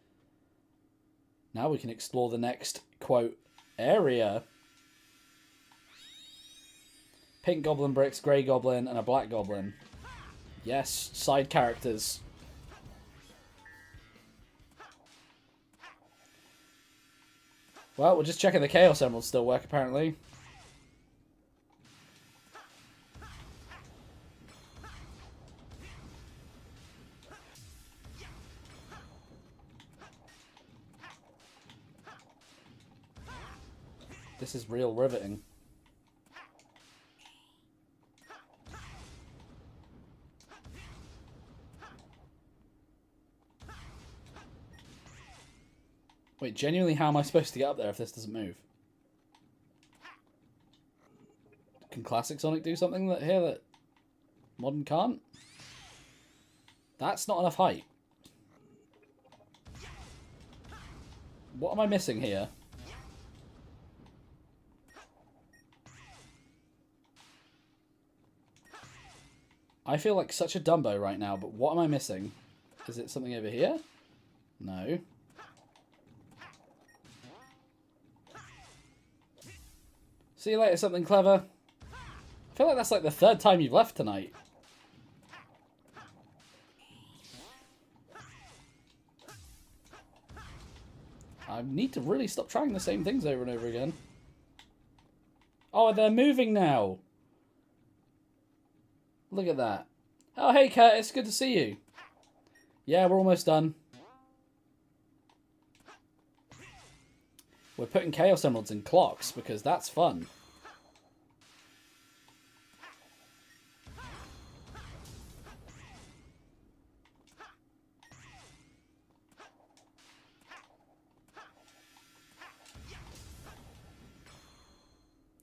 Now we can explore the next, quote, area. Pink GoblinBricks, grey goblin, and a black goblin. Yes, side characters. Well, we're just checking the Chaos Emeralds still work, apparently. This is real riveting. Wait, genuinely, how am I supposed to get up there if this doesn't move? Can Classic Sonic do something that Modern can't? That's not enough height. What am I missing here? I feel like such a Dumbo right now, but what am I missing? Is it something over here? No. See you later, something clever. I feel like that's like the third time you've left tonight. I need to really stop trying the same things over and over again. Oh, they're moving now. Look at that. Oh, hey, Curtis. Good to see you. Yeah, we're almost done. We're putting Chaos Emeralds in clocks because that's fun.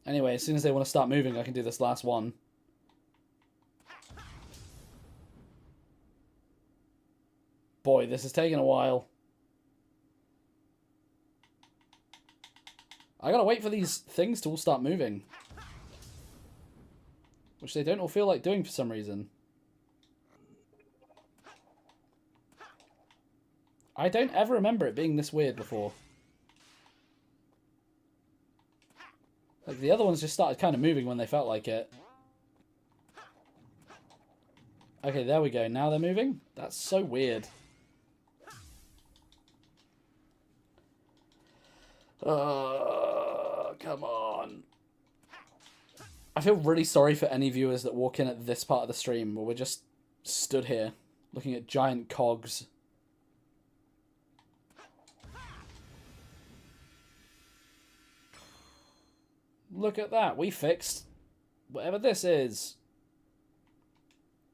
Anyway, as soon as they want to start moving, I can do this last one. Boy, this is taking a while. I gotta wait for these things to all start moving. Which they don't all feel like doing for some reason. I don't ever remember it being this weird before. Like, the other ones just started kind of moving when they felt like it. Okay, there we go. Now they're moving? That's so weird. Come on. I feel really sorry for any viewers that walk in at this part of the stream where we're just stood here looking at giant cogs. Look at that. We fixed whatever this is.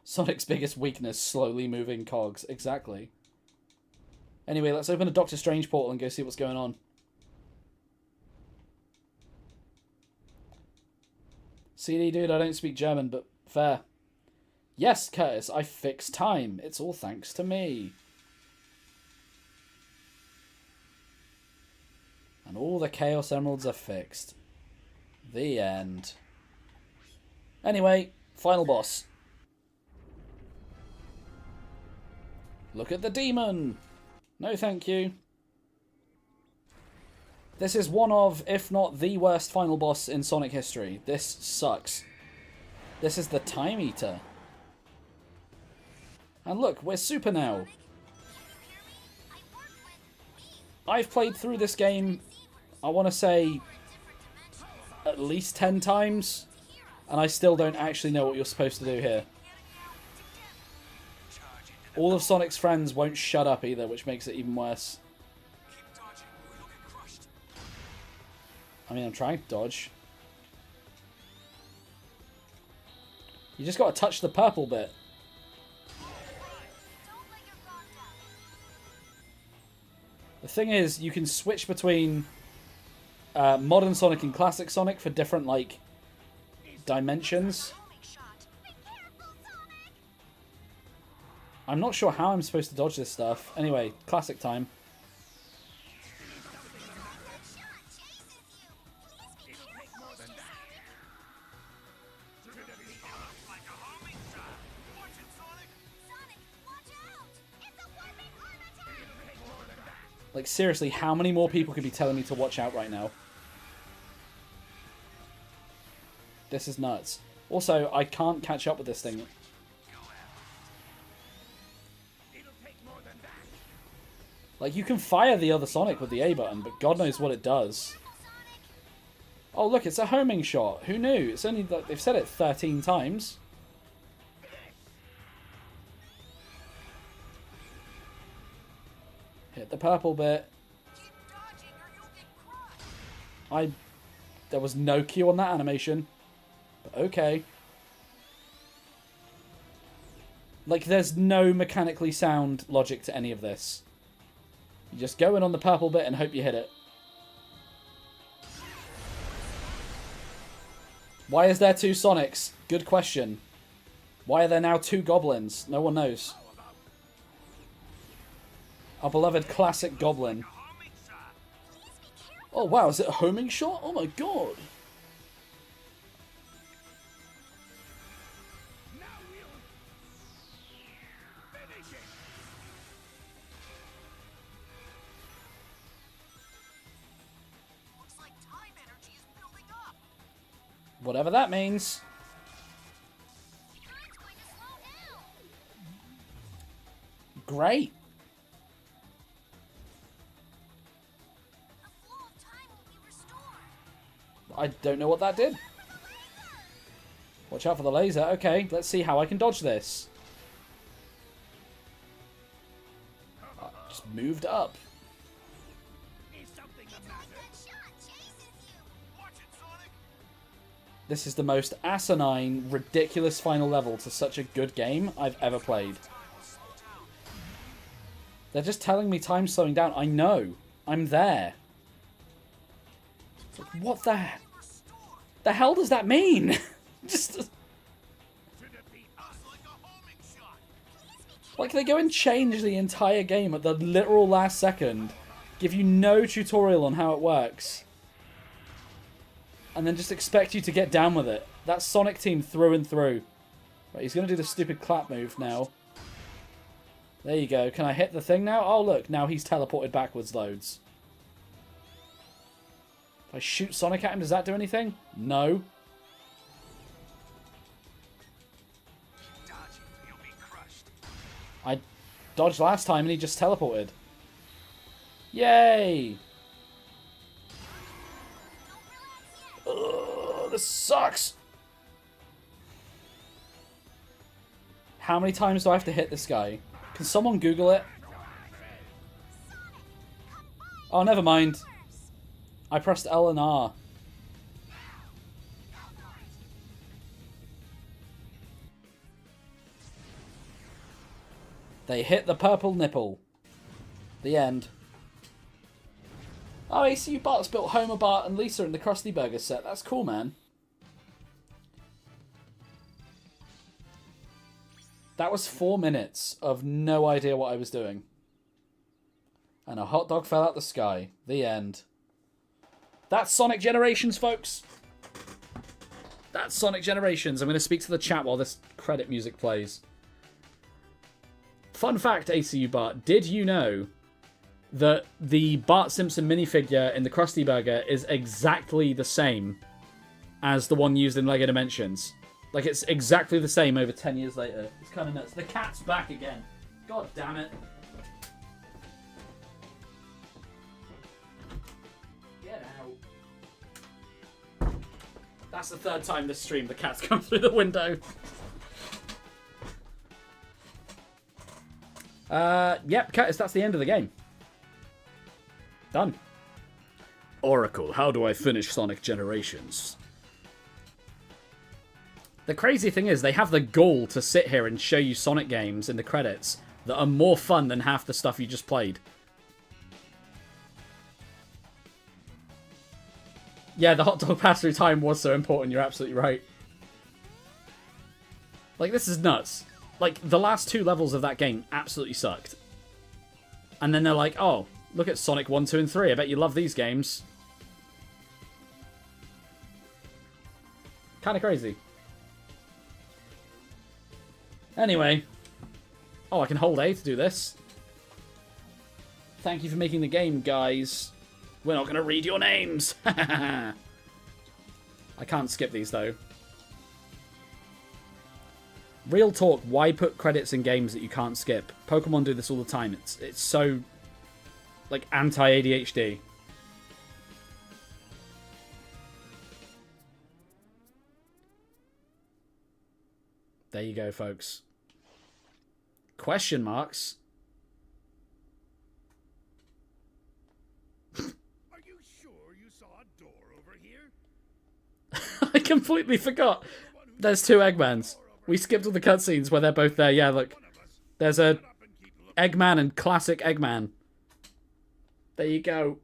Sonic's biggest weakness, slowly moving cogs. Exactly. Anyway, let's open a Doctor Strange portal and go see what's going on. CD dude, I don't speak German, but fair. Yes, Curtis, I fixed time. It's all thanks to me. And all the Chaos Emeralds are fixed. The end. Anyway, final boss. Look at the demon! No thank you. This is one of, if not the worst final boss in Sonic history. This sucks. This is the Time Eater. And look, we're super now. I've played through this game, I want to say, at least 10 times. And I still don't actually know what you're supposed to do here. All of Sonic's friends won't shut up either, which makes it even worse. I mean, I'm trying to dodge. You just got to touch the purple bit. The thing is, you can switch between Modern Sonic and Classic Sonic for different, like, dimensions. I'm not sure how I'm supposed to dodge this stuff. Anyway, classic time. Like, seriously, how many more people could be telling me to watch out right now? This is nuts. Also, I can't catch up with this thing. Like, you can fire the other Sonic with the A button, but God knows what it does. Oh, look, it's a homing shot. Who knew? It's only, like, they've said it 13 times. Hit the purple bit. There was no cue on that animation. But okay. Like, there's no mechanically sound logic to any of this. You just go in on the purple bit and hope you hit it. Why is there two Sonics? Good question. Why are there now two Goblins? No one knows. Our beloved classic Goblin. Oh wow, is it a homing shot? Oh my god. Whatever that means. Great. I don't know what that did. Watch out for the laser. Okay, let's see how I can dodge this. I just moved up. This is the most asinine, ridiculous final level to such a good game I've ever played. They're just telling me time's slowing down. I know. I'm there. What the hell does that mean? Just like they go and change the entire game at the literal last second, give you no tutorial on how it works, and then just expect you to get down with it. That's Sonic Team through and through. Right, he's going to do the stupid clap move now. There you go. Can I hit the thing now? Oh, look. Now he's teleported backwards loads. If I shoot Sonic at him, does that do anything? No. I dodged last time and he just teleported. Yay! Ugh, this sucks. How many times do I have to hit this guy? Can someone Google it? Oh, never mind. I pressed L and R. They hit the purple nipple. The end. Oh, ACU Bart's built Homer, Bart, and Lisa in the Krusty Burger set. That's cool, man. That was 4 minutes of no idea what I was doing. And a hot dog fell out the sky. The end. That's Sonic Generations, folks. That's Sonic Generations. I'm going to speak to the chat while this credit music plays. Fun fact, ACU Bart. Did you know that the Bart Simpson minifigure in the Krusty Burger is exactly the same as the one used in LEGO Dimensions? Like, it's exactly the same over 10 years later. It's kind of nuts. The cat's back again. God damn it. Get out. That's the third time this stream the cat's come through the window. Yep, Curtis, that's the end of the game. Done. Oracle, how do I finish Sonic Generations? The crazy thing is, they have the gall to sit here and show you Sonic games in the credits that are more fun than half the stuff you just played. Yeah, the hot dog pass-through time was so important, you're absolutely right. Like, this is nuts. Like, the last 2 levels of that game absolutely sucked. And then they're like, oh, look at Sonic 1, 2, and 3. I bet you love these games. Kind of crazy. Anyway. Oh, I can hold A to do this. Thank you for making the game, guys. We're not going to read your names. I can't skip these, though. Real talk, why put credits in games that you can't skip? Pokemon do this all the time. It's so, like, anti-ADHD. There you go, folks. Question marks? Are you sure you saw a door over here? I completely forgot. There's two Eggmans. We skipped all the cutscenes where they're both there. Yeah, look. There's a Eggman and classic Eggman. There you go.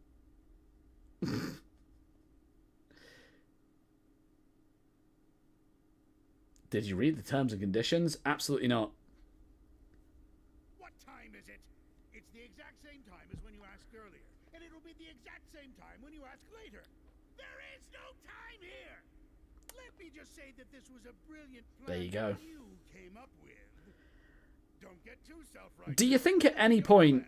Did you read the terms and conditions? Absolutely not. What time is it? It's the exact same time as when you asked earlier. And it'll be the exact same time when you ask later. There is no time here! Let me just say that this was a brilliant plan There you go. you came up with. Don't get too self-righteous. Do you think at any point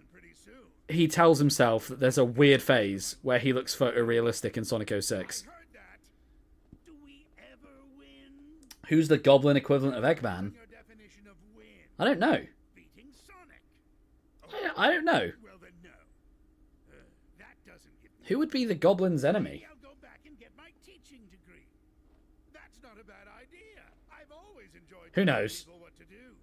he tells himself that there's a weird phase where he looks photorealistic in Sonic 06? I heard that. Do we ever win? Who's the goblin equivalent of Eggman? Your definition of win. I don't know. Beating Sonic. I don't know. Well then, no. That doesn't give me. Who would be the goblin's enemy? I'll go back and get my teaching degree. That's not a bad idea. I've always enjoyed Who telling knows? people what to do.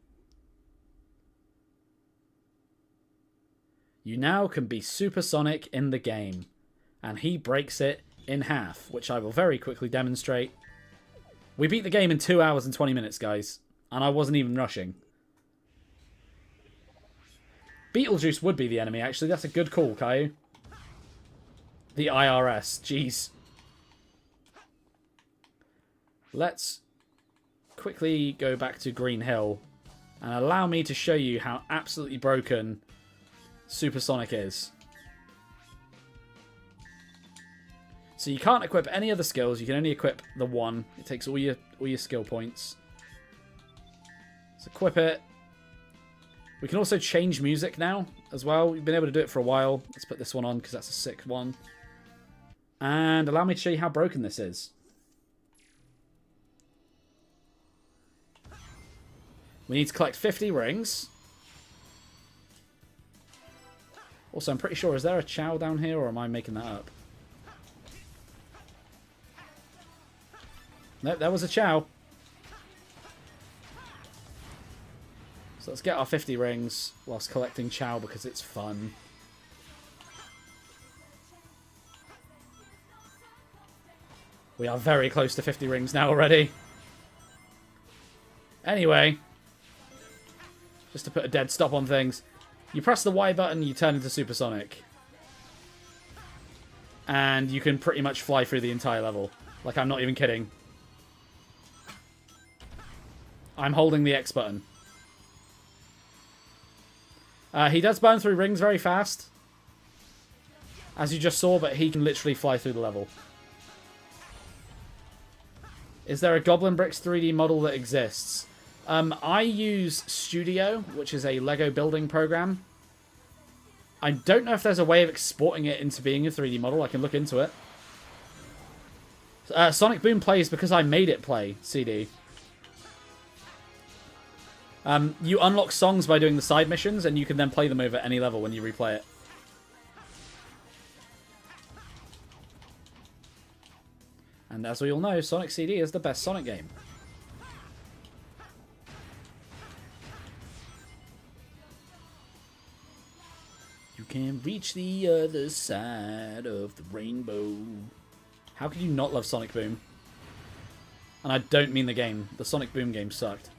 You now can be Super Sonic in the game. And he breaks it in half, which I will very quickly demonstrate. We beat the game in 2 hours and 20 minutes, guys. And I wasn't even rushing. Beetlejuice would be the enemy, actually. That's a good call, Caillou. The IRS. Jeez. Let's quickly go back to Green Hill and allow me to show you how absolutely broken Super Sonic is. So you can't equip any other skills. You can only equip the one. It takes all your skill points. Let's equip it. We can also change music now as well. We've been able to do it for a while. Let's put this one on because that's a sick one. And allow me to show you how broken this is. We need to collect 50 rings. Also, I'm pretty sure, is there a Chow down here, or am I making that up? Nope, there was a Chow. So let's get our 50 rings whilst collecting Chow because it's fun. We are very close to 50 rings now already. Anyway, just to put a dead stop on things, you press the Y button, you turn into Super Sonic. And you can pretty much fly through the entire level. Like, I'm not even kidding. I'm holding the X button. He does burn through rings very fast, as you just saw, but he can literally fly through the level. Is there a GoblinBricks 3D model that exists? I use Studio, which is a Lego building program. I don't know if there's a way of exporting it into being a 3D model. I can look into it. Sonic Boom plays because I made it play, CD. You unlock songs by doing the side missions, and you can then play them over any level when you replay it. And as we all know, Sonic CD is the best Sonic game. You can reach the other side of the rainbow. How could you not love Sonic Boom? And I don't mean the game. The Sonic Boom game sucked.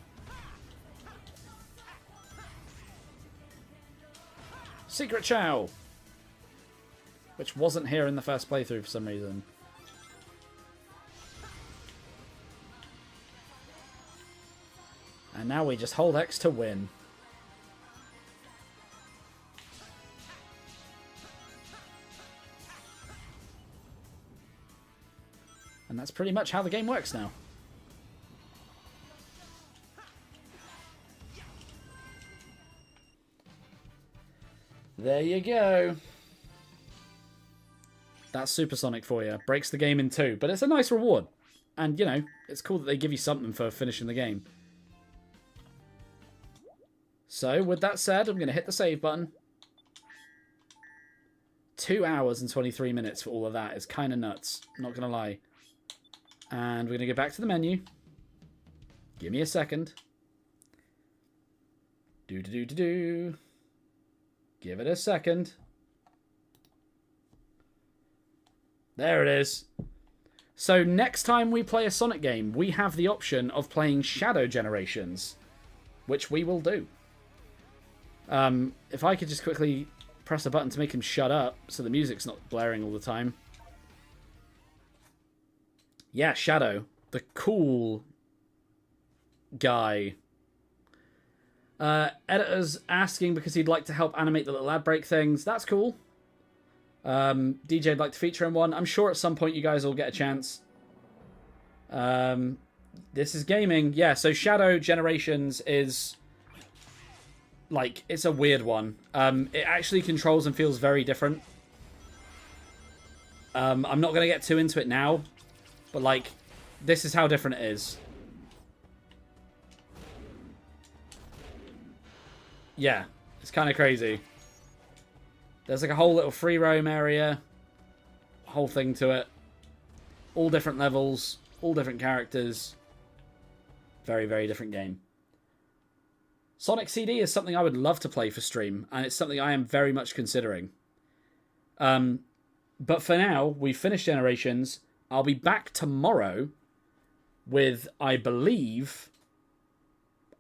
Secret Chow! Which wasn't here in the first playthrough for some reason. And now we just hold X to win. And that's pretty much how the game works now. There you go. That's Supersonic for you. Breaks the game in two, but it's a nice reward. And, you know, it's cool that they give you something for finishing the game. So, with that said, I'm going to hit the save button. 2 hours and 23 minutes for all of that is kind of nuts. Not going to lie. And we're going to go back to the menu. Give me a second. Do. Give it a second. There it is. So next time we play a Sonic game, we have the option of playing Shadow Generations, which we will do. If I could just quickly press a button to make him shut up so the music's not blaring all the time. Yeah, Shadow. The cool guy. Editor's asking because he'd like to help animate the little ad break things. That's cool. DJ'd like to feature in one. I'm sure at some point you guys will get a chance. This is gaming. Yeah, so Shadow Generations is... like, it's a weird one. It actually controls and feels very different. I'm not going to get too into it now. But, like, this is how different it is. Yeah, it's kind of crazy. There's like a whole little free roam area. Whole thing to it. All different levels. All different characters. Very, very different game. Sonic CD is something I would love to play for stream. And it's something I am very much considering. But for now, we've finished Generations. I'll be back tomorrow with, I believe,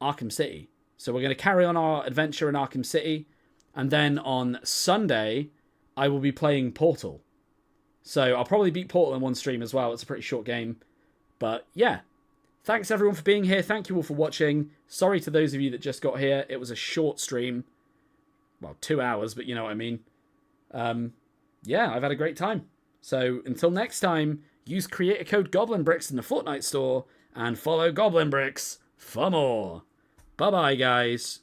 Arkham City. So we're going to carry on our adventure in Arkham City. And then on Sunday, I will be playing Portal. So I'll probably beat Portal in one stream as well. It's a pretty short game. But yeah. Thanks everyone for being here. Thank you all for watching. Sorry to those of you that just got here. It was a short stream. Well, 2 hours, but you know what I mean. Yeah, I've had a great time. So until next time, use creator code GoblinBricks in the Fortnite store. And follow GoblinBricks for more. Bye-bye, guys.